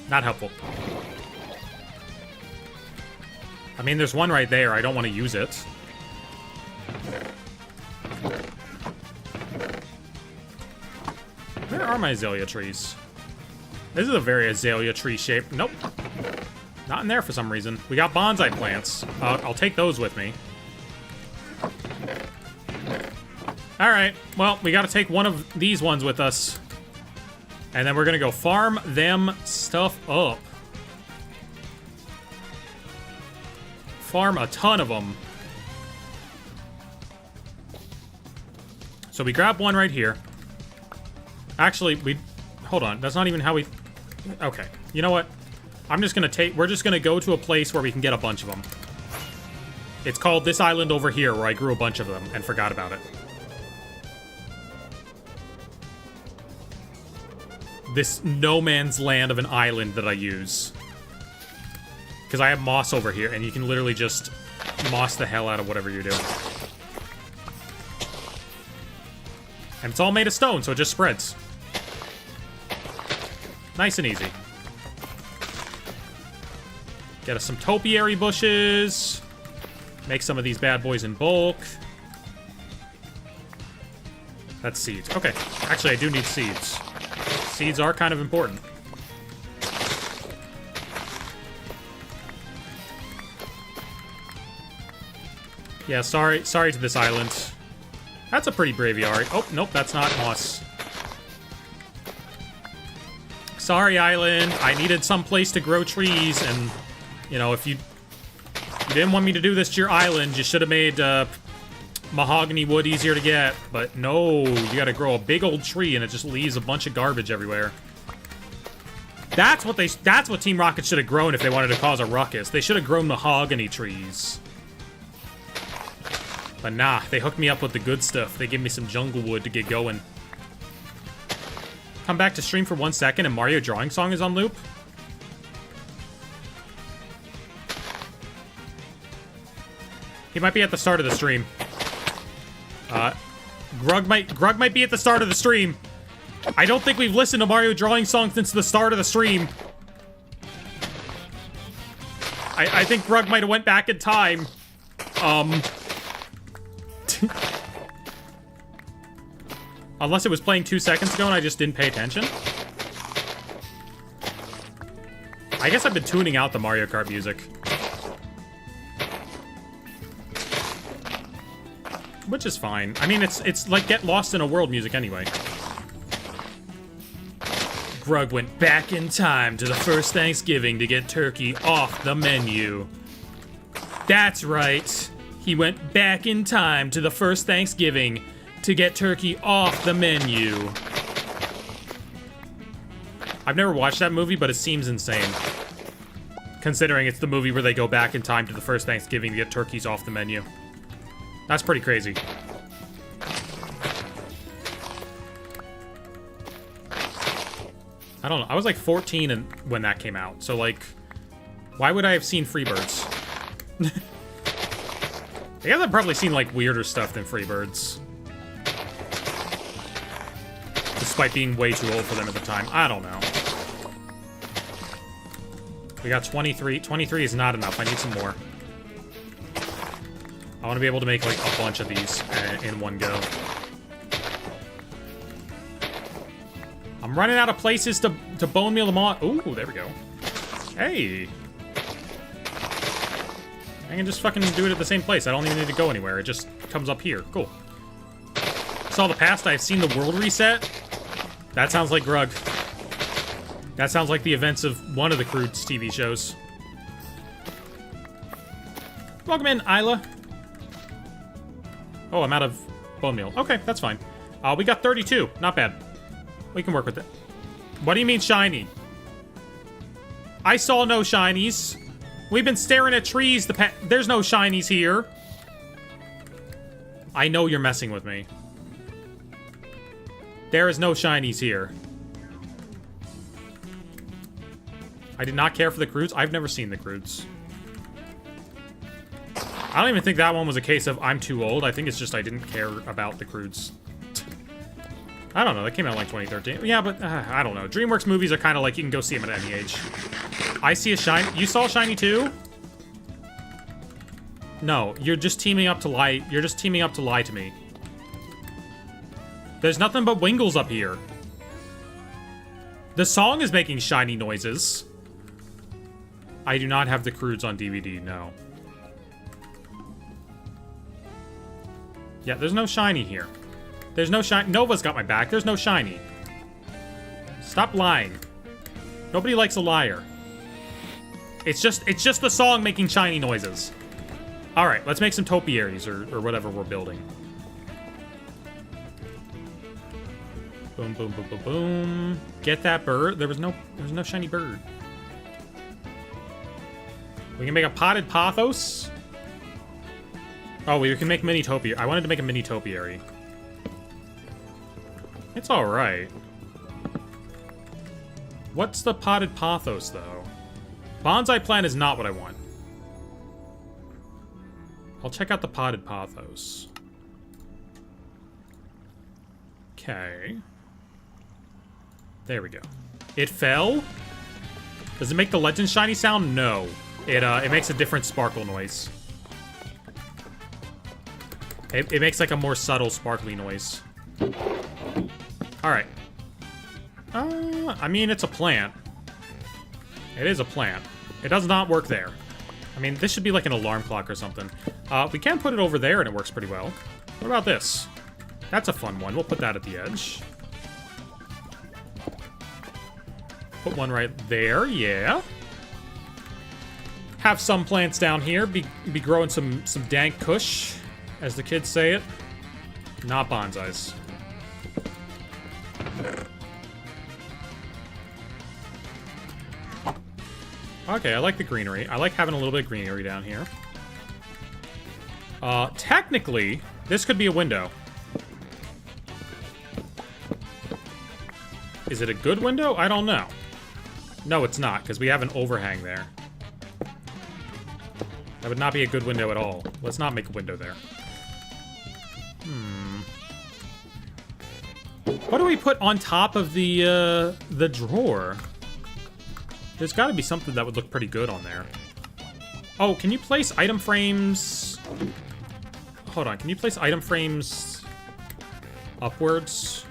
Not helpful. I mean, there's one right there. I don't want to use it. Where are my azalea trees? This is a very azalea tree shape. Nope. Not in there for some reason. We got bonsai plants. I'll take those with me. Alright. Well, we gotta take one of these ones with us. And then we're gonna go farm them stuff up. Farm a ton of them. So we grab one right here. Actually, hold on. That's not even how we... Okay. You know what? I'm just gonna take... We're just gonna go to a place where we can get a bunch of them. It's called this island over here, where I grew a bunch of them and forgot about it. This no man's land of an island that I use. Because I have moss over here, and you can literally just moss the hell out of whatever you're doing. And it's all made of stone, so it just spreads. Nice and easy. Get us some topiary bushes. Make some of these bad boys in bulk. That's seeds. Okay. Actually, I do need seeds. Seeds are kind of important. Yeah, sorry to this island. That's a pretty braviary. Oh, nope, that's not moss. Sorry, island. I needed some place to grow trees, and, you know, if you didn't want me to do this to your island, you should have made mahogany wood easier to get. But no, you gotta grow a big old tree, and it just leaves a bunch of garbage everywhere. That's what Team Rocket should have grown if they wanted to cause a ruckus. They should have grown mahogany trees. But nah, they hooked me up with the good stuff. They gave me some jungle wood to get going. Come back to stream for 1 second and Mario Drawing Song is on loop. He might be at the start of the stream. Grug might be at the start of the stream. I don't think we've listened to Mario Drawing Song since the start of the stream. I think Grug might have went back in time. Unless it was playing 2 seconds ago and I just didn't pay attention. I guess I've been tuning out the Mario Kart music. Which is fine. I mean, it's like Get Lost in a World music anyway. Grug went back in time to the first Thanksgiving to get turkey off the menu. That's right. He went back in time to the first Thanksgiving to get turkey off the menu. I've never watched that movie, but it seems insane. Considering it's the movie where they go back in time to the first Thanksgiving to get turkeys off the menu. That's pretty crazy. I don't know. I was like 14 when that came out. So, like, why would I have seen Freebirds? I guess I've probably seen, like, weirder stuff than Freebirds. Despite being way too old for them at the time. I don't know. We got 23. 23 is not enough. I need some more. I want to be able to make, like, a bunch of these in one go. I'm running out of places to bone meal them on. Ooh, there we go. Hey. I can just fucking do it at the same place. I don't even need to go anywhere. It just comes up here. Cool. Saw the past. I've seen the world reset. That sounds like Grug. That sounds like the events of one of the Crude's TV shows. Welcome in, Isla. Oh, I'm out of bone meal. Okay, that's fine. We got 32. Not bad. We can work with it. What do you mean shiny? I saw no shinies. We've been staring at trees. There's no shinies here. I know you're messing with me. There is no shinies here. I did not care for the Crudes. I've never seen the Crudes. I don't even think that one was a case of I'm too old. I think it's just I didn't care about the Crudes. I don't know. That came out in like 2013. Yeah, but I don't know. DreamWorks movies are kind of like you can go see them at any age. I see a shiny. You saw shiny too? No, you're just teaming up to lie. You're just teaming up to lie to me. There's nothing but Wingles up here. The song is making shiny noises. I do not have the Crudes on DVD, no. Yeah, there's no shiny here. There's no shiny. Nova's got my back. There's no shiny. Stop lying. Nobody likes a liar. It's just the song making shiny noises. All right, let's make some topiaries or whatever we're building. Boom, boom, boom, boom, boom. Get that bird. There's no shiny bird. We can make a potted pothos. Oh, we can make mini topiary. I wanted to make a mini topiary. It's all right. What's the potted pothos, though? Bonsai plant is not what I want. I'll check out the potted pothos. Okay. There we go. It fell? Does it make the legend shiny sound? No. It makes a different sparkle noise. It makes like a more subtle sparkly noise. Alright. I mean, it's a plant. It is a plant. It does not work there. I mean, this should be like an alarm clock or something. We can put it over there and it works pretty well. What about this? That's a fun one. We'll put that at the edge. Put one right there, yeah. Have some plants down here. Be growing some dank kush, as the kids say it. Not bonsais. Okay, I like the greenery. I like having a little bit of greenery down here. Technically, this could be a window. Is it a good window? I don't know. No, it's not, because we have an overhang there. That would not be a good window at all. Let's not make a window there. What do we put on top of the drawer? There's got to be something that would look pretty good on there. Oh, can you place item frames? Hold on, can you place item frames upwards?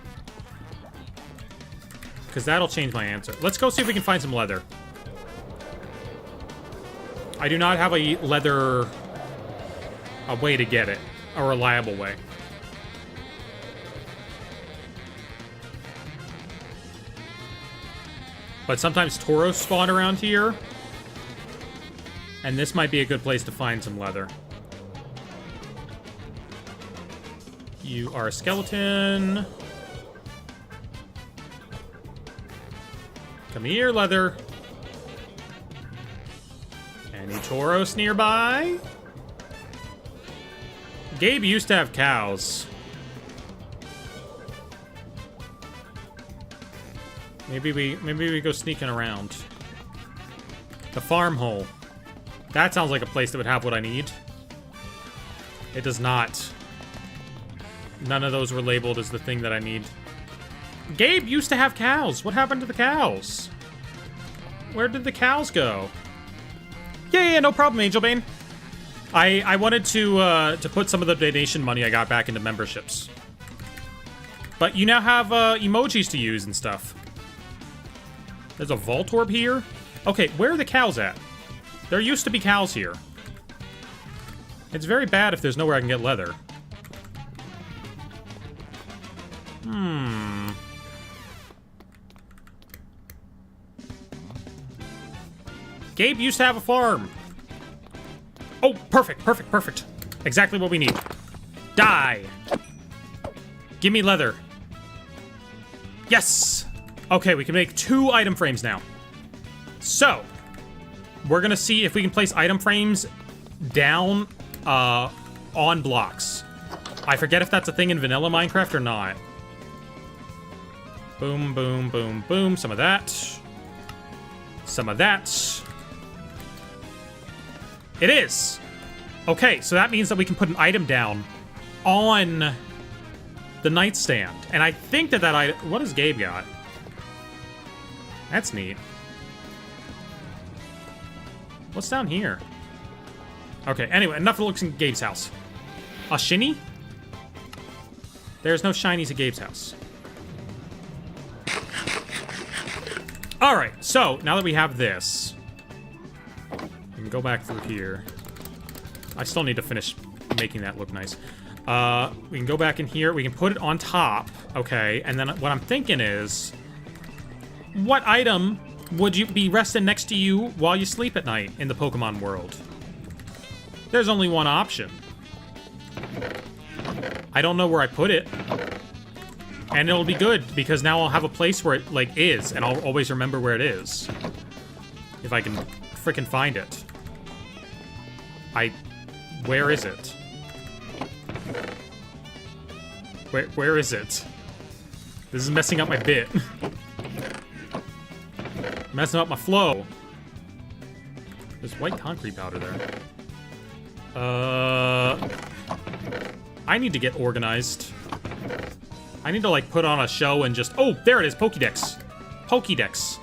Because that'll change my answer. Let's go see if we can find some leather. I do not have a way to get it. A reliable way. But sometimes Tauros spawn around here. And this might be a good place to find some leather. You are a skeleton. Come here, leather. Any Tauros nearby? Gabe used to have cows. Maybe we go sneaking around. The farm hole. That sounds like a place that would have what I need. It does not. None of those were labeled as the thing that I need. Gabe used to have cows. What happened to the cows? Where did the cows go? Yeah, no problem, Angel Bane. I wanted to put some of the donation money I got back into memberships. But you now have emojis to use and stuff. There's a vault orb here. Okay, where are the cows at? There used to be cows here. It's very bad if there's nowhere I can get leather. Gabe used to have a farm. Oh, perfect. Exactly what we need. Die. Give me leather. Yes. Okay, we can make 2 item frames now. So, we're gonna see if we can place item frames down on blocks. I forget if that's a thing in vanilla Minecraft or not. Boom, boom, boom, boom. Some of that. Some of that. It is. Okay, so that means that we can put an item down on the nightstand. And I think that item... What has Gabe got? That's neat. What's down here? Okay, anyway, enough of looks in Gabe's house. A shinny? There's no shinies at Gabe's house. Alright, so now that we have this, we can go back through here. I still need to finish making that look nice. We can go back in here. We can put it on top. Okay, and then what I'm thinking is, what item would you be resting next to you while you sleep at night in the Pokemon world? There's only one option. I don't know where I put it. And it'll be good, because now I'll have a place where it, like, is, and I'll always remember where it is. If I can frickin' find it. Where is it? Where is it? This is messing up my bit. Messing up my flow. There's white concrete powder there. I need to get organized. I need to, like, put on a show and just... Oh, there it is, Pokédex. Pokédex.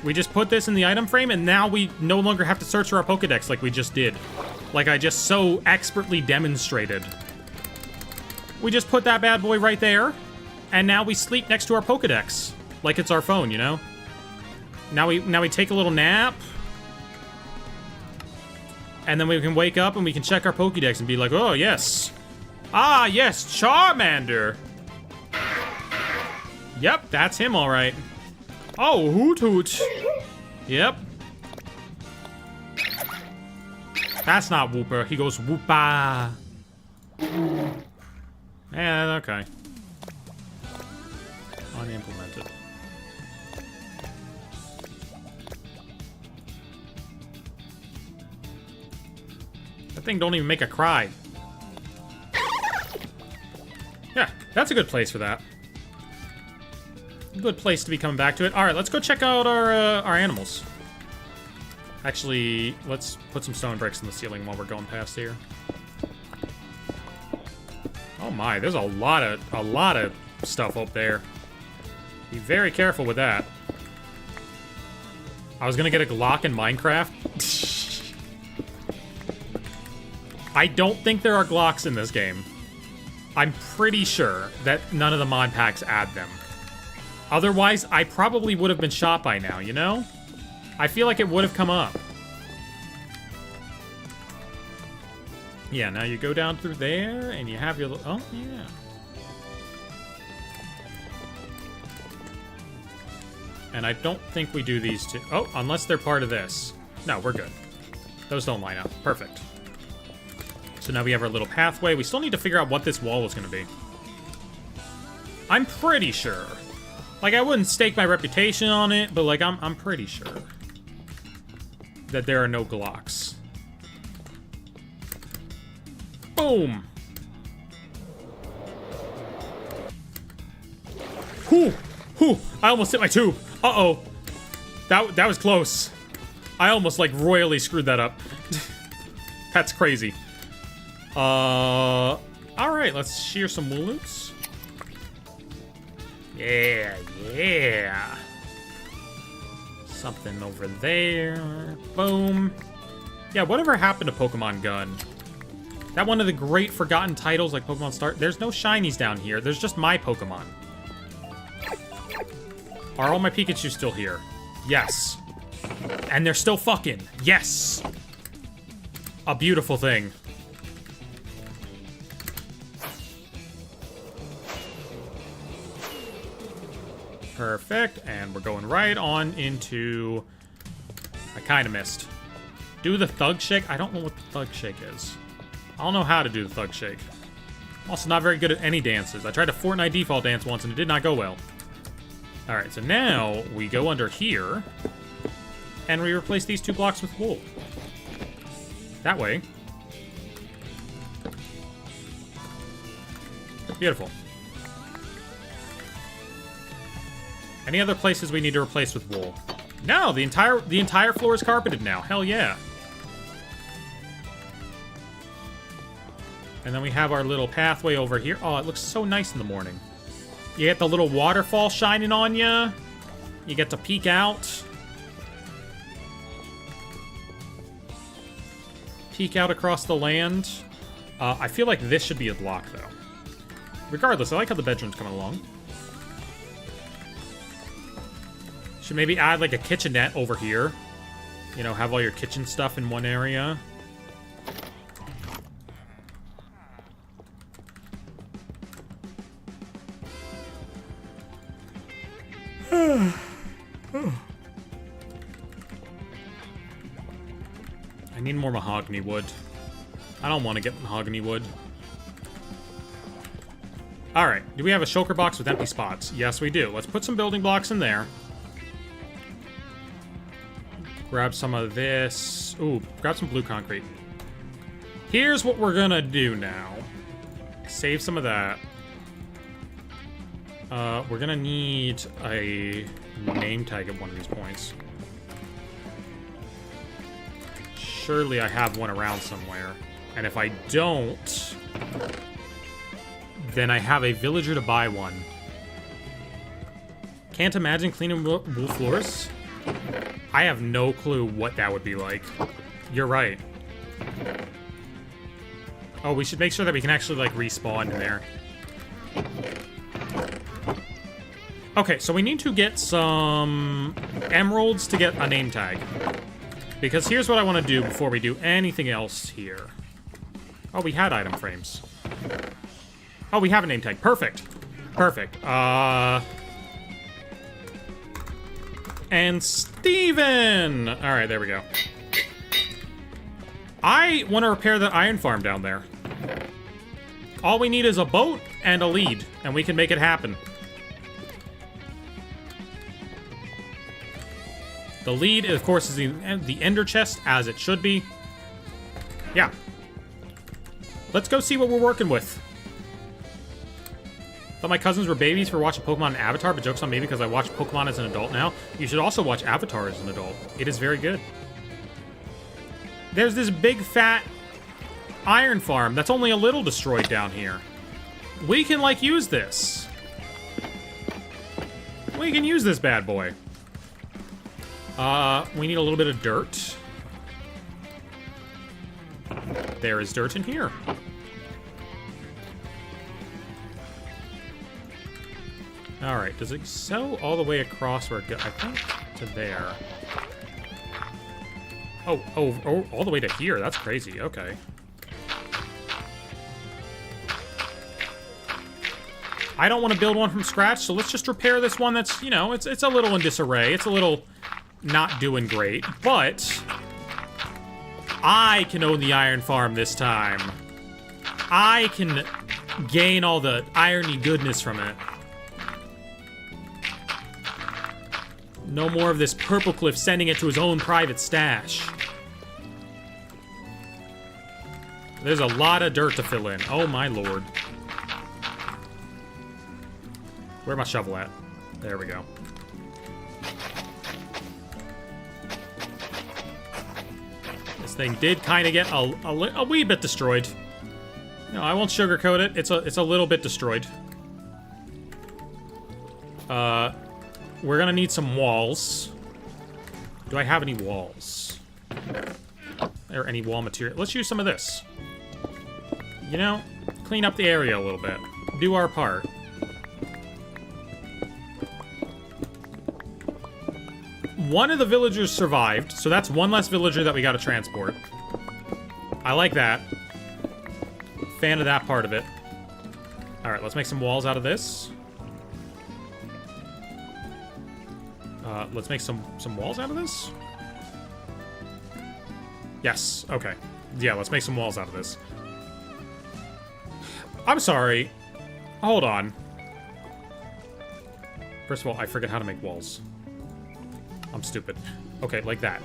We just put this in the item frame, and now we no longer have to search for our Pokédex like we just did. Like I just so expertly demonstrated. We just put that bad boy right there, and now we sleep next to our Pokédex. Like it's our phone, you know? Now we take a little nap. And then we can wake up and we can check our Pokédex and be like, oh, yes. Ah, yes, Charmander. Yep, that's him, all right. Oh, Hoot Hoot. Yep. That's not Wooper. He goes Woopa. Yeah, okay. Unimplemented. That thing don't even make a cry. Yeah, that's a good place for that. Good place to be coming back to it. All right, let's go check out our animals. Actually, let's put some stone bricks in the ceiling while we're going past here. Oh my, there's a lot of stuff up there. Be very careful with that. I was gonna get a Glock in Minecraft. I don't think there are Glocks in this game. I'm pretty sure that none of the mod packs add them. Otherwise, I probably would have been shot by now, you know? I feel like it would have come up. Yeah, now you go down through there, and you have your... Oh, yeah. And I don't think we do these two... Oh, unless they're part of this. No, we're good. Those don't line up. Perfect. So now we have our little pathway. We still need to figure out what this wall is going to be. I'm pretty sure. Like, I wouldn't stake my reputation on it, but, like, I'm pretty sure that there are no Glocks. Boom! Whew! Whew! I almost hit my tube! Uh-oh! That was close. I almost, like, royally screwed that up. That's crazy. Alright, let's shear some wooloots. Yeah, yeah. Something over there. Boom. Yeah, whatever happened to Pokemon Gun? That one of the great forgotten titles like Pokemon Star. There's no shinies down here. There's just my Pokemon. Are all my Pikachu still here? Yes. And they're still fucking. Yes. A beautiful thing. Perfect. And we're going right on into... I kind of missed. Do the Thug Shake? I don't know what the Thug Shake is. I don't know how to do the Thug Shake. I'm also not very good at any dances. I tried a Fortnite default dance once and it did not go well. Alright, so now we go under here. And we replace these 2 blocks with wool. That way. Beautiful. Any other places we need to replace with wool? No, the entire floor is carpeted now. Hell yeah. And then we have our little pathway over here. Oh, it looks so nice in the morning. You get the little waterfall shining on you. You get to peek out. Peek out across the land. I feel like this should be a block, though. Regardless, I like how the bedroom's coming along. Should maybe add, like, a kitchenette over here. You know, have all your kitchen stuff in one area. I need more mahogany wood. I don't want to get mahogany wood. Alright, do we have a shulker box with empty spots? Yes, we do. Let's put some building blocks in there. Grab some of this. Ooh, grab some blue concrete. Here's what we're gonna do now. Save some of that. We're gonna need a name tag at one of these points. Surely I have one around somewhere. And if I don't, then I have a villager to buy one. Can't imagine cleaning wool floors. I have no clue what that would be like. You're right. Oh, we should make sure that we can actually, like, respawn in there. Okay, so we need to get some emeralds to get a name tag. Because here's what I want to do before we do anything else here. Oh, we had item frames. Oh, we have a name tag. Perfect. Perfect. And Steven! Alright, there we go. I want to repair the iron farm down there. All we need is a boat and a lead, and we can make it happen. The lead, of course, is the ender chest, as it should be. Yeah. Let's go see what we're working with. Thought my cousins were babies for watching Pokemon and Avatar, but joke's on me because I watch Pokemon as an adult now. You should also watch Avatar as an adult. It is very good. There's this big, fat iron farm that's only a little destroyed down here. We can, like, use this. We can use this bad boy. We need a little bit of dirt. There is dirt in here. Alright, does it go all the way across where it goes? I think to there. Oh, all the way to here. That's crazy. Okay. I don't want to build one from scratch, so let's just repair this one that's, you know, it's a little in disarray. It's a little not doing great, but I can own the iron farm this time. I can gain all the irony goodness from it. No more of this Purple Cliff sending it to his own private stash. There's a lot of dirt to fill in. Oh my lord. Where's my shovel at? There we go. This thing did kind of get a wee bit destroyed. No, I won't sugarcoat it. It's a little bit destroyed. We're gonna need some walls. Do I have any walls? Or any wall material? Let's use some of this. You know, clean up the area a little bit. Do our part. One of the villagers survived, so that's one less villager that we gotta transport. I like that. Fan of that part of it. Alright, let's make some walls out of this. Let's make some walls out of this. Yes, okay. Yeah, let's make some walls out of this. I'm sorry. Hold on. First of all, I forget how to make walls. I'm stupid. Okay, like that.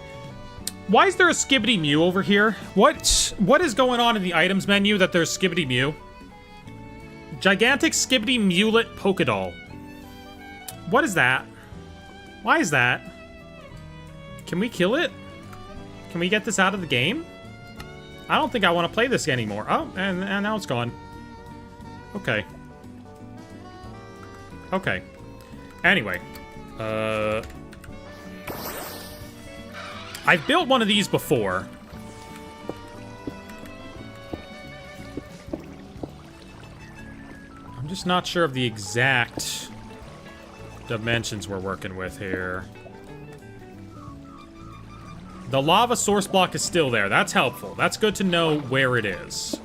Why is there a Skibbity Mew over here? What is going on in the items menu that there's Skibbity Mew? Gigantic Skibbity Mewlet Polka Doll. What is that? Why is that? Can we kill it? Can we get this out of the game? I don't think I want to play this anymore. Oh, and now it's gone. Okay. Okay. Anyway. I've built one of these before. I'm just not sure of the exact dimensions we're working with here. The lava source block is still there. That's helpful. That's good to know where it is.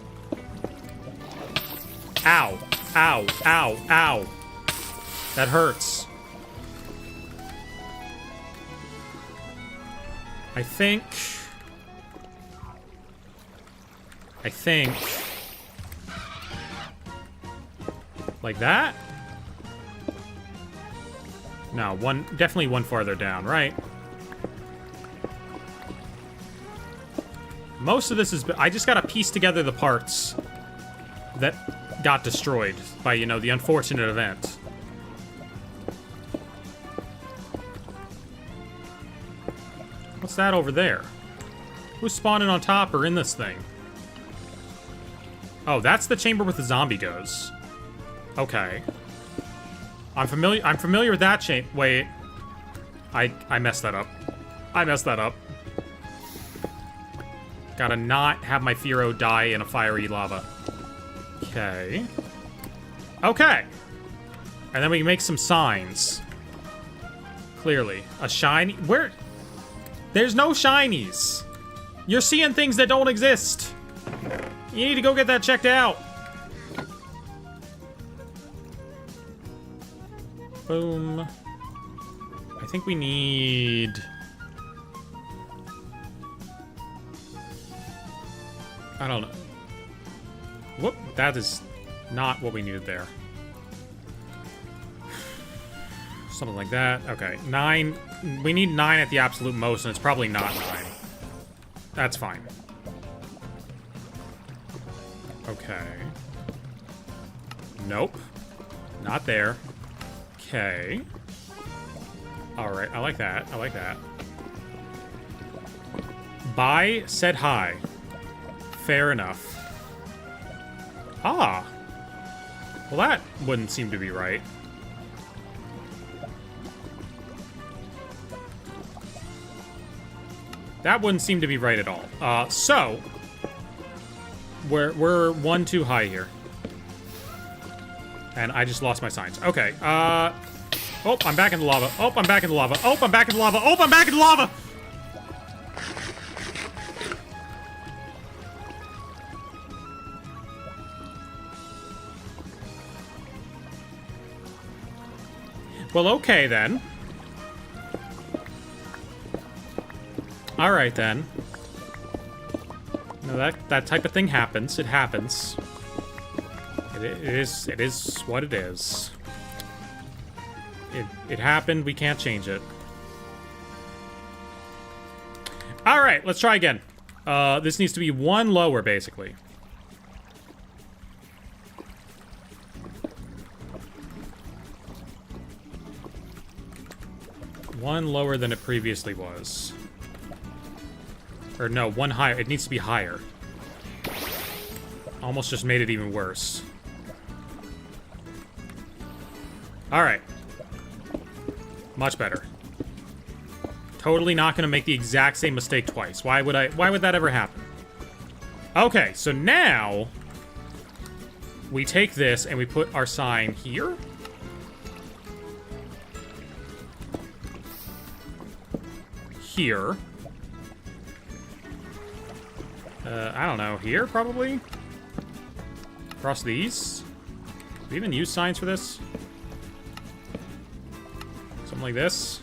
Ow. Ow. Ow. Ow. That hurts. I think... Like that? No, definitely one farther down, right? Most of this is... I just gotta piece together the parts that got destroyed by, you know, the unfortunate event. What's that over there? Who's spawning on top or in this thing? Oh, that's the chamber where the zombie goes. Okay. I'm familiar with that chain. Wait. I messed that up. I messed that up. Gotta not have my Firo die in a fiery lava. Okay. Okay. And then we can make some signs. Clearly. A shiny... Where... There's no shinies. You're seeing things that don't exist. You need to go get that checked out. Boom. I think we need... I don't know. Whoop, that is not what we needed there. Something like that. Okay, 9. We need 9 at the absolute most, and it's probably not 9. That's fine. Okay. Nope. Not there. Okay. Alright, I like that. I like that. Buy, set high. Fair enough. Ah. Well, that wouldn't seem to be right. That wouldn't seem to be right at all. So... We're 1 too high here. And I just lost my signs. Okay, oh, I'm back in the lava. Oh, I'm back in the lava. Oh, I'm back in the lava. Oh, I'm back in the lava! Well, okay, then. Alright, then. No, that type of thing happens. It happens. It is what it is. It happened. We can't change it. All right, let's try again. This needs to be 1 lower, basically. One lower than it previously was. Or no, 1 higher. It needs to be higher. Almost just made it even worse. All right. Much better. Totally not gonna make the exact same mistake twice. Why would that ever happen? Okay, so now we take this and we put our sign here. Here. I don't know, here probably? Across these? Do we even use signs for this? Something like this.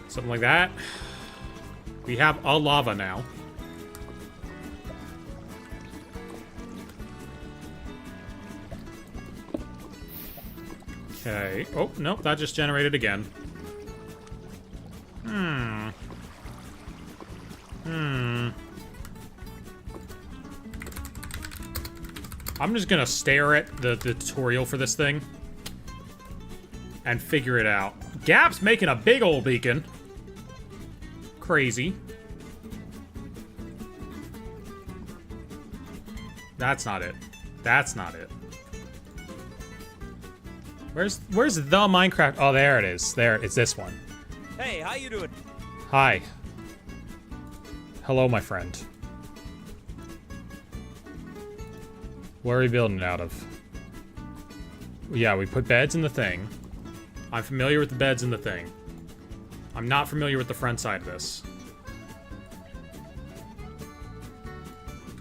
Something like that. We have a lava now. Okay. Oh, nope, that just generated again. I'm just gonna stare at the tutorial for this thing and figure it out. Gap's making a big old beacon. Crazy. That's not it. That's not it. Where's the Minecraft? Oh, there it is. There, it's this one. Hey, how you doing? Hi. Hello, my friend. What are we building it out of? Yeah, we put beds in the thing. I'm familiar with the beds in the thing. I'm not familiar with the front side of this.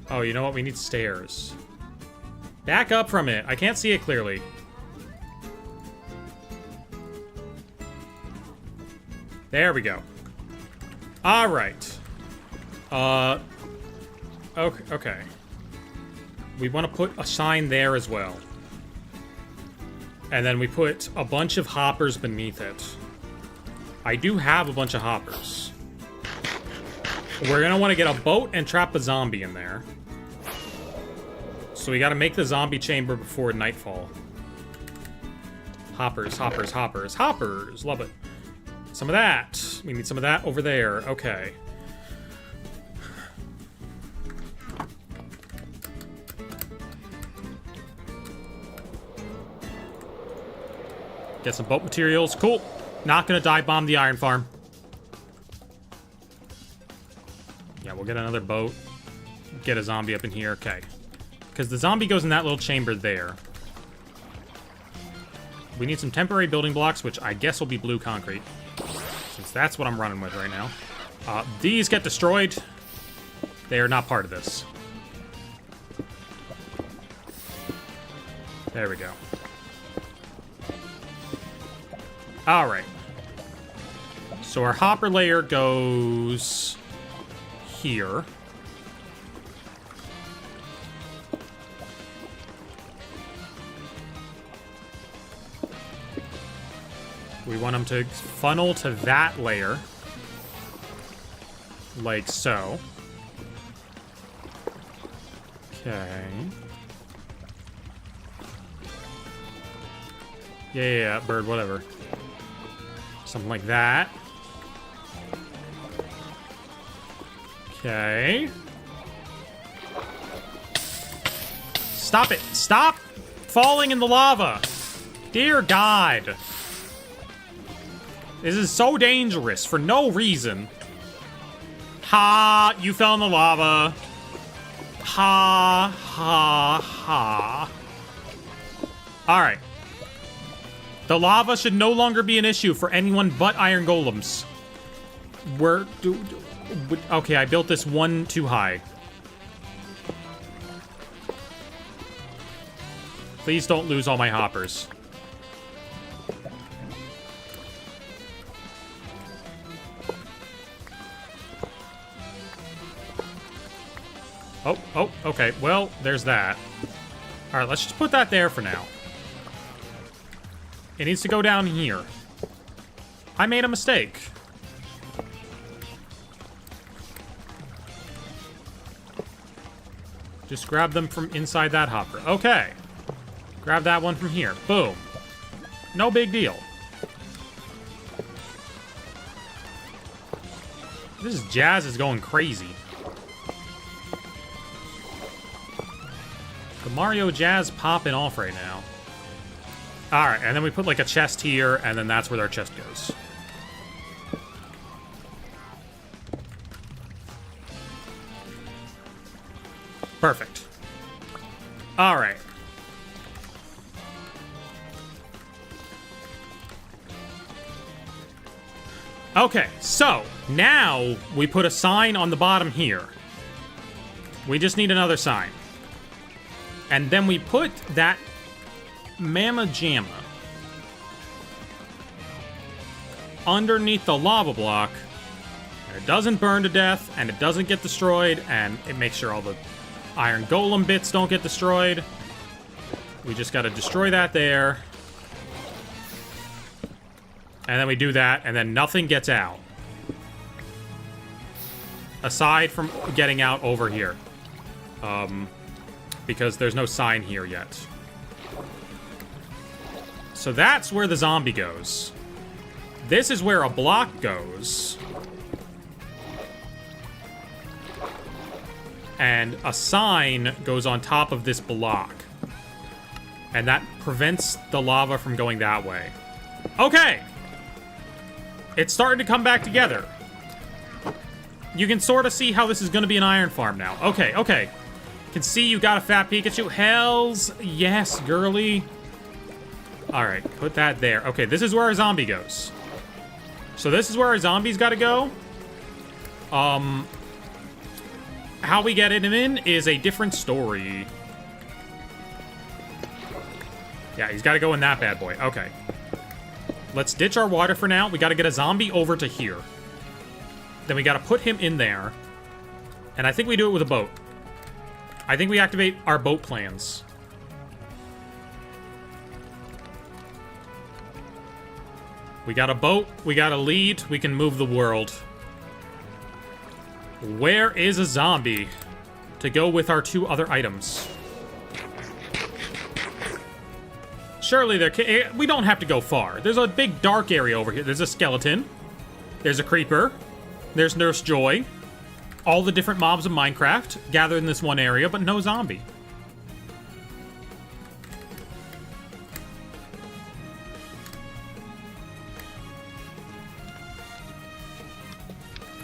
Oh, you know what? We need stairs. Back up from it. I can't see it clearly. There we go. All right. Okay. We want to put a sign there as well. And then we put a bunch of hoppers beneath it. I do have a bunch of hoppers. We're gonna want to get a boat and trap a zombie in there. So we gotta make the zombie chamber before nightfall. Hoppers, hoppers, hoppers, hoppers! Love it. Some of that. We need some of that over there. Okay. Get some boat materials. Cool. Not gonna dive bomb the iron farm. Yeah, we'll get another boat. Get a zombie up in here. Okay. Because the zombie goes in that little chamber there. We need some temporary building blocks, which I guess will be blue concrete. Since that's what I'm running with right now. These get destroyed. They are not part of this. There we go. Alright. So our hopper layer goes here. We want them to funnel to that layer. Like so. Okay. Yeah, bird, whatever. Something like that. Okay. Stop it! Stop falling in the lava! Dear God. This is so dangerous for no reason. Ha! You fell in the lava. Ha, ha, ha. Alright. The lava should no longer be an issue for anyone but iron golems. Okay, I built this one too high. Please don't lose all my hoppers. Oh, okay. Well, there's that. Alright, let's just put that there for now. It needs to go down here. I made a mistake. Just grab them from inside that hopper. Okay. Grab that one from here. Boom. No big deal. This jazz is going crazy. The Mario jazz popping off right now. Alright, and then we put like a chest here, and then that's where our chest goes. Perfect. Alright. Okay, so now we put a sign on the bottom here. We just need another sign. And then we put that Mama Jamma underneath the lava block. And it doesn't burn to death, and it doesn't get destroyed, and it makes sure all the iron golem bits don't get destroyed. We just gotta destroy that there. And then we do that, and then nothing gets out. Aside from getting out over here. Because there's no sign here yet. So that's where the zombie goes. This is where a block goes. And a sign goes on top of this block. And that prevents the lava from going that way. Okay! It's starting to come back together. You can sort of see how this is going to be an iron farm now. Okay, okay. Can see you got a fat Pikachu. Hells yes, girly. Alright, put that there. Okay, this is where our zombie goes. So this is where our zombies got to go. How we get it in is a different story. Yeah, he's got to go in that bad boy. Okay. Let's ditch our water for now. We got to get a zombie over to here. Then we got to put him in there. And I think we do it with a boat. I think we activate our boat plans. We got a boat. We got a lead. We can move the world. Where is a zombie to go with our two other items? Surely there we don't have to go far. There's a big dark area over here. There's a skeleton. There's a creeper. There's Nurse Joy. All the different mobs of Minecraft gathered in this one area, but no zombie.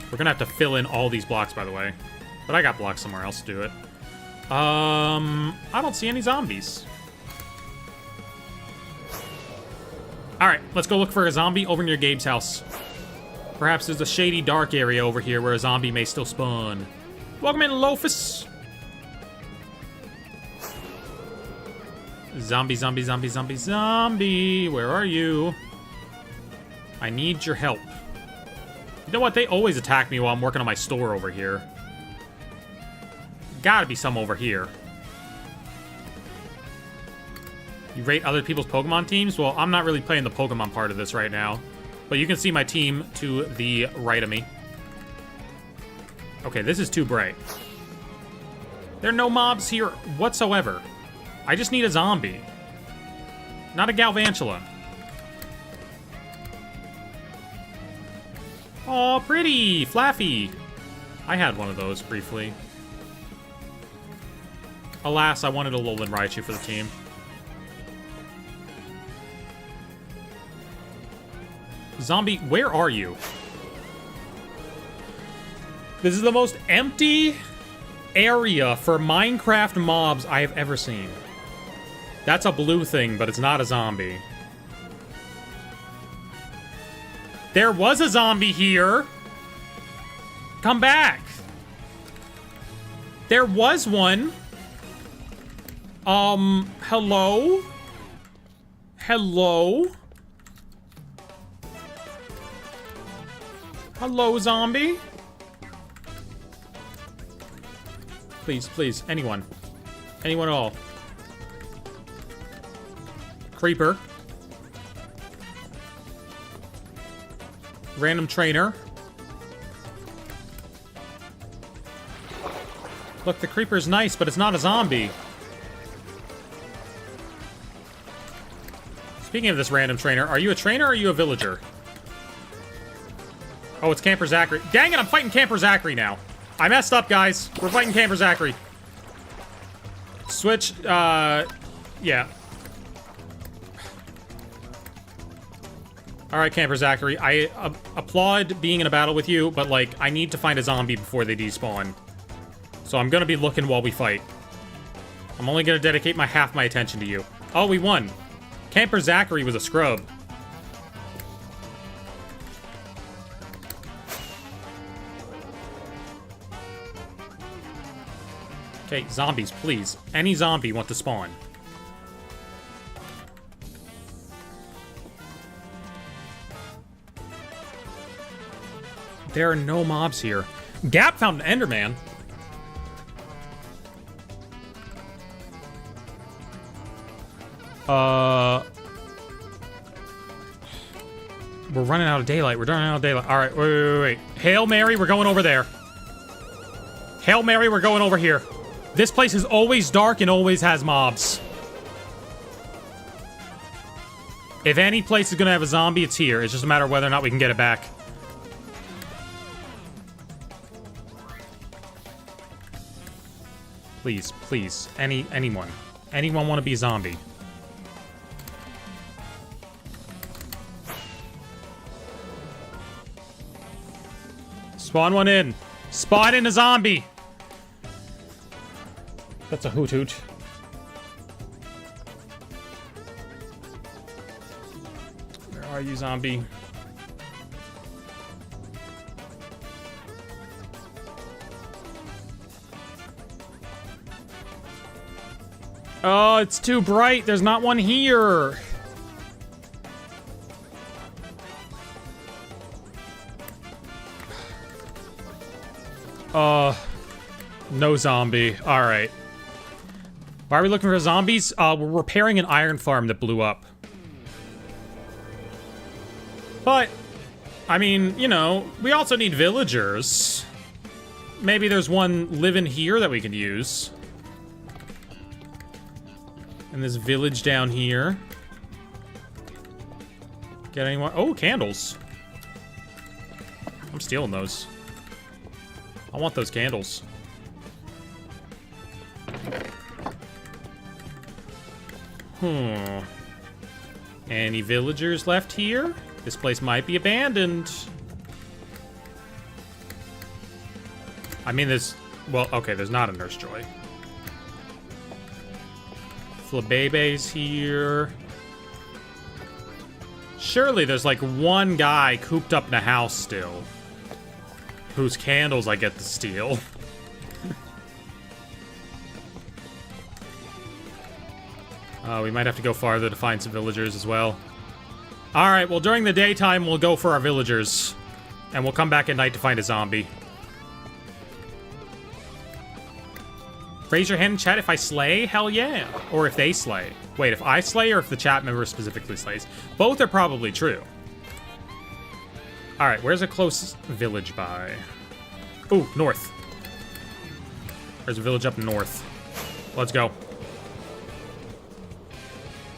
We're gonna have to fill in all these blocks, by the way. But I got blocks somewhere else to do it. I don't see any zombies. Alright, let's go look for a zombie over near Gabe's house. Perhaps there's a shady, dark area over here where a zombie may still spawn. Welcome in, Lofus! Zombie, zombie, zombie, zombie, zombie! Where are you? I need your help. You know what? They always attack me while I'm working on my store over here. Gotta be some over here. You rate other people's Pokemon teams? Well, I'm not really playing the Pokemon part of this right now. But you can see my team to the right of me. Okay, this is too bright. There are no mobs here whatsoever. I just need a zombie. Not a Galvantula. Aw, pretty! Flaffy! I had one of those briefly. Alas, I wanted a Alolan Raichu for the team. Zombie, where are you? This is the most empty area for Minecraft mobs I have ever seen. That's a blue thing, but it's not a zombie. There was a zombie here. Come back. There was one. Hello? Hello? Hello, zombie? Please, please, anyone. Anyone at all. Creeper. Random trainer. Look, the creeper's nice, but it's not a zombie. Speaking of this random trainer, are you a trainer or are you a villager? Oh, it's Camper Zachary. Dang it, I'm fighting Camper Zachary now. I messed up, guys. We're fighting Camper Zachary. Switch, yeah. All right, Camper Zachary, I applaud being in a battle with you, but, like, I need to find a zombie before they despawn. So I'm gonna be looking while we fight. I'm only gonna dedicate half my attention to you. Oh, we won. Camper Zachary was a scrub. Okay, zombies, please. Any zombie want to spawn. There are no mobs here. Gap found an Enderman. We're running out of daylight. We're running out of daylight. All right, wait. Hail Mary, we're going over there. Hail Mary, we're going over here. This place is always dark and always has mobs. If any place is gonna have a zombie, it's here. It's just a matter of whether or not we can get it back. Please, please. Anyone. Anyone want to be a zombie? Spawn one in. Spawn in a zombie. That's a hoot hoot. Where are you, zombie? Oh, it's too bright. There's not one here. No zombie. All right. Why are we looking for zombies? We're repairing an iron farm that blew up. But, I mean, you know, we also need villagers. Maybe there's one living here that we can use. And this village down here. Get anyone? Oh, candles. I'm stealing those. I want those candles. Any villagers left here? This place might be abandoned. I mean, there's... Well, okay, there's not a Nurse Joy. Flabebe's here. Surely there's like one guy cooped up in a house still. Whose candles I get to steal. We might have to go farther to find some villagers as well. Alright, well during the daytime we'll go for our villagers. And we'll come back at night to find a zombie. Raise your hand in chat if I slay? Hell yeah. Or if they slay. Wait, if I slay or if the chat member specifically slays? Both are probably true. Alright, where's the closest village by? Ooh, north. There's a village up north. Let's go.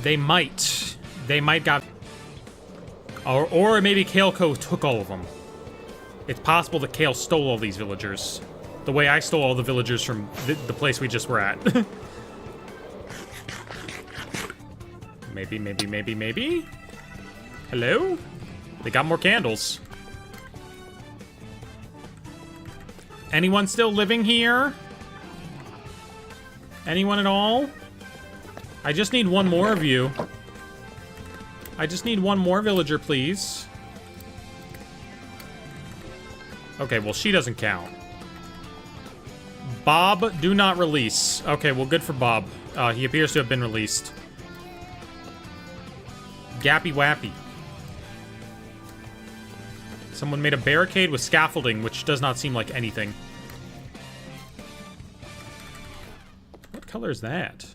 They might got... Or maybe Kaleco took all of them. It's possible that Kale stole all these villagers. The way I stole all the villagers from the place we just were at. Maybe. Hello? They got more candles. Anyone still living here? Anyone at all? I just need one more of you. I just need one more villager, please. Okay, well, she doesn't count. Bob, do not release. Okay, well, good for Bob. He appears to have been released. Gappy Wappy. Someone made a barricade with scaffolding, which does not seem like anything. What color is that?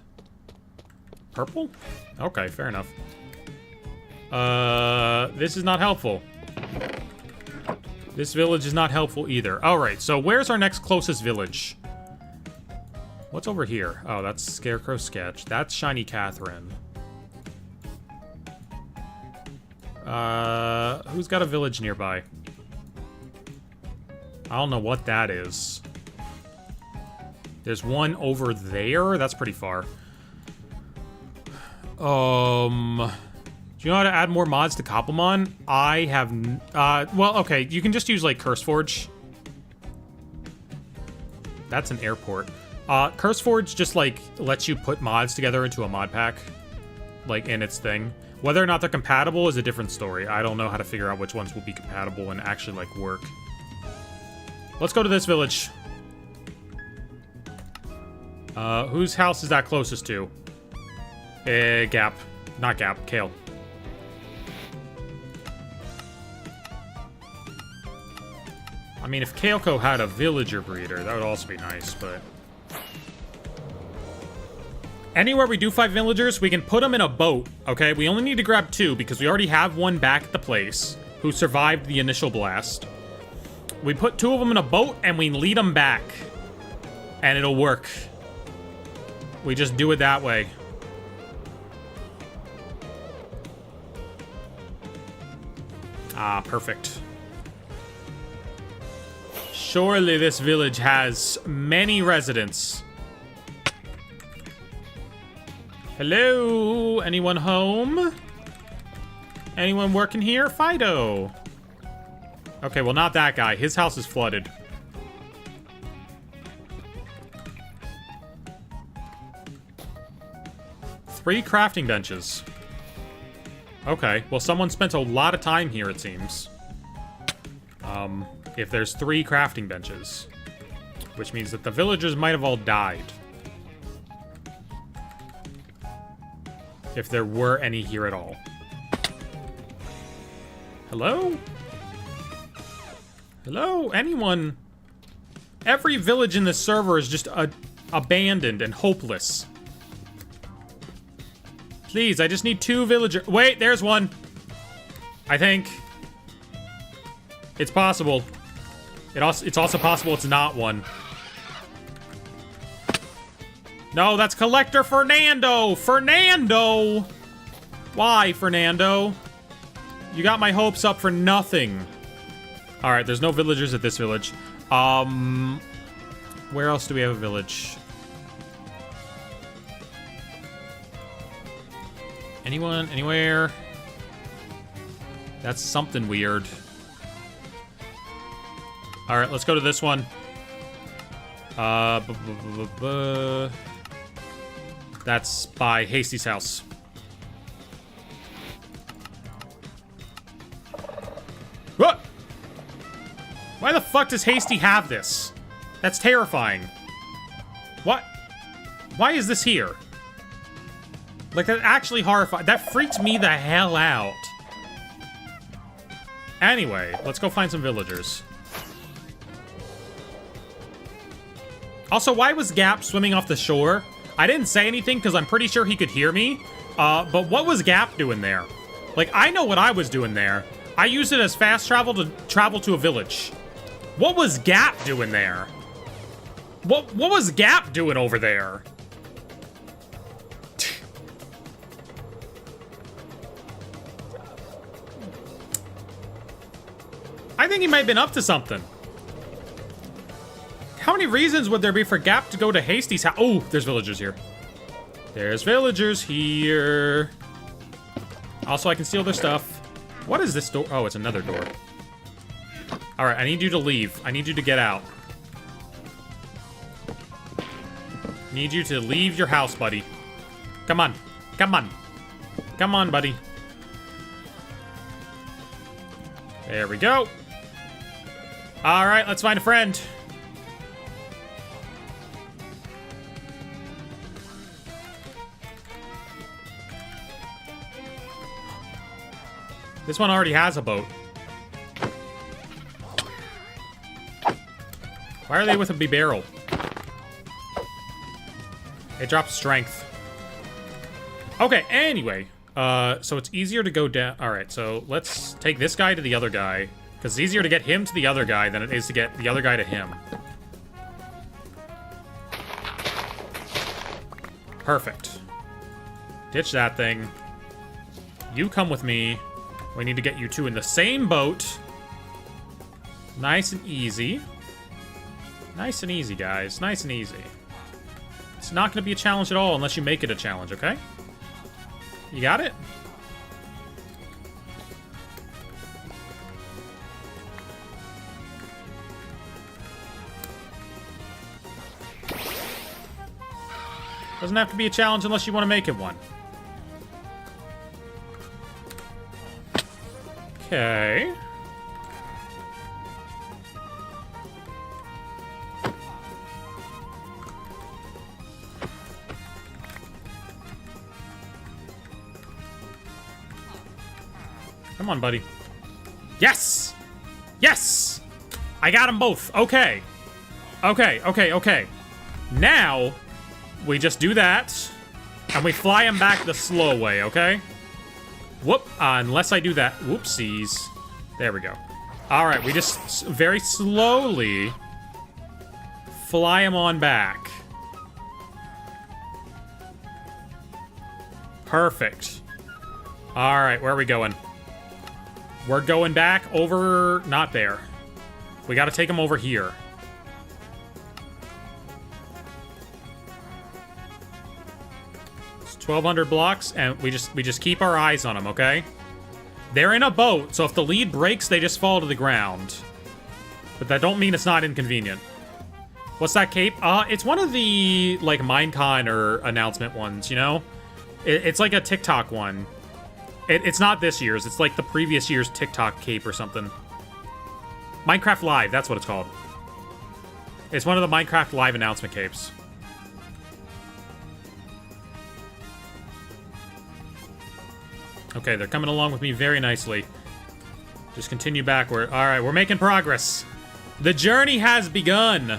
Purple? Okay, fair enough. This is not helpful. This village is not helpful either. Alright, so where's our next closest village? What's over here? Oh, that's Scarecrow Sketch. That's Shiny Catherine. Who's got a village nearby? I don't know what that is. There's one over there? That's pretty far. Do you know how to add more mods to Cobblemon? I have, well, okay, you can just use, like, CurseForge. That's an airport. CurseForge just, like, lets you put mods together into a mod pack, like, in its thing. Whether or not they're compatible is a different story. I don't know how to figure out which ones will be compatible and actually, like, work. Let's go to this village. Whose house is that closest to? Gap. Not Gap, Kale. I mean, if Kaleco had a villager breeder, that would also be nice, but... Anywhere we do 5 villagers, we can put them in a boat, okay? We only need to grab 2, because we already have one back at the place who survived the initial blast. We put 2 of them in a boat, and we lead them back. And it'll work. We just do it that way. Ah, perfect. Surely this village has many residents. Hello? Anyone home? Anyone working here? Fido. Okay, well, not that guy. His house is flooded. Three crafting benches. Okay, well, someone spent a lot of time here, it seems. If there's 3 crafting benches. Which means that the villagers might have all died. If there were any here at all. Hello? Hello? Anyone? Every village in this server is just abandoned and hopeless. Please, I just need 2 villagers. Wait, there's one. I think. It's possible. It's also possible it's not one. No, that's Collector Fernando! Fernando! Why, Fernando? You got my hopes up for nothing. Alright, there's no villagers at this village. Where else do we have a village? Anyone? Anywhere? That's something weird. Alright, let's go to this one. That's by Hasty's house. What? Why the fuck does Hasty have this? That's terrifying. What? Why is this here? Like, that actually horrified. That freaked me the hell out. Anyway, let's go find some villagers. Also, why was Gap swimming off the shore? I didn't say anything because I'm pretty sure he could hear me. But what was Gap doing there? Like, I know what I was doing there. I used it as fast travel to a village. What was Gap doing there? What was Gap doing over there? I think he might have been up to something. How many reasons would there be for Gap to go to Hasty's house? Oh, there's villagers here. There's villagers here. Also, I can steal their stuff. What is this door? Oh, it's another door. All right, I need you to leave. I need you to get out. Need you to leave your house, buddy. Come on. Come on. Come on, buddy. There we go. All right, let's find a friend. This one already has a boat. Why are they with a big barrel? It drops strength. Okay, anyway. So it's easier to go down. Alright, so let's take this guy to the other guy. Because it's easier to get him to the other guy than it is to get the other guy to him. Perfect. Ditch that thing. You come with me. We need to get you two in the same boat. Nice and easy. Nice and easy, guys. Nice and easy. It's not going to be a challenge at all unless you make it a challenge, okay? You got it? Doesn't have to be a challenge unless you want to make it one. Okay. Come on, buddy. Yes! Yes! I got them both. Okay. Okay. Now, we just do that, and we fly him back the slow way, okay? Whoop. Unless I do that. Whoopsies. There we go. All right, we just very slowly fly him on back. Perfect. All right, where are we going? We're going back over... Not there. We got to take him over here. It's 1,200 blocks, and we just keep our eyes on them, okay? They're in a boat, so if the lead breaks, they just fall to the ground. But that don't mean it's not inconvenient. What's that cape? It's one of the, like, Minecon or announcement ones, you know? It's like a TikTok one. It's not this year's. It's like the previous year's TikTok cape or something. Minecraft Live, that's what it's called. It's one of the Minecraft Live announcement capes. Okay, they're coming along with me very nicely. Just continue backward. All right, we're making progress. The journey has begun.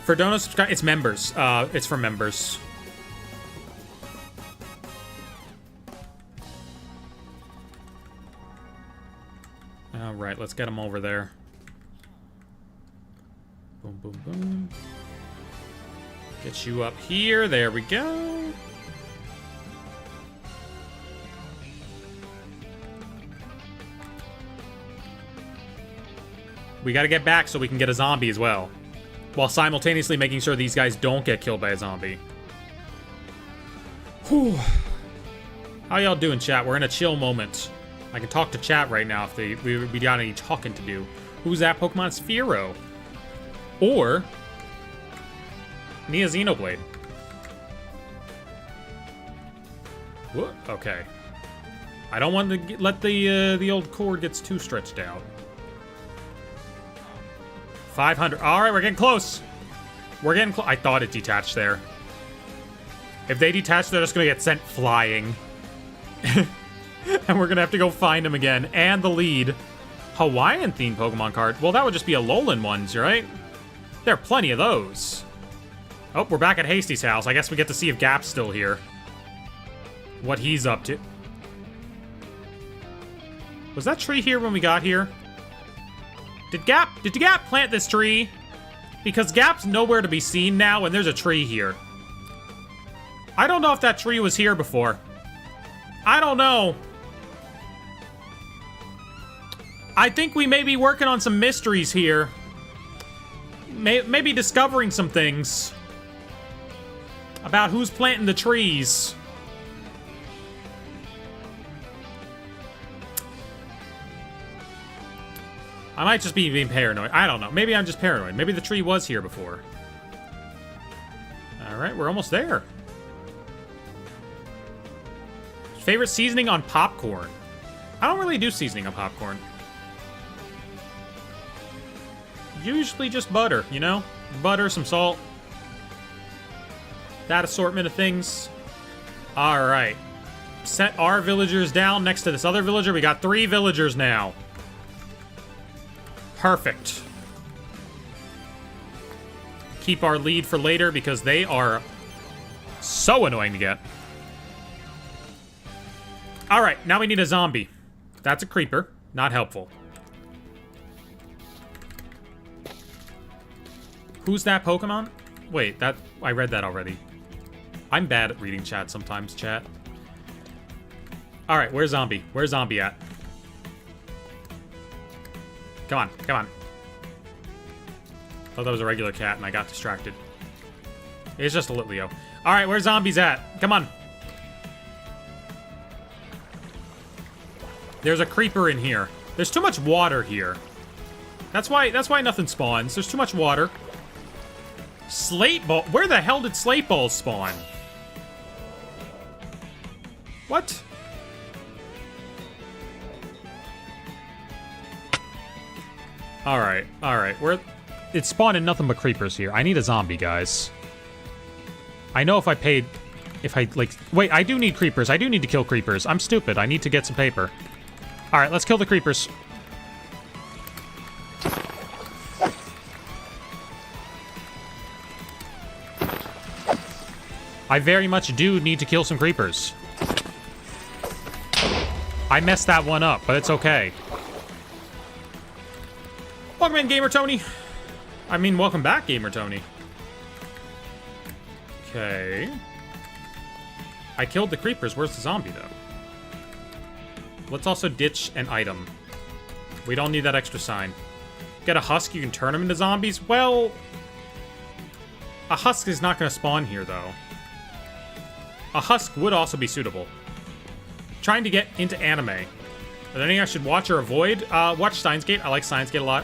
For dono subscribe, it's members. It's for members. All right, let's get them over there. Boom, boom, boom. Get you up here. There we go. We gotta get back so we can get a zombie as well. While simultaneously making sure these guys don't get killed by a zombie. Whew. How y'all doing, chat? We're in a chill moment. I can talk to chat right now if we got any talking to do. Who's that Pokemon? Sphero. Or Nia Xenoblade. What? Okay. I don't want to let the old cord gets too stretched out. 500. All right, we're getting close. We're getting close. I thought it detached there. If they detach, they're just gonna get sent flying. And we're gonna have to go find them again. And the lead. Hawaiian themed Pokemon card. Well, that would just be Alolan ones, right? There are plenty of those. Oh, we're back at Hasty's house. I guess we get to see if Gap's still here. What he's up to. Was that tree here when we got here? Did Gap plant this tree? Because Gap's nowhere to be seen now, and there's a tree here. I don't know if that tree was here before. I don't know. I think we may be working on some mysteries here. Maybe discovering some things. About who's planting the trees. I might just be being paranoid. I don't know. Maybe I'm just paranoid. Maybe the tree was here before. Alright, we're almost there. Favorite seasoning on popcorn? I don't really do seasoning on popcorn. Usually just butter, you know? Butter, some salt. That assortment of things. Alright. Set our villagers down next to this other villager. We got 3 villagers now. Perfect. Keep our lead for later because they are so annoying to get. Alright, now we need a zombie. That's a creeper. Not helpful. Who's that Pokemon? Wait, that... I read that already. I'm bad at reading chat sometimes, chat. Alright, where's Zombie? Where's Zombie at? Come on, come on. Thought that was a regular cat and I got distracted. It's just a Litleo. Alright, where's Zombies at? Come on. There's a creeper in here. There's too much water here. That's why nothing spawns. There's too much water. Slate ball? Where the hell did slate balls spawn? What? Alright, alright. It's spawning nothing but creepers here. I need a zombie, guys. I know if I paid... Wait, I do need creepers. I do need to kill creepers. I'm stupid. I need to get some paper. Alright, let's kill the creepers. I very much do need to kill some creepers. I messed that one up, but it's okay. Welcome in, Gamer Tony. I mean, welcome back, Gamer Tony. Okay. I killed the creepers. Where's the zombie, though? Let's also ditch an item. We don't need that extra sign. Get a husk, you can turn them into zombies? Well, a husk is not going to spawn here, though. A husk would also be suitable. Trying to get into anime. Are there anything I should watch or avoid? Watch Steins Gate. I like Steins Gate a lot.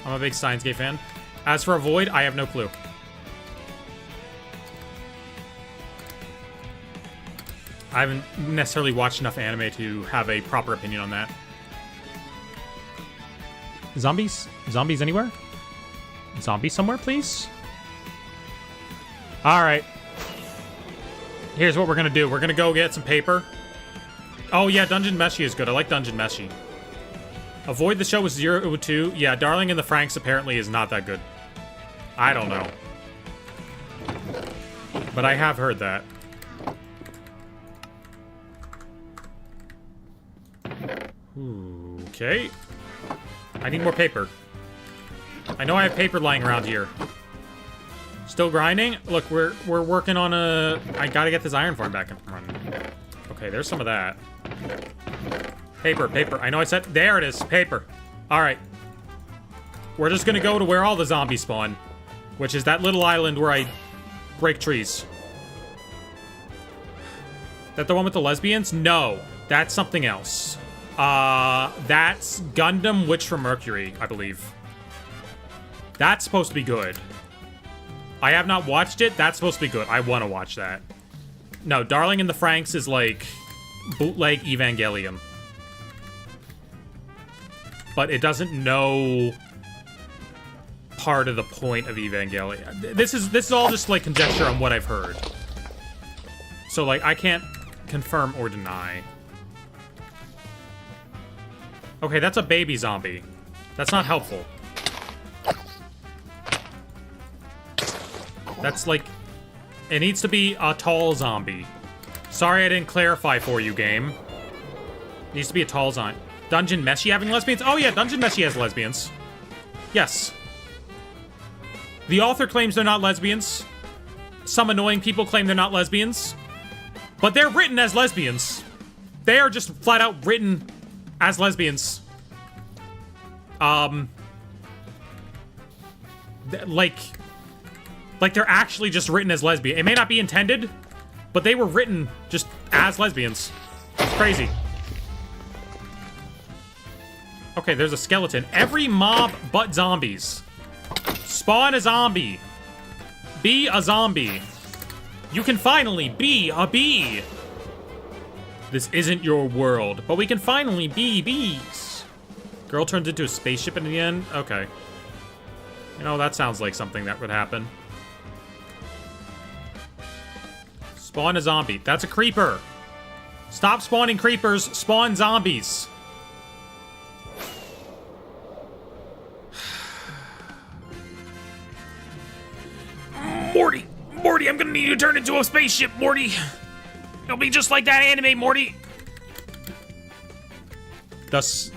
I'm a big Steins Gate fan. As for avoid, I have no clue. I haven't necessarily watched enough anime to have a proper opinion on that. Zombies? Zombies anywhere? Zombies somewhere, please? Alright. Here's what we're gonna do. We're gonna go get some paper. Oh yeah, Dungeon Meshi is good. I like Dungeon Meshi. Avoid the show with 0-2. Yeah, Darling in the Franxx apparently is not that good. I don't know. But I have heard that. Okay. I need more paper. I know I have paper lying around here. Still grinding? Look, we're working on a... I gotta get this iron farm back up and running. Okay, there's some of that. Paper, paper. I know I said... There it is. Paper. Alright. We're just gonna go to where all the zombies spawn. Which is that little island where I break trees. That the one with the lesbians? No. That's something else. That's Gundam Witch from Mercury, I believe. That's supposed to be good. I have not watched it. That's supposed to be good. I want to watch that. No, Darling in the Franxx is like bootleg Evangelion. But it doesn't know part of the point of Evangelion. This is all just like conjecture on what I've heard. So like I can't confirm or deny. Okay, that's a baby zombie. That's not helpful. That's like... It needs to be a tall zombie. Sorry I didn't clarify for you, game. It needs to be a tall zombie. Dungeon Meshi having lesbians? Oh yeah, Dungeon Meshi has lesbians. Yes. The author claims they're not lesbians. Some annoying people claim they're not lesbians. But they're written as lesbians. They are just flat out written as lesbians. Like they're actually just written as lesbian. It may not be intended, but they were written just as lesbians. It's crazy. Okay, there's a skeleton. Every mob but zombies. Spawn a zombie. Be a zombie. You can finally be a bee. This isn't your world, but we can finally be bees. Girl turns into a spaceship in the end? Okay. You know, that sounds like something that would happen. Spawn a zombie. That's a creeper. Stop spawning creepers. Spawn zombies. Morty! Morty, I'm gonna need you to turn into a spaceship, Morty! It'll be just like that anime, Morty! Thus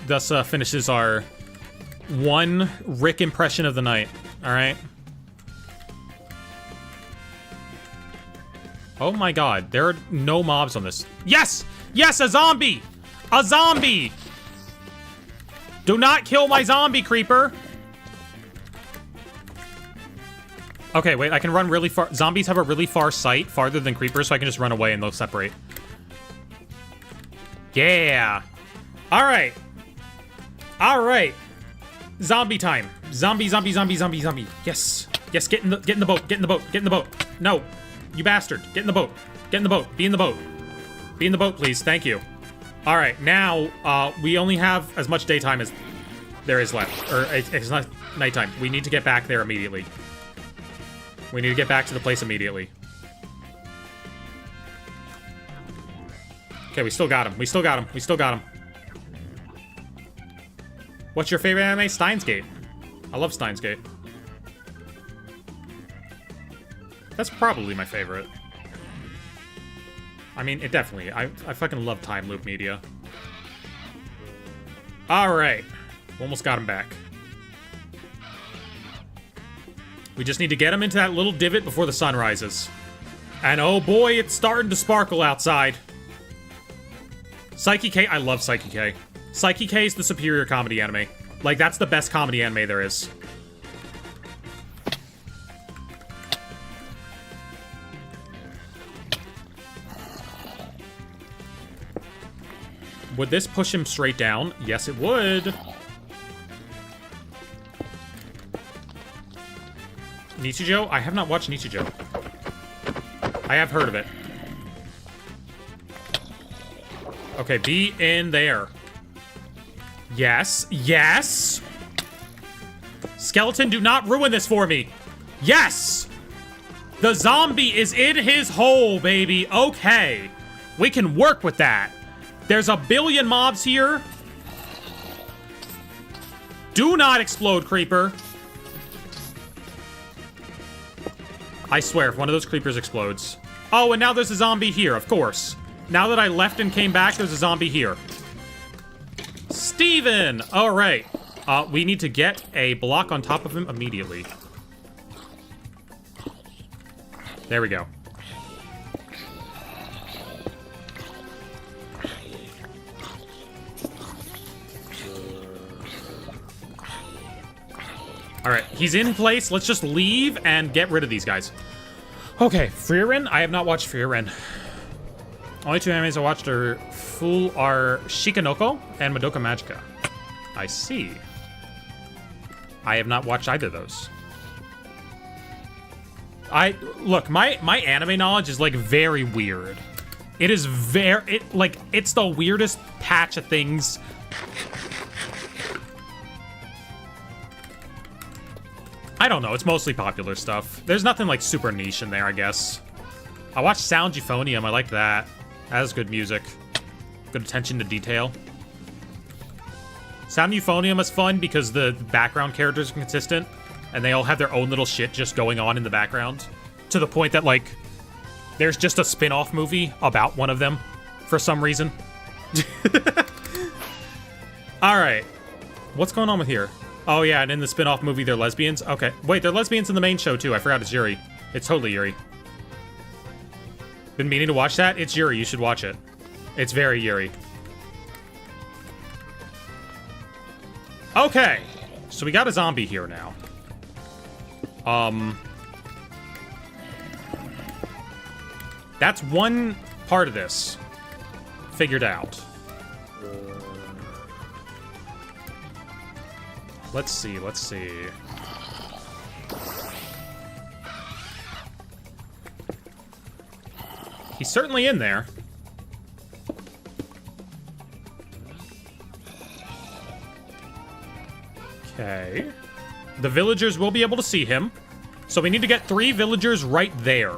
finishes our one Rick impression of the night. Alright? Oh my god, there are no mobs on this. Yes! Yes, a zombie! A zombie! Do not kill my zombie, creeper! Okay, wait, I can run really far. Zombies have a really far sight, farther than creepers, so I can just run away and they'll separate. Yeah! Alright. Alright. Zombie time. Zombie, zombie, zombie, zombie, zombie. Yes. Yes, get in the boat. Get in the boat. Get in the boat. No, you bastard. Get in the boat. Get in the boat. Be in the boat. Be in the boat, please. Thank you. All right, now we only have as much daytime as there is left. Or it's not nighttime. We need to get back there immediately. We need to get back to the place immediately. Okay, we still got him. We still got him. We still got him. What's your favorite anime? Steins Gate. I love Steins Gate. That's probably my favorite. I mean, it definitely. I fucking love time loop media. Alright. Almost got him back. We just need to get him into that little divot before the sun rises. And oh boy, it's starting to sparkle outside. Psyche K, I love Psyche K. Psyche K is the superior comedy anime. Like, that's the best comedy anime there is. Would this push him straight down? Yes, it would. Nichijou? I have not watched Nichijou. I have heard of it. Okay, be in there. Yes, yes! Skeleton, do not ruin this for me. Yes! The zombie is in his hole, baby. Okay. We can work with that. There's a billion mobs here. Do not explode, creeper. I swear, if one of those creepers explodes. Oh, and now there's a zombie here, of course. Now that I left and came back, there's a zombie here. Steven! Alright. We need to get a block on top of him immediately. There we go. Alright, he's in place. Let's just leave and get rid of these guys. Okay, Frieren? I have not watched Frieren. Only two animes I watched are Shikanoko and Madoka Magica. I see. I have not watched either of those. Look, my anime knowledge is like very weird. It is it's the weirdest patch of things. I don't know, it's mostly popular stuff. There's nothing like super niche in there, I guess. I watched Sound Euphonium, I liked that. That has good music. Good attention to detail. Sound Euphonium is fun because the background characters are consistent, and they all have their own little shit just going on in the background. To the point that, like, there's just a spin-off movie about one of them, for some reason. Alright. What's going on with here? Oh yeah, and in the spin-off movie, they're lesbians? Okay. Wait, they're lesbians in the main show, too. I forgot it's Yuri. It's totally Yuri. Been meaning to watch that? It's Yuri. You should watch it. It's very Yuri. Okay. So we got a zombie here now. That's one part of this figured out. Let's see, let's see. He's certainly in there. Okay. The villagers will be able to see him. So we need to get 3 villagers right there.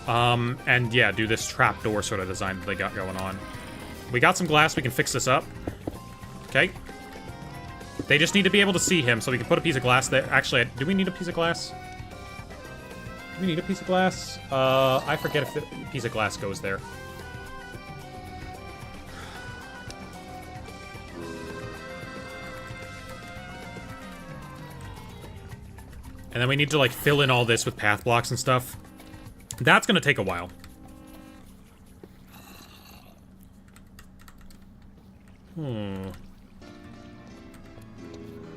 And yeah, do this trapdoor sort of design that they got going on. We got some glass, we can fix this up. Okay. They just need to be able to see him, so we can put a piece of glass there. Actually, do we need a piece of glass? Do we need a piece of glass? I forget if the piece of glass goes there. And then we need to, like, fill in all this with path blocks and stuff. That's gonna take a while.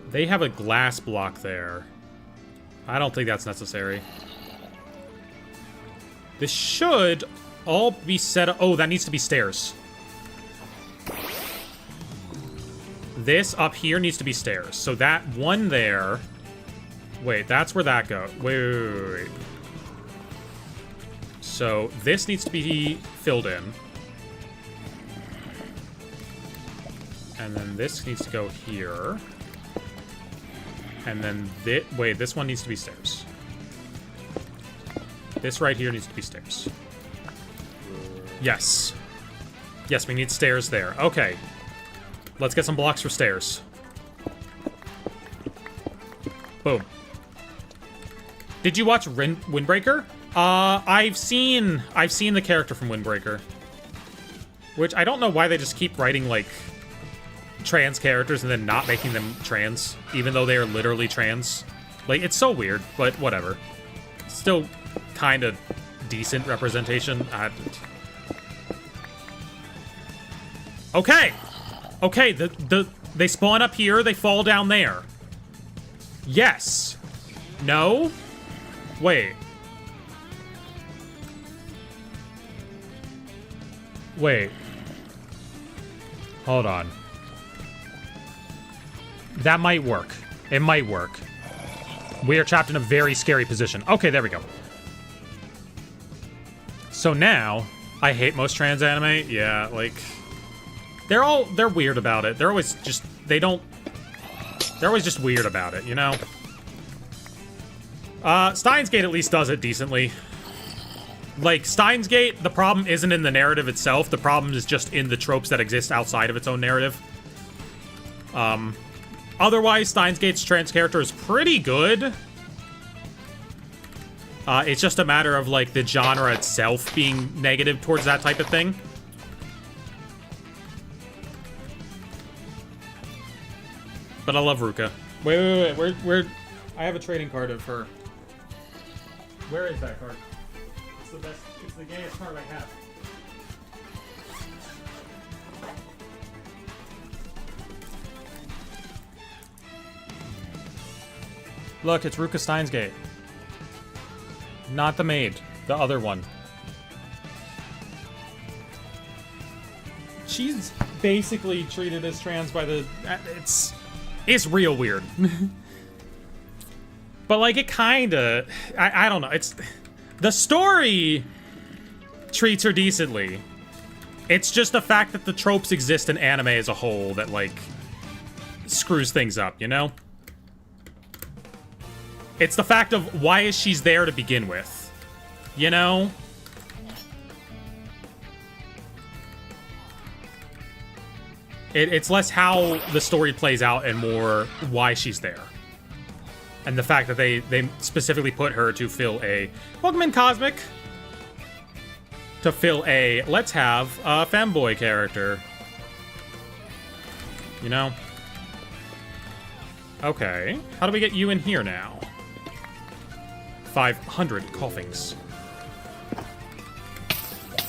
They have a glass block there. I don't think that's necessary. This should all be set up. Oh, that needs to be stairs. This up here needs to be stairs. So that one there Wait, that's where that goes. Wait. So this needs to be filled in. And then this needs to go here. And then wait, this one needs to be stairs. This right here needs to be stairs. Yes. Yes, we need stairs there. Okay. Let's get some blocks for stairs. Boom. Did you watch Windbreaker? I've seen the character from Windbreaker. Which I don't know why they just keep writing, like, trans characters and then not making them trans, even though they are literally trans. Like, it's so weird, but whatever. Still kind of decent representation. Okay! Okay, they spawn up here, they fall down there. Yes. No? Wait. Wait. Hold on. That might work. It might work. We are trapped in a very scary position. Okay, there we go. So now, I hate most trans anime. Yeah, like, they're weird about it. They're always just, they're always just weird about it, you know? Steins Gate at least does it decently. Like, Steins Gate, the problem isn't in the narrative itself. The problem is just in the tropes that exist outside of its own narrative. Otherwise, Steins Gate's trans character is pretty good. It's just a matter of, like, the genre itself being negative towards that type of thing. But I love Ruka. Wait. Where? I have a trading card of her. Where is that card? It's the best. It's the gayest card I have. Look, it's Ruka Steins Gate. Not the maid. The other one. She's basically treated as trans by the... It's real weird. But, like, it kinda... I don't know. It's... The story treats her decently. It's just the fact that the tropes exist in anime as a whole that, like, screws things up, you know? It's the fact of why is she there to begin with, you know? It's less how the story plays out and more why she's there. And the fact that they specifically put her to fill a... Welcome in, Cosmic! To fill a, let's have a femboy character. You know? Okay. How do we get you in here now? 500 coughings.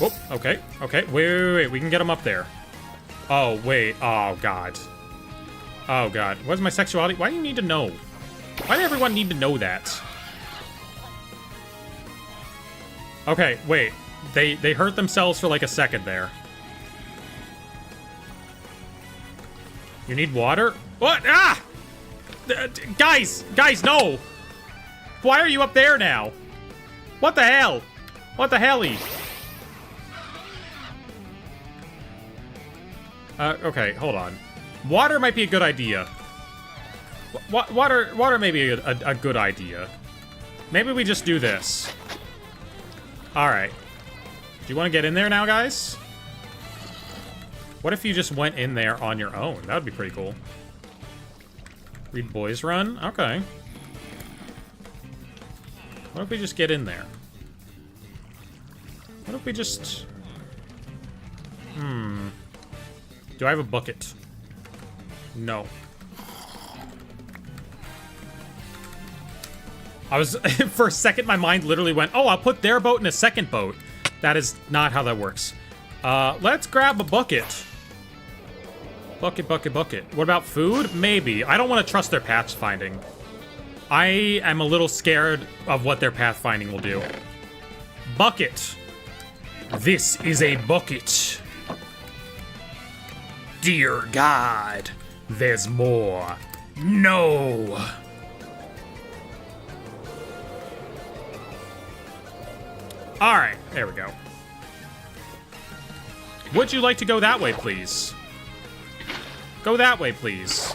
Whoop, okay. Wait. We can get him up there. Oh, wait. Oh, God. Oh, God. What's my sexuality? Why do you need to know? Why does everyone need to know that? Okay, wait. They hurt themselves for like a second there. You need water? What? Ah! Guys, no! Why are you up there now? What the hell? What the helly? Okay, hold on. Water might be a good idea. Water may be a good idea. Maybe we just do this. Alright. Do you want to get in there now, guys? What if you just went in there on your own? That would be pretty cool. Read Boys Run? Okay. What if we just get in there? What if we just... Do I have a bucket? No. I was... For a second, my mind literally went, oh, I'll put their boat in a second boat. That is not how that works. Let's grab a bucket. Bucket. What about food? Maybe. I don't want to trust their pathfinding. I am a little scared of what their pathfinding will do. Bucket. This is a bucket. Dear God, there's more. No. Alright, there we go. Would you like to go that way, please? Go that way, please.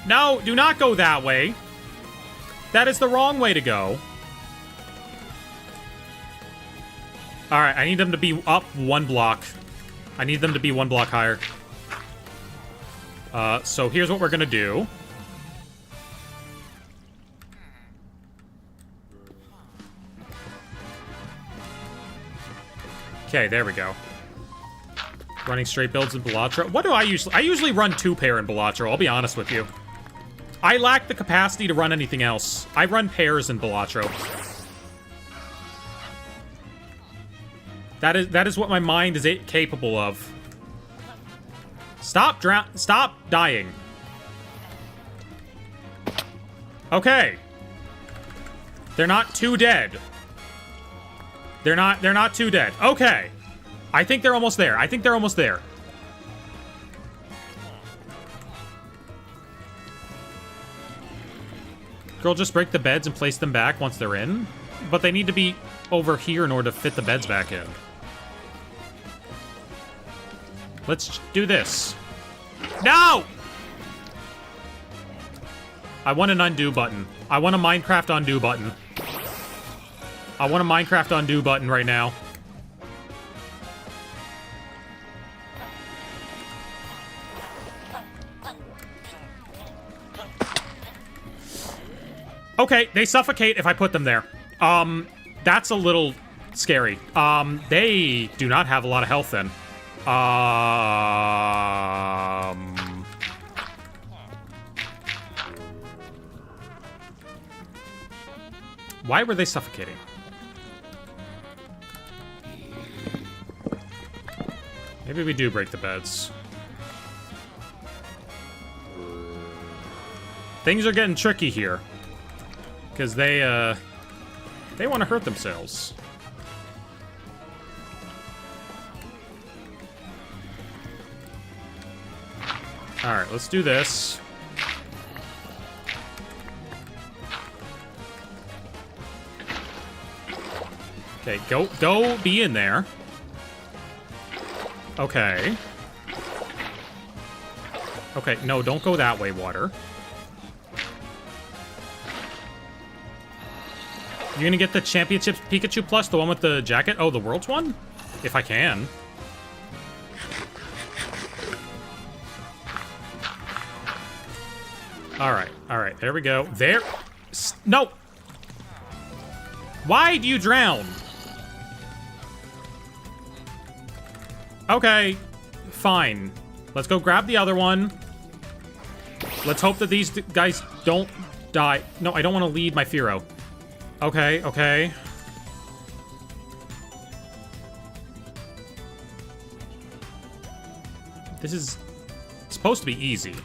No, do not go that way. That is the wrong way to go. Alright, I need them to be up 1 block. I need them to be 1 block higher. So here's what we're gonna do. Okay, there we go. Running straight builds in Balatro. What do I usually... I usually run 2-pair in Balatro, I'll be honest with you. I lack the capacity to run anything else. I run pairs in Balatro. That is what my mind is capable of. Stop dying. Okay. They're not too dead. They're not too dead. Okay. I think they're almost there. I think they're almost there. Girl, just break the beds and place them back once they're in. But they need to be over here in order to fit the beds back in. Let's do this. No! I want an undo button. I want a Minecraft undo button. I want a Minecraft undo button right now. Okay, they suffocate if I put them there. That's a little scary. They do not have a lot of health then. Why were they suffocating? Maybe we do break the beds. Things are getting tricky here. Because they want to hurt themselves. Alright, let's do this. Okay, go be in there. Okay. Okay, no, don't go that way, water. You gonna get the Championship Pikachu Plus, the one with the jacket? Oh, the World's one? If I can. Alright, there we go. There. No! Why do you drown? Okay, fine. Let's go grab the other one. Let's hope that these guys don't die. No, I don't want to lead my Firo. Okay, okay. This is supposed to be easy.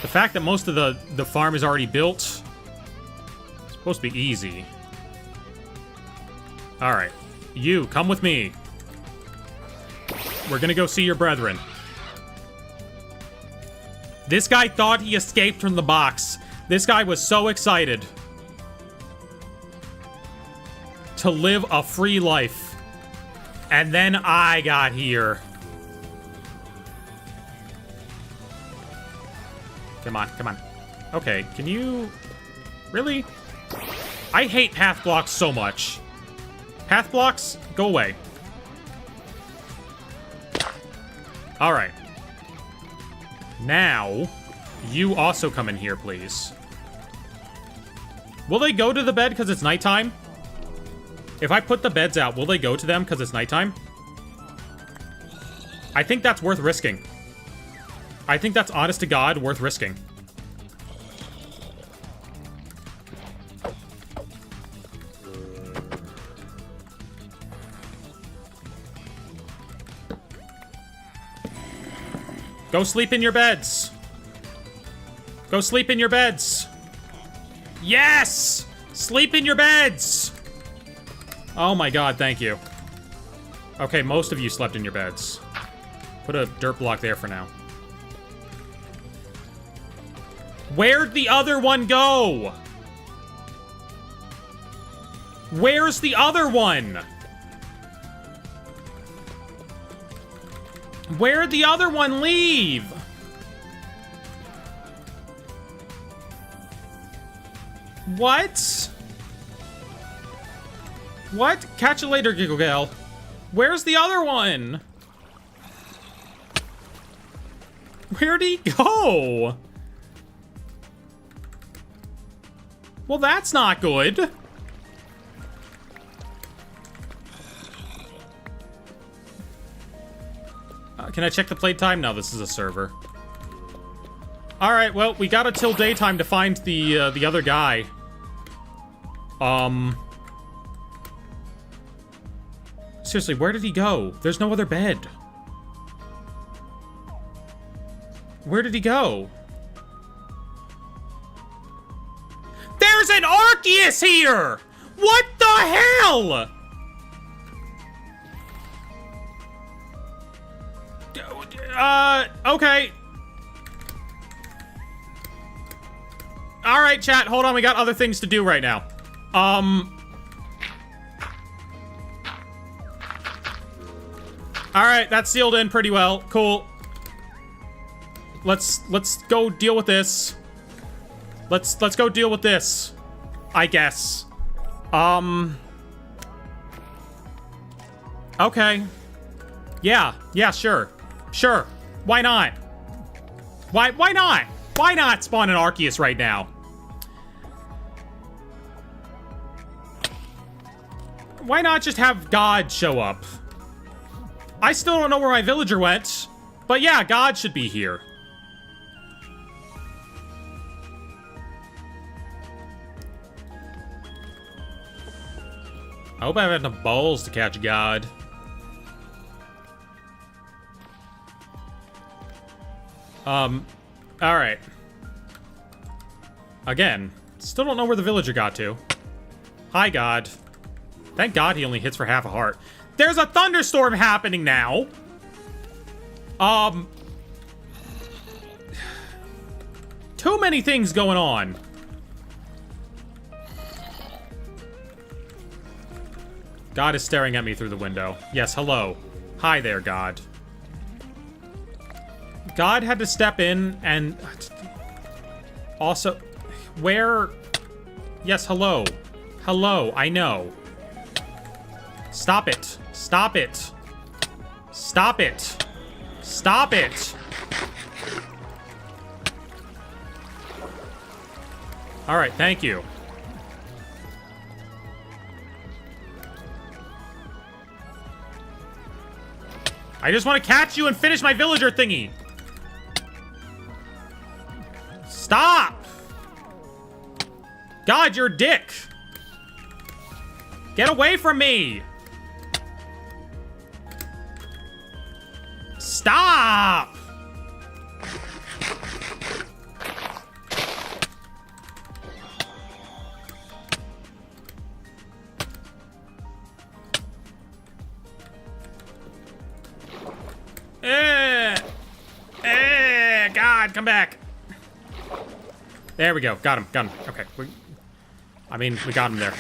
The fact that most of the farm is already built, it's supposed to be easy. Alright. You, come with me. We're gonna go see your brethren. This guy thought he escaped from the box. This guy was so excited to live a free life. And then I got here. Come on, come on. Okay, can you... Really? I hate path blocks so much. Path blocks, go away. Alright. Now, you also come in here, please. Will they go to the bed because it's nighttime? If I put the beds out, will they go to them because it's nighttime? I think that's worth risking. I think that's honest to God worth risking. Go sleep in your beds. Go sleep in your beds. Yes! Sleep in your beds! Oh my God, thank you. Okay, most of you slept in your beds. Put a dirt block there for now. Where'd the other one go? Where's the other one? Where'd the other one leave? What? What? Catch you later, Giggle Gal. Where's the other one? Where'd he go? Well, that's not good. Can I check the playtime? No, this is a server. All right, well, we got until daytime to find the other guy. Seriously, where did he go? There's no other bed. Where did he go? There's an Arceus here! What the hell? Okay. All right, chat, hold on. We got other things to do right now. All right, that's sealed in pretty well. Cool. Let's go deal with this. Let's go deal with this, I guess. Okay. Yeah, sure. Sure. Why not? Why not? Why not spawn an Arceus right now? Why not just have God show up? I still don't know where my villager went, but yeah, God should be here. I hope I have enough balls to catch God. Alright. Again, still don't know where the villager got to. Hi, God. Thank God he only hits for half a heart. There's a thunderstorm happening now. Too many things going on. God is staring at me through the window. Yes, hello. Hi there, God. God had to step in and... Also, where... Yes, hello. Hello, I know. Stop it. Stop it. Stop it. Stop it. All right, thank you. I just want to catch you and finish my villager thingy. Stop! God, you're a dick. Get away from me! Stop! God, come back. There we go. Got him. Got him. Okay. We got him there.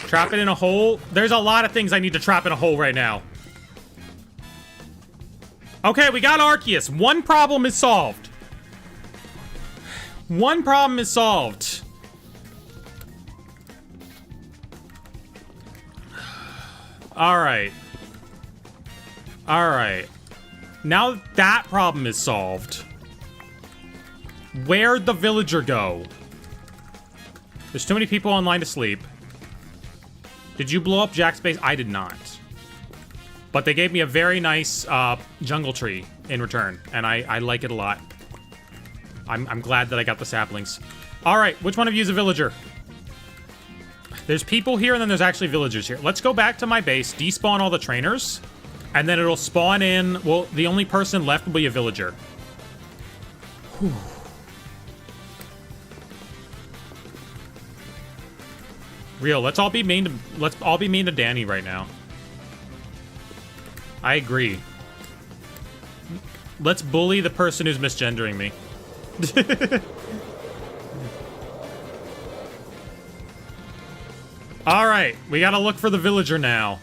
Trap it in a hole. There's a lot of things I need to trap in a hole right now. Okay, we got Arceus. One problem is solved. One problem is solved. Alright. Alright. Now that problem is solved. Where'd the villager go? There's too many people online to sleep. Did you blow up Jack's base? I did not. But they gave me a very nice jungle tree in return, and I like it a lot. I'm glad that I got the saplings. All right, which one of you is a villager? There's people here, and then there's actually villagers here. Let's go back to my base, despawn all the trainers, and then it'll spawn in... Well, the only person left will be a villager. Whew. Real, let's all be mean to Danny right now. I agree. Let's bully the person who's misgendering me. All right, we gotta look for the villager now.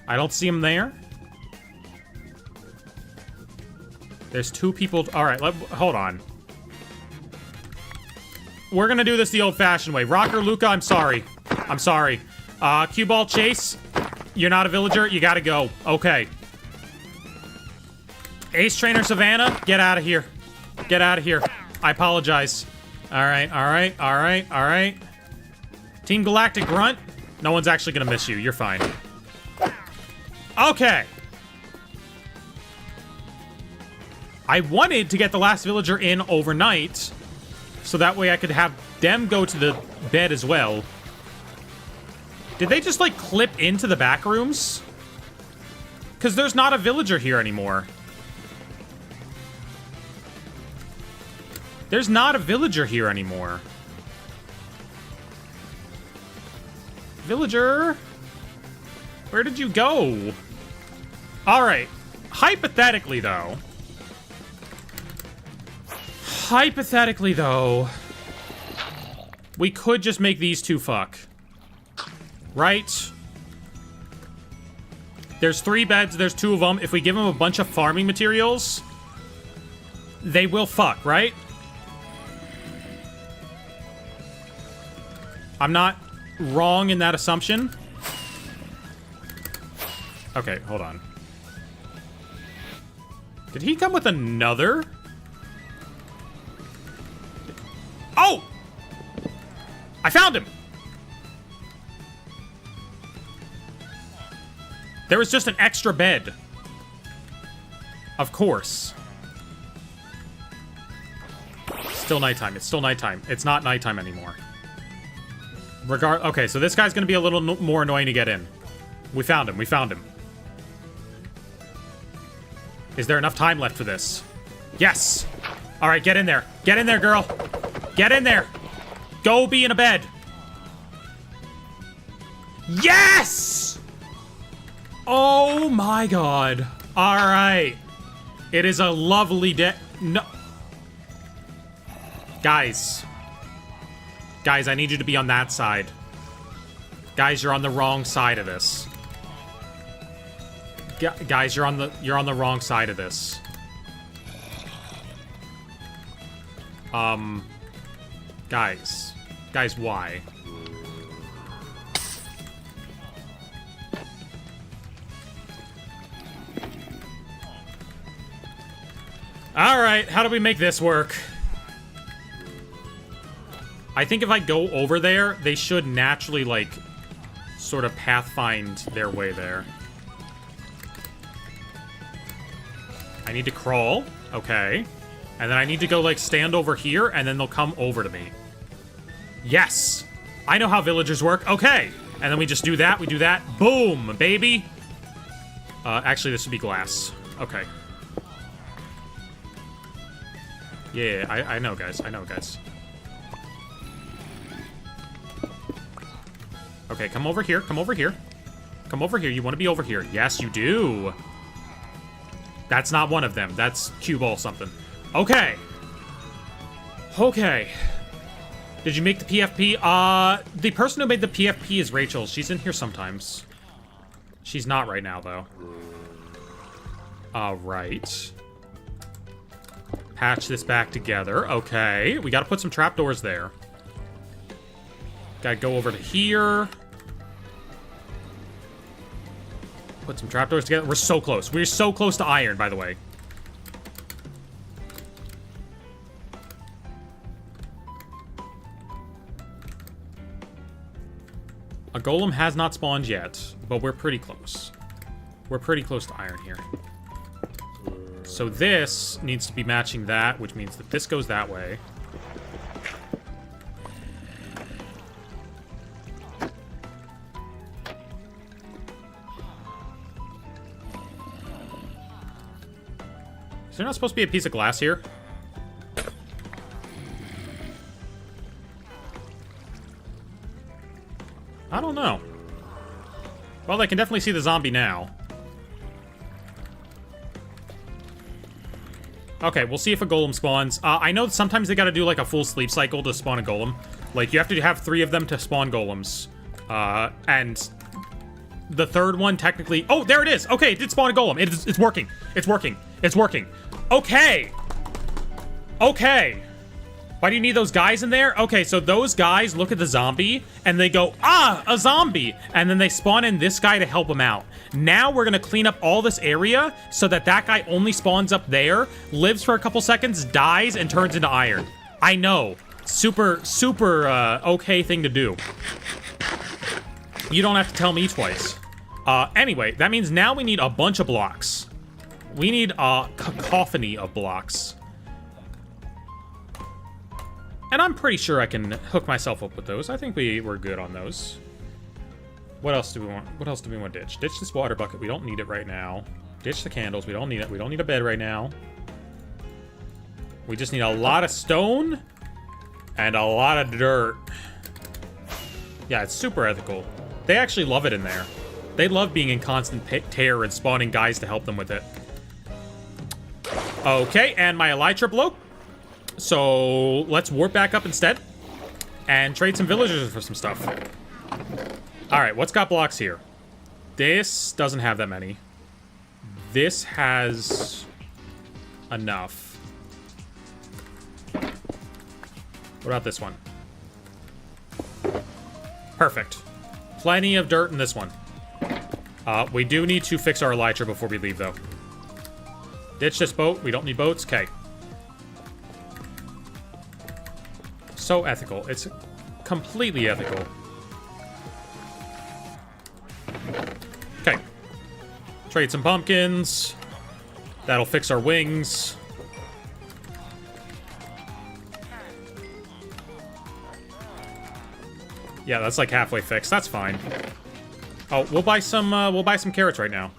I don't see him there. There's 2 people. All right, hold on. We're gonna do this the old-fashioned way. Rocker Luca, I'm sorry. I'm sorry. Cue ball Chase, you're not a villager. You gotta go. Okay. Ace Trainer Savannah, get out of here. Get out of here. I apologize. All right, all right, all right, all right. Team Galactic Grunt, no one's actually gonna miss you. You're fine. Okay. I wanted to get the last villager in overnight, so that way I could have them go to the bed as well. Did they just, like, clip into the back rooms? Because there's not a villager here anymore. There's not a villager here anymore. Villager? Where did you go? Alright. Hypothetically, though, we could just make these 2 fuck. Right? There's 3 beds, there's 2 of them. If we give them a bunch of farming materials, they will fuck, right? I'm not wrong in that assumption. Okay, hold on. Did he come with another? Oh! I found him! There was just an extra bed. Of course. Still nighttime. It's still nighttime. It's not nighttime anymore. Okay, so this guy's gonna be a little more annoying to get in. We found him. We found him. Is there enough time left for this? Yes! Alright, get in there. Get in there, girl. Get in there. Go be in a bed. Yes! Oh my god. Alright. It is a lovely day. No. Guys. Guys, I need you to be on that side. Guys, you're on the wrong side of this. Guys, you're on the wrong side of this. Guys. Guys, why? Alright, how do we make this work? I think if I go over there, they should naturally, like, sort of pathfind their way there. I need to crawl. Okay. And then I need to go, like, stand over here, and then they'll come over to me. Yes! I know how villagers work. Okay! And then we just do that, we do that. Boom, baby! Actually, this would be glass. Okay. Yeah, I know, guys. I know, guys. Okay, come over here. Come over here. Come over here. You want to be over here. Yes, you do. That's not one of them. That's cue ball something. Okay. Okay. Did you make the PFP? The person who made the PFP is Rachel. She's in here sometimes. She's not right now, though. Alright. Patch this back together. Okay. We gotta put some trapdoors there. Gotta go over to here. Put some trapdoors together. We're so close. We're so close to iron, by the way. A golem has not spawned yet, but we're pretty close. We're pretty close to iron here. So this needs to be matching that, which means that this goes that way. Is there not supposed to be a piece of glass here? I don't know. Well, I can definitely see the zombie now. Okay, we'll see if a golem spawns. I know sometimes they gotta do like a full sleep cycle to spawn a golem. Like, you have to have 3 of them to spawn golems. And the third one technically... Oh, there it is! Okay, it did spawn a golem. It's working. It's working. It's working. Okay! Okay! Why do you need those guys in there? Okay, so those guys look at the zombie, and they go, ah, a zombie! And then they spawn in this guy to help them out. Now we're gonna clean up all this area so that that guy only spawns up there, lives for a couple seconds, dies, and turns into iron. I know. Super, okay thing to do. You don't have to tell me twice. Anyway, that means now we need a bunch of blocks. We need a cacophony of blocks. And I'm pretty sure I can hook myself up with those. I think we're good on those. What else do we want? What else do we want to ditch? Ditch this water bucket. We don't need it right now. Ditch the candles. We don't need it. We don't need a bed right now. We just need a lot of stone and a lot of dirt. Yeah, it's super ethical. They actually love it in there. They love being in constant terror and spawning guys to help them with it. Okay, and my elytra broke. So let's warp back up instead and trade some villagers for some stuff. All right, what's got blocks here? This doesn't have that many. This has enough. What about this one? Perfect. Plenty of dirt in this one. We do need to fix our elytra before we leave, though. Ditch this boat. We don't need boats. Okay. So ethical. It's completely ethical. Okay. Trade some pumpkins. That'll fix our wings. Yeah, that's like halfway fixed. That's fine. Oh, we'll buy some carrots right now.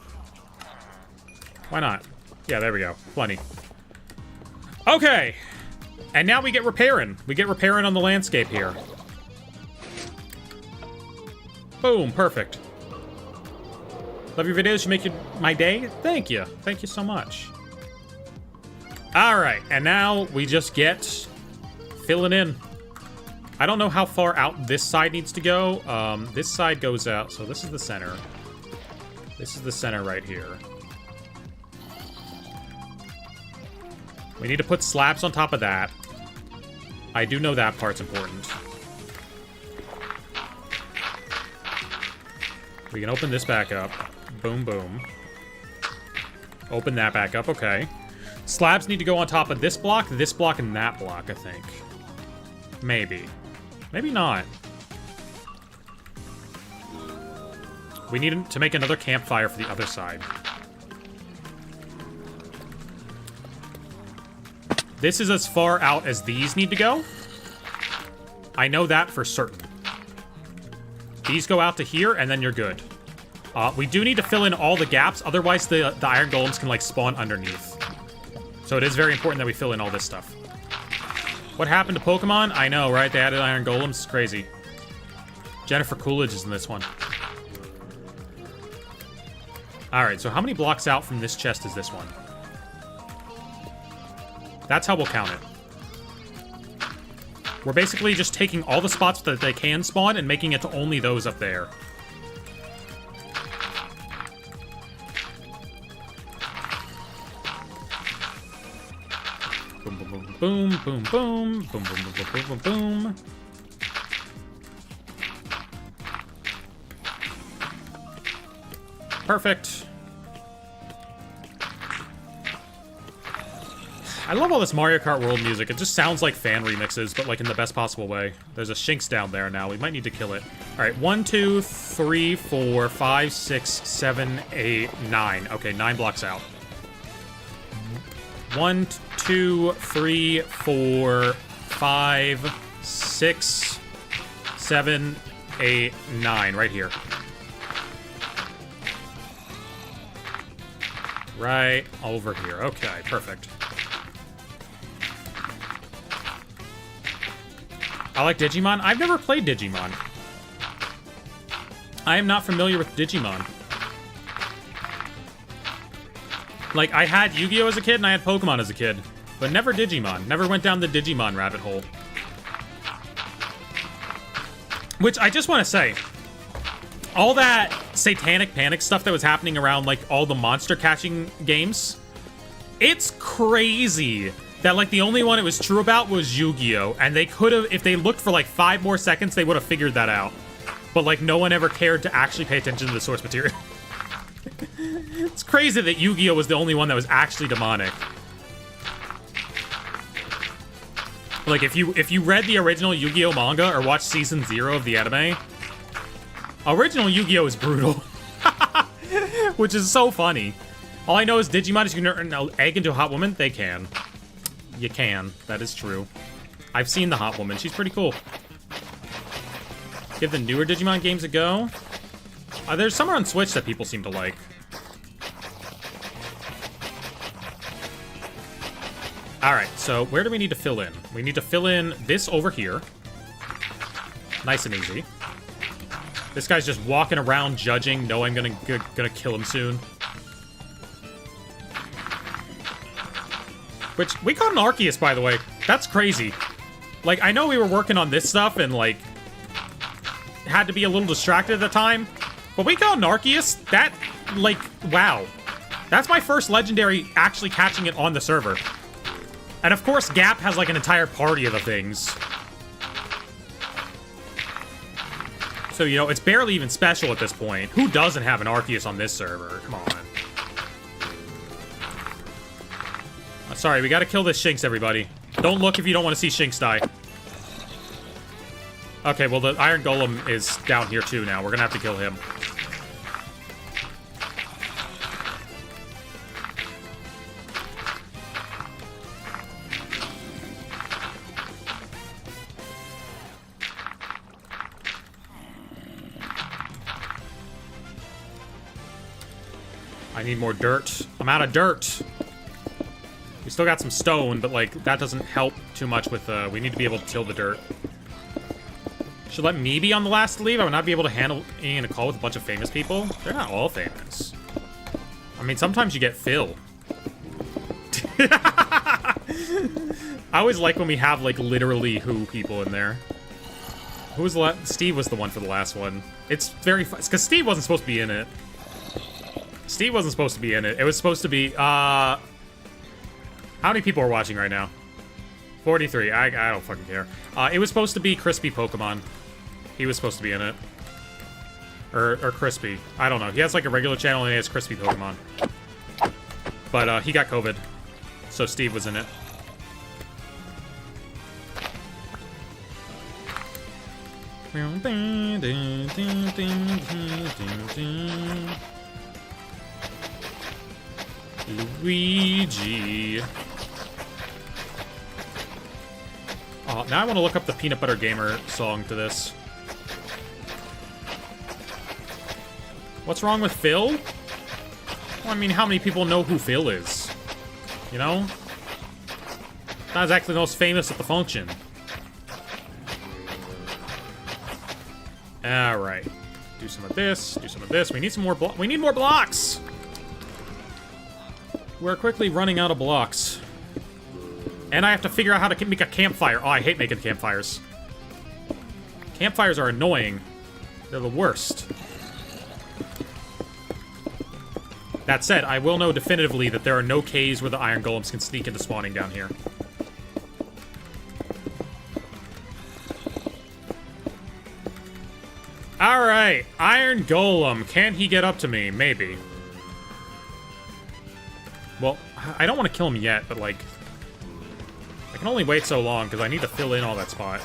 Why not? Yeah, there we go. Plenty. Okay. And now we get repairing. We get repairing on the landscape here. Boom, perfect. Love your videos. You make my day. Thank you. Thank you so much. All right, and now we just get filling in. I don't know how far out this side needs to go. This side goes out, so this is the center. This is the center right here. We need to put slabs on top of that. I do know that part's important. We can open this back up. Boom, boom. Open that back up, okay. Slabs need to go on top of this block, and that block, I think. Maybe. Maybe not. We need to make another campfire for the other side. This is as far out as these need to go. I know that for certain. These go out to here, and then you're good. We do need to fill in all the gaps, otherwise the iron golems can, like, spawn underneath. So it is very important that we fill in all this stuff. What happened to Pokemon? I know, right? They added iron golems. It's crazy. Jennifer Coolidge is in this one. Alright, so how many blocks out from this chest is this one? That's how we'll count it. We're basically just taking all the spots that they can spawn and making it to only those up there. Boom, boom, boom, boom, boom, boom, boom, boom, boom, boom, boom, boom. Perfect. I love all this Mario Kart World music. It just sounds like fan remixes, but like in the best possible way. There's a Shinx down there now. We might need to kill it. All right, 1, 2, 3, 4, 5, 6, 7, 8, 9. Okay, 9 blocks out. 1, 2, 3, 4, 5, 6, 7, 8, 9. Right here. Right over here. Okay, perfect. I like Digimon. I've never played Digimon. I am not familiar with Digimon. Like, I had Yu-Gi-Oh! As a kid, and I had Pokemon as a kid. But never Digimon. Never went down the Digimon rabbit hole. Which I just want to say, all that satanic panic stuff that was happening around, like, all the monster catching games, it's crazy that, like, the only one it was true about was Yu-Gi-Oh! And they could have, if they looked for, like, 5 more seconds, they would have figured that out. But, like, no one ever cared to actually pay attention to the source material. It's crazy that Yu-Gi-Oh! Was the only one that was actually demonic. Like, if you read the original Yu-Gi-Oh! Manga or watched Season 0 of the anime, original Yu-Gi-Oh! Is brutal. Which is so funny. All I know is Digimon can turn an egg into a hot woman. They can. You can. That is true. I've seen the hot woman. She's pretty cool. Give the newer Digimon games a go. There's some on Switch that people seem to like. Alright, so where do we need to fill in? We need to fill in this over here. Nice and easy. This guy's just walking around judging. No, I'm gonna kill him soon. Which, we caught an Arceus, by the way. That's crazy. Like, I know we were working on this stuff and, like, had to be a little distracted at the time. But we caught an Arceus. That, like, wow. That's my first legendary actually catching it on the server. And, of course, Gap has, like, an entire party of the things. So, you know, it's barely even special at this point. Who doesn't have an Arceus on this server? Come on. Sorry, we gotta kill this Shinx, everybody. Don't look if you don't want to see Shinx die. Okay, well, the Iron Golem is down here, too, now. We're gonna have to kill him. I need more dirt. I'm out of dirt. We still got some stone, but, like, that doesn't help too much with, we need to be able to till the dirt. Should let me be on the last to leave. I would not be able to handle being in a call with a bunch of famous people. They're not all famous. I mean, sometimes you get Phil. I always like when we have, like, literally who people in there. Who was the last? Steve was the one for the last one. It's very fun. Because Steve wasn't supposed to be in it. Steve wasn't supposed to be in it. It was supposed to be, how many people are watching right now? 43. I don't fucking care. It was supposed to be Crispy Pokemon. He was supposed to be in it. Or Crispy. I don't know. He has like a regular channel and he has Crispy Pokemon. But he got COVID. So Steve was in it. Luigi. Now I want to look up the Peanut Butter Gamer song to this. What's wrong with Phil? Well, I mean, how many people know who Phil is? You know? Not exactly the most famous at the function. Alright. Do some of this, do some of this. We need some more we need more blocks! We're quickly running out of blocks. And I have to figure out how to make a campfire. Oh, I hate making campfires. Campfires are annoying. They're the worst. That said, I will know definitively that there are no caves where the Iron Golems can sneak into spawning down here. Alright, Iron Golem. Can he get up to me? Maybe. Well, I don't want to kill him yet, but, like, I can only wait so long, because I need to fill in all that spot.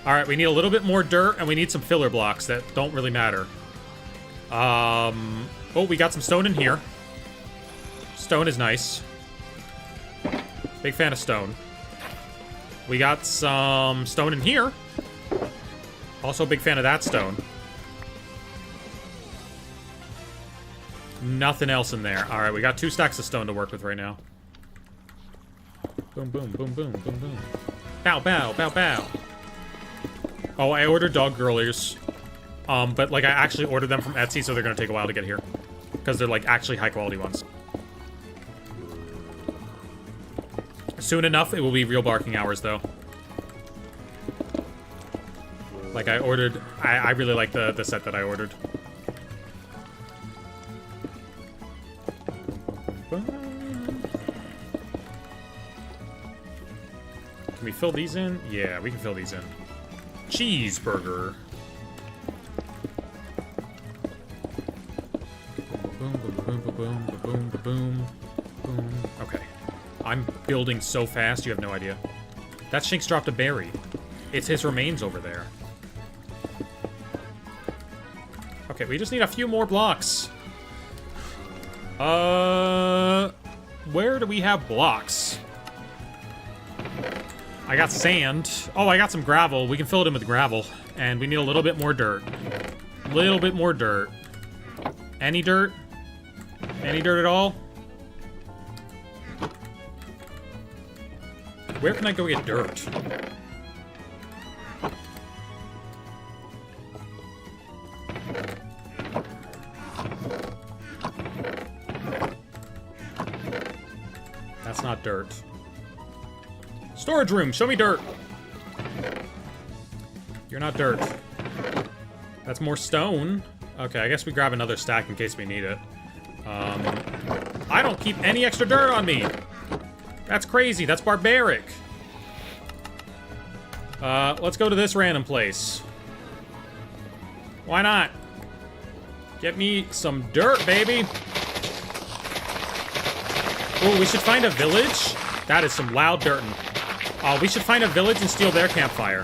Alright, we need a little bit more dirt, and we need some filler blocks that don't really matter. Oh, we got some stone in here. Stone is nice. Big fan of stone. We got some stone in here. Also a big fan of that stone. Nothing else in there. Alright, we got 2 stacks of stone to work with right now. Boom, boom, boom, boom, boom, boom. Bow, bow, bow, bow. Oh, I ordered dog girlies. But, like, I actually ordered them from Etsy, so they're gonna take a while to get here. Because they're, like, actually high-quality ones. Soon enough, it will be real barking hours, though. Like, I ordered... I really like the set that I ordered. Can we fill these in? Yeah, we can fill these in. Cheeseburger. Boom, boom, boom, boom, boom, boom, boom, boom, boom. Okay. I'm building so fast, you have no idea. That Shinx dropped a berry. It's his remains over there. Okay, we just need a few more blocks. Where do we have blocks? I got sand. Oh, I got some gravel. We can fill it in with gravel. And we need a little bit more dirt. Little bit more dirt. Any dirt? Any dirt at all? Where can I go get dirt? That's not dirt. Storage room, show me dirt. You're not dirt. That's more stone. Okay, I guess we grab another stack in case we need it. I don't keep any extra dirt on me. That's crazy, that's barbaric. Let's go to this random place. Why not? Get me some dirt, baby. Oh, we should find a village. That is some loud dirtin'. Oh, we should find a village and steal their campfire.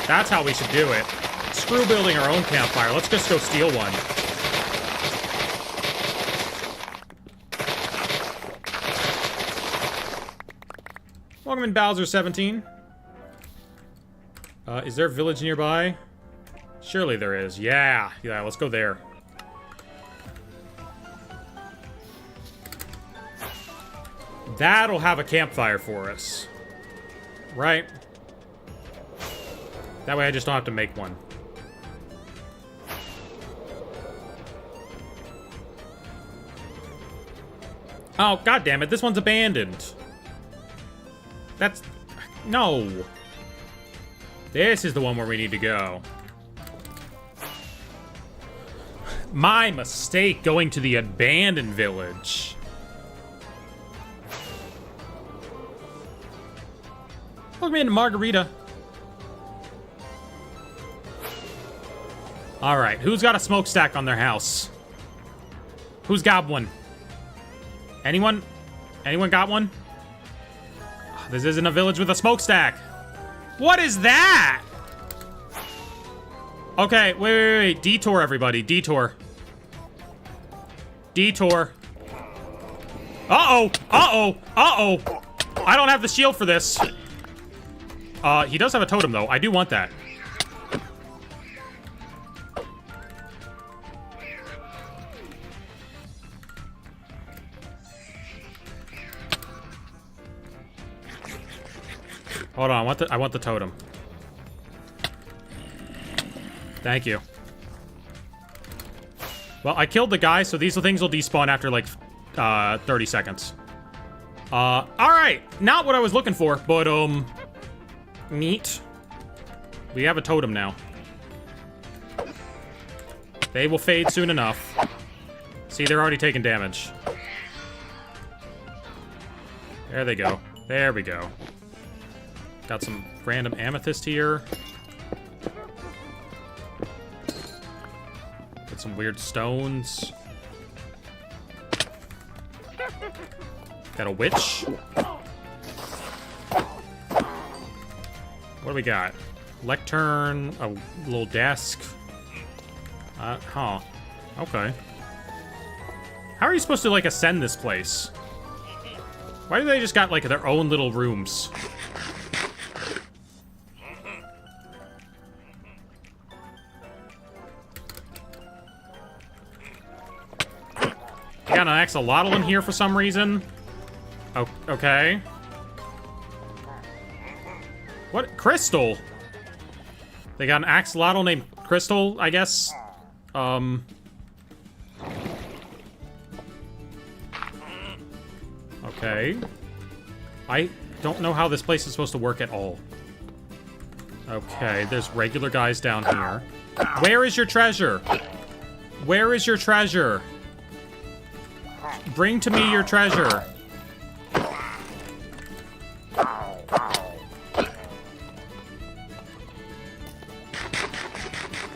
That's how we should do it. Screw building our own campfire. Let's just go steal one. Welcome in, Bowser 17. Is there a village nearby? Surely there is. Yeah, let's go there. That'll have a campfire for us. Right? That way I just don't have to make one. Oh, god damn it, this one's abandoned. That's... No. This is the one where we need to go. My mistake going to the abandoned village. Welcome into Margarita. Alright, who's got a smokestack on their house? Who's got one? Anyone? Anyone got one? This isn't a village with a smokestack. What is that? Okay, wait. Detour, everybody. Detour. Detour. Uh-oh. Uh-oh. Uh-oh. I don't have the shield for this. He does have a totem, though. I do want that. Hold on, I want the totem. Thank you. Well, I killed the guy, so these things will despawn after, like, 30 seconds. Alright. Not what I was looking for, but, neat. We have a totem now. They will fade soon enough. See, they're already taking damage. There they go. There we go. Got some random amethyst here. Got some weird stones. Got a witch. What do we got? Lectern, a little desk. Huh. Okay. How are you supposed to, like, ascend this place? Why do they just got, like, their own little rooms? Got an axolotl in here for some reason. Oh, okay. What? Crystal? They got an axolotl named Crystal, I guess. Okay. I don't know how this place is supposed to work at all. Okay, there's regular guys down here. Where is your treasure? Where is your treasure? Bring to me your treasure.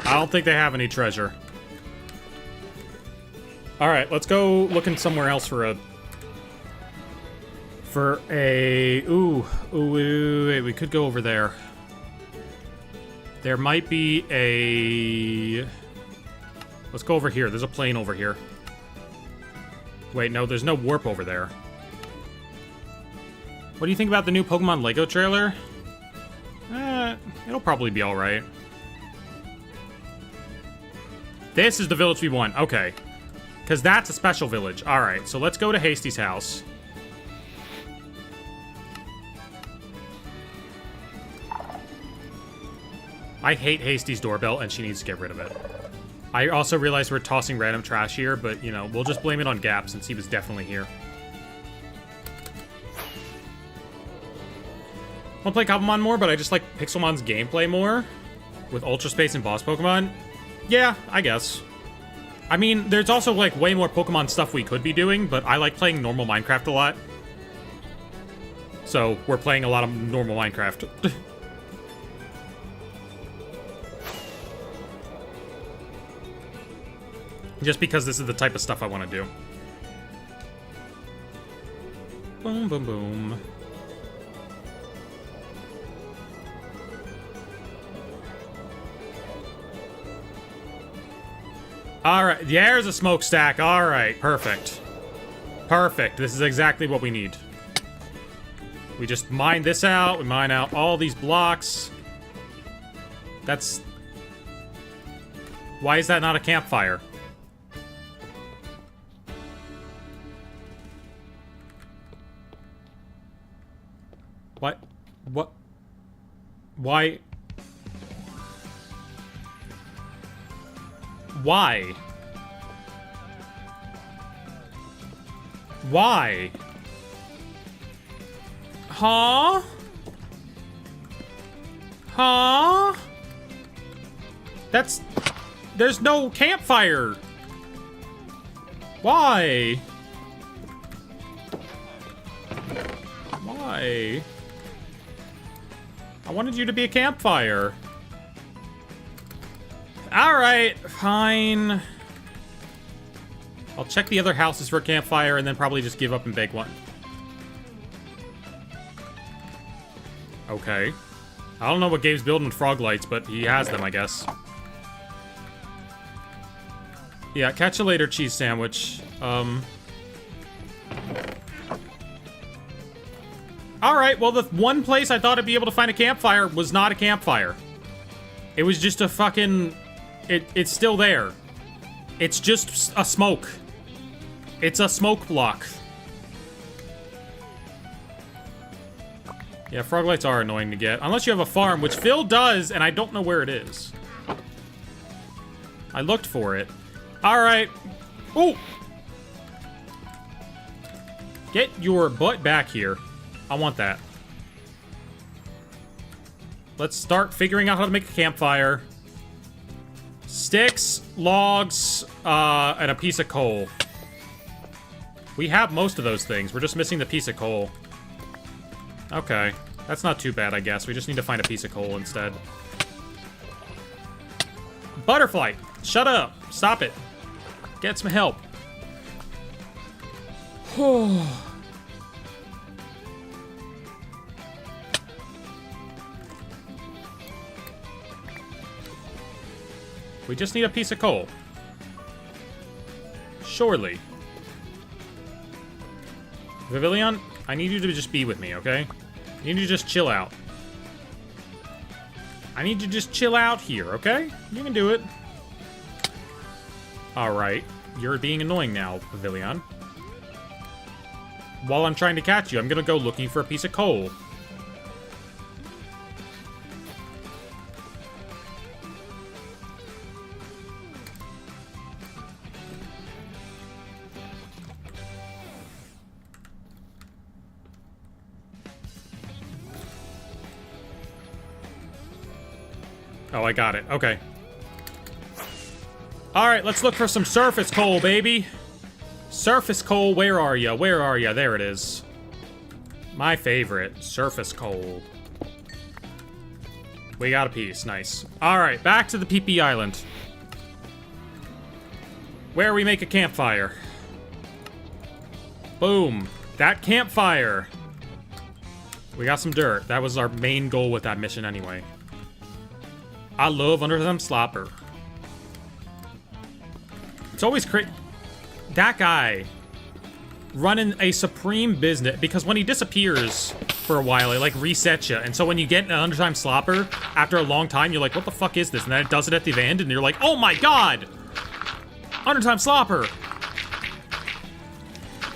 I don't think they have any treasure. Alright, let's go looking somewhere else for a... Ooh, wait, we could go over there. There might be a... Let's go over here. There's a plane over here. Wait, no, there's no warp over there. What do you think about the new Pokemon Lego trailer? It'll probably be alright. This is the village we want. Okay. Because that's a special village. Alright, so let's go to Hasty's house. I hate Hasty's doorbell, and she needs to get rid of it. I also realized we're tossing random trash here, but, you know, we'll just blame it on Gap since he was definitely here. I want to play Cobblemon more, but I just like Pixelmon's gameplay more with Ultra Space and Boss Pokemon. Yeah, I guess. I mean, there's also, like, way more Pokemon stuff we could be doing, but I like playing normal Minecraft a lot. So, we're playing a lot of normal Minecraft. Just because this is the type of stuff I want to do. Boom, boom, boom. Alright, there's a smokestack. Alright, perfect. Perfect. This is exactly what we need. We just mine this out. We mine out all these blocks. That's... Why is that not a campfire? What? What? Why? Why? Why? Huh? Huh? That's... There's no campfire. Why? Why? I wanted you to be a campfire. Alright, fine. I'll check the other houses for a campfire and then probably just give up and bake one. Okay. I don't know what Gabe's building with frog lights, but he has them, I guess. Yeah, catch you later, cheese sandwich. Alright, well, the one place I thought I'd be able to find a campfire was not a campfire. It was just a fucking... It's still there. It's just a smoke. It's a smoke block. Yeah, frog lights are annoying to get. Unless you have a farm, which Phil does, and I don't know where it is. I looked for it. Alright. Oh! Get your butt back here. I want that. Let's start figuring out how to make a campfire. Sticks, logs, and a piece of coal. We have most of those things. We're just missing the piece of coal. Okay. That's not too bad, I guess. We just need to find a piece of coal instead. Butterfly! Shut up! Stop it! Get some help. We just need a piece of coal. Surely. Vivillon, I need you to just be with me, okay? You need to just chill out. I need you to just chill out here, okay? You can do it. Alright. You're being annoying now, Vivillon. While I'm trying to catch you, I'm gonna go looking for a piece of coal. Oh, I got it. Okay. Alright, let's look for some surface coal, baby. Surface coal, where are ya? Where are ya? There it is. My favorite, surface coal. We got a piece, nice. Alright, back to the PP Island. Where we make a campfire. Boom. That campfire. We got some dirt. That was our main goal with that mission anyway. I love Under Them Slopper. It's always that guy running a supreme business, because when he disappears for a while, it like resets you. And so when you get an Undertime Slopper, after a long time, you're like, what the fuck is this? And then it does it at the end, and you're like, oh my god! Undertime Slopper!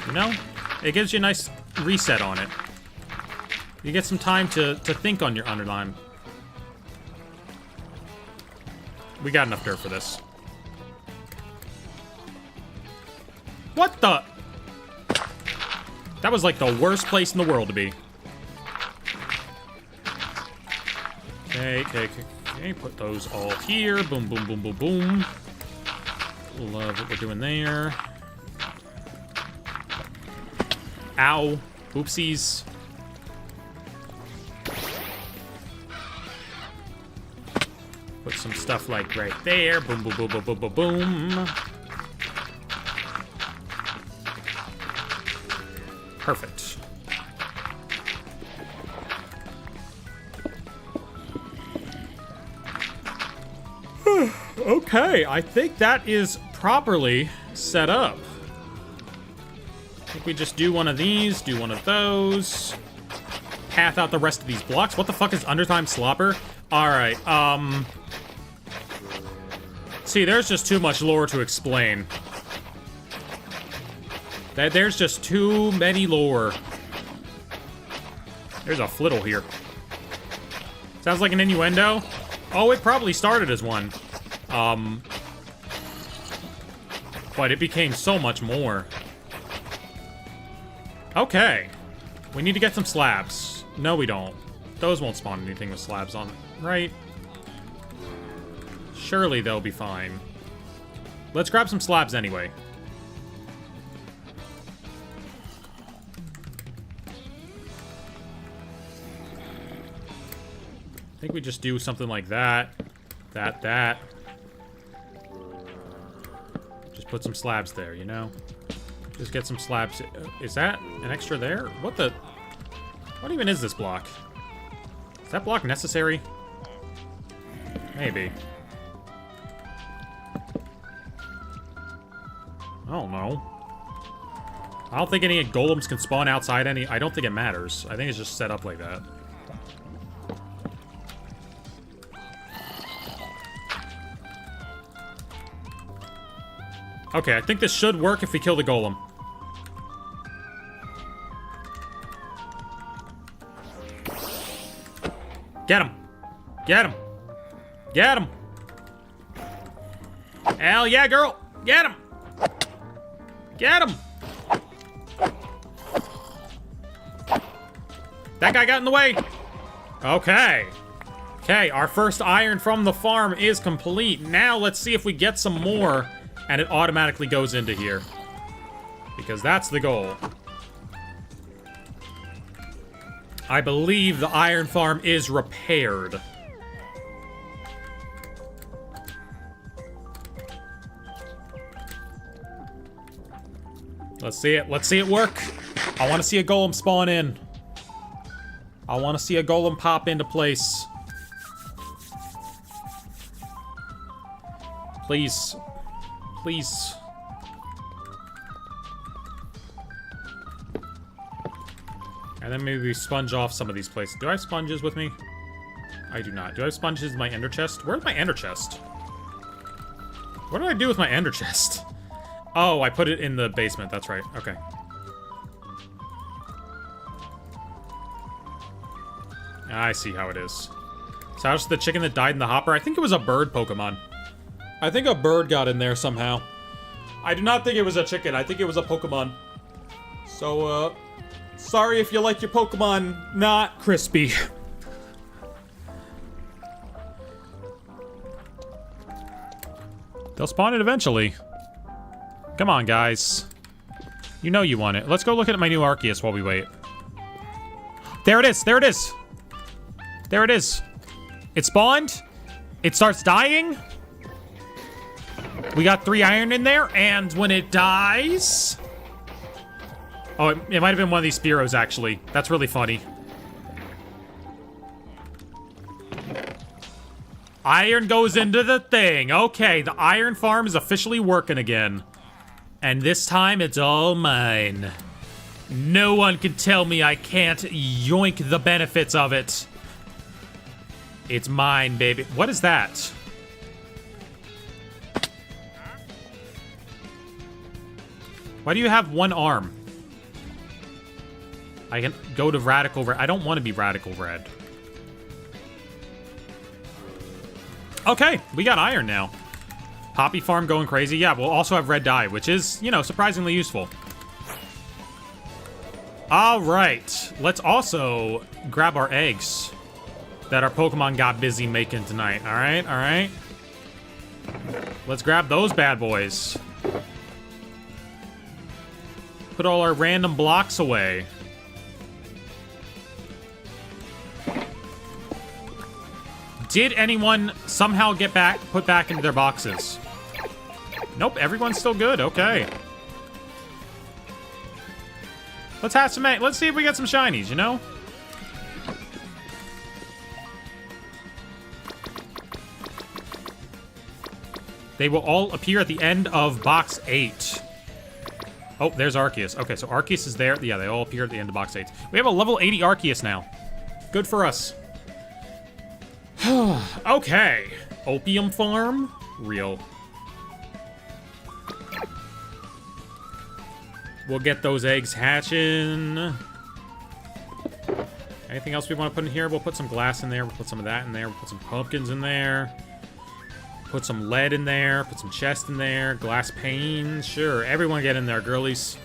You know? It gives you a nice reset on it. You get some time to think on your Undertime. We got enough dirt for this. What the? That was like the worst place in the world to be. Okay. Put those all here. Boom, boom, boom, boom, boom. Love what we're doing there. Ow. Oopsies. Put some stuff like right there. Boom, boom, boom, boom, boom, boom, boom. Perfect. Okay, I think that is properly set up. I think we just do one of these, do one of those. Path out the rest of these blocks. What the fuck is Undertime Slopper? Alright, see, there's just too much lore to explain. There's just too many lore. There's a flittle here. Sounds like an innuendo. Oh, it probably started as one. But it became so much more. Okay. We need to get some slabs. No, we don't. Those won't spawn anything with slabs on it, right? Surely they'll be fine. Let's grab some slabs anyway. I think we just do something like that. That. Just put some slabs there, you know? Just get some slabs. Is that an extra there? What the? What even is this block? Is that block necessary? Maybe. I don't know. I don't think any golems can spawn outside any... I don't think it matters. I think it's just set up like that. Okay, I think this should work if we kill the golem. Get him! Get him! Get him! Hell yeah, girl! Get him! Get him! That guy got in the way! Okay. Okay, our first iron from the farm is complete. Now let's see if we get some more and it automatically goes into here. Because that's the goal. I believe the iron farm is repaired. Let's see it. Let's see it work. I want to see a golem spawn in. I want to see a golem pop into place. Please. Please. And then maybe we sponge off some of these places. Do I have sponges with me? I do not. Do I have sponges in my ender chest? Where's my ender chest? What did I do with my ender chest? Oh, I put it in the basement. That's right. Okay. I see how it is. So how's the chicken that died in the hopper? I think it was a bird Pokemon. I think a bird got in there somehow. I do not think it was a chicken. I think it was a Pokemon. So, sorry if you like your Pokemon not crispy. They'll spawn it eventually. Come on, guys. You know you want it. Let's go look at my new Arceus while we wait. There it is. There it is. There it is. It spawned. It starts dying. We got 3 iron in there, and when it dies... Oh, it might have been one of these Spearows, actually. That's really funny. Iron goes into the thing. Okay, the iron farm is officially working again. And this time, it's all mine. No one can tell me I can't yoink the benefits of it. It's mine, baby. What is that? Why do you have one arm? I can go to Radical Red. I don't want to be Radical Red. Okay, we got iron now. Poppy farm going crazy. Yeah, we'll also have red dye, which is, you know, surprisingly useful. All right, let's also grab our eggs that our Pokemon got busy making tonight. All right, all right. Let's grab those bad boys. Put all our random blocks away. Did anyone somehow get put back into their boxes? Nope, everyone's still good. Okay. Let's have some. Let's see if we get some shinies. You know. They will all appear at the end of box 8. Oh, there's Arceus. Okay, so Arceus is there. Yeah, they all appear at the end of box 8. We have a level 80 Arceus now. Good for us. Okay. Opium farm? Real. We'll get those eggs hatching. Anything else we want to put in here? We'll put some glass in there. We'll put some of that in there. We'll put some pumpkins in there. Put some lead in there. Put some chest in there. Glass pane. Sure. Everyone get in there, girlies.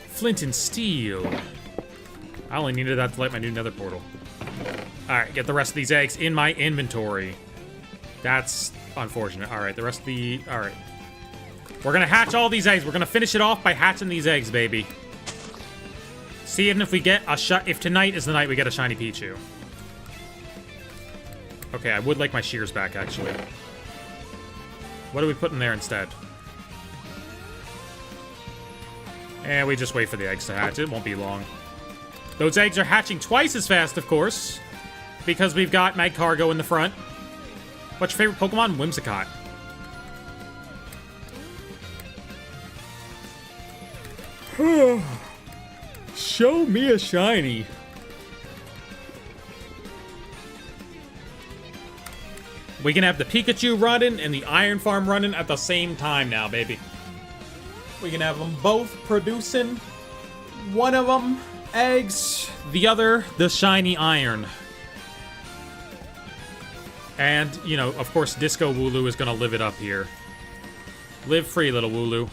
Flint and steel. I only needed that to light my new nether portal. Alright, get the rest of these eggs in my inventory. That's unfortunate. Alright, the rest of the... Alright. We're gonna hatch all these eggs. We're gonna finish it off by hatching these eggs, baby. Seeing if we get a if tonight is the night we get a shiny Pichu. Okay, I would like my shears back, actually. What do we put in there instead? And we just wait for the eggs to hatch. It won't be long. Those eggs are hatching twice as fast, of course, because we've got Magcargo in the front. What's your favorite Pokemon? Whimsicott. Show me a shiny. We can have the Pikachu running and the Iron Farm running at the same time now, baby. We can have them both producing. One of them, eggs. The other, the shiny iron. And, you know, of course, Disco Wooloo is going to live it up here. Live free, little Wooloo.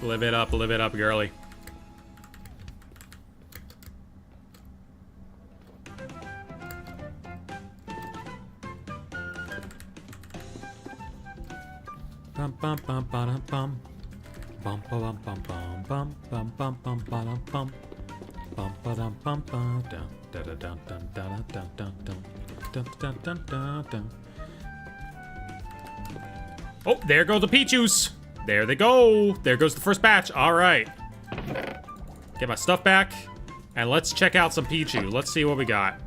Live it up, girly. Bum bum bum bum bum bum bum bum bum bum bum bum bum bum bum bum bum bum bum dun dun dun dun dun dun dun dun dun dun dun dun. Oh, there go the Pichus. There they go. There goes the first batch. All right. Get my stuff back. And let's check out some Pichu. Let's see what we got.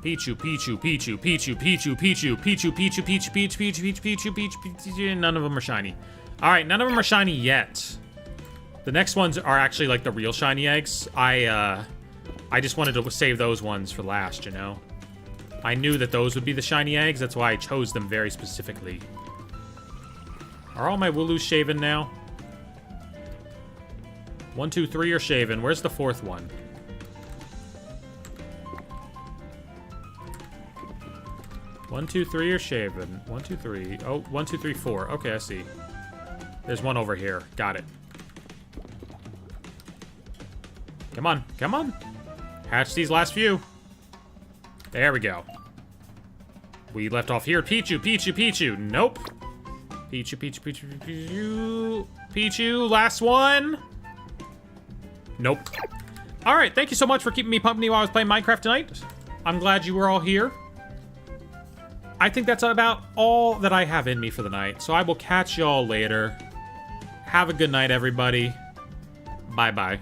Pichu, Pichu, Pichu, Pichu, Pichu, Pichu, Pichu, Pichu, Pichu, Pichu, Pichu, Pichu, Pichu, Pichu. None of them are shiny. All right, none of them are shiny yet. The next ones are actually like the real shiny eggs. I just wanted to save those ones for last, you know? I knew that those would be the shiny eggs. That's why I chose them very specifically. Are all my Wooloos shaven now? 1, 2, 3 are shaven. Where's the fourth one? 1, 2, 3 are shaven. 1, 2, 3. Oh, 1, 2, 3, 4. Okay, I see. There's one over here. Got it. Come on. Come on. Hatch these last few. There we go. We left off here. Pichu, Pichu, Pichu. Nope. Pichu, Pichu, Pichu, Pichu. Pichu, last one. Nope. All right, thank you so much for keeping me company while I was playing Minecraft tonight. I'm glad you were all here. I think that's about all that I have in me for the night, so I will catch y'all later. Have a good night, everybody. Bye-bye.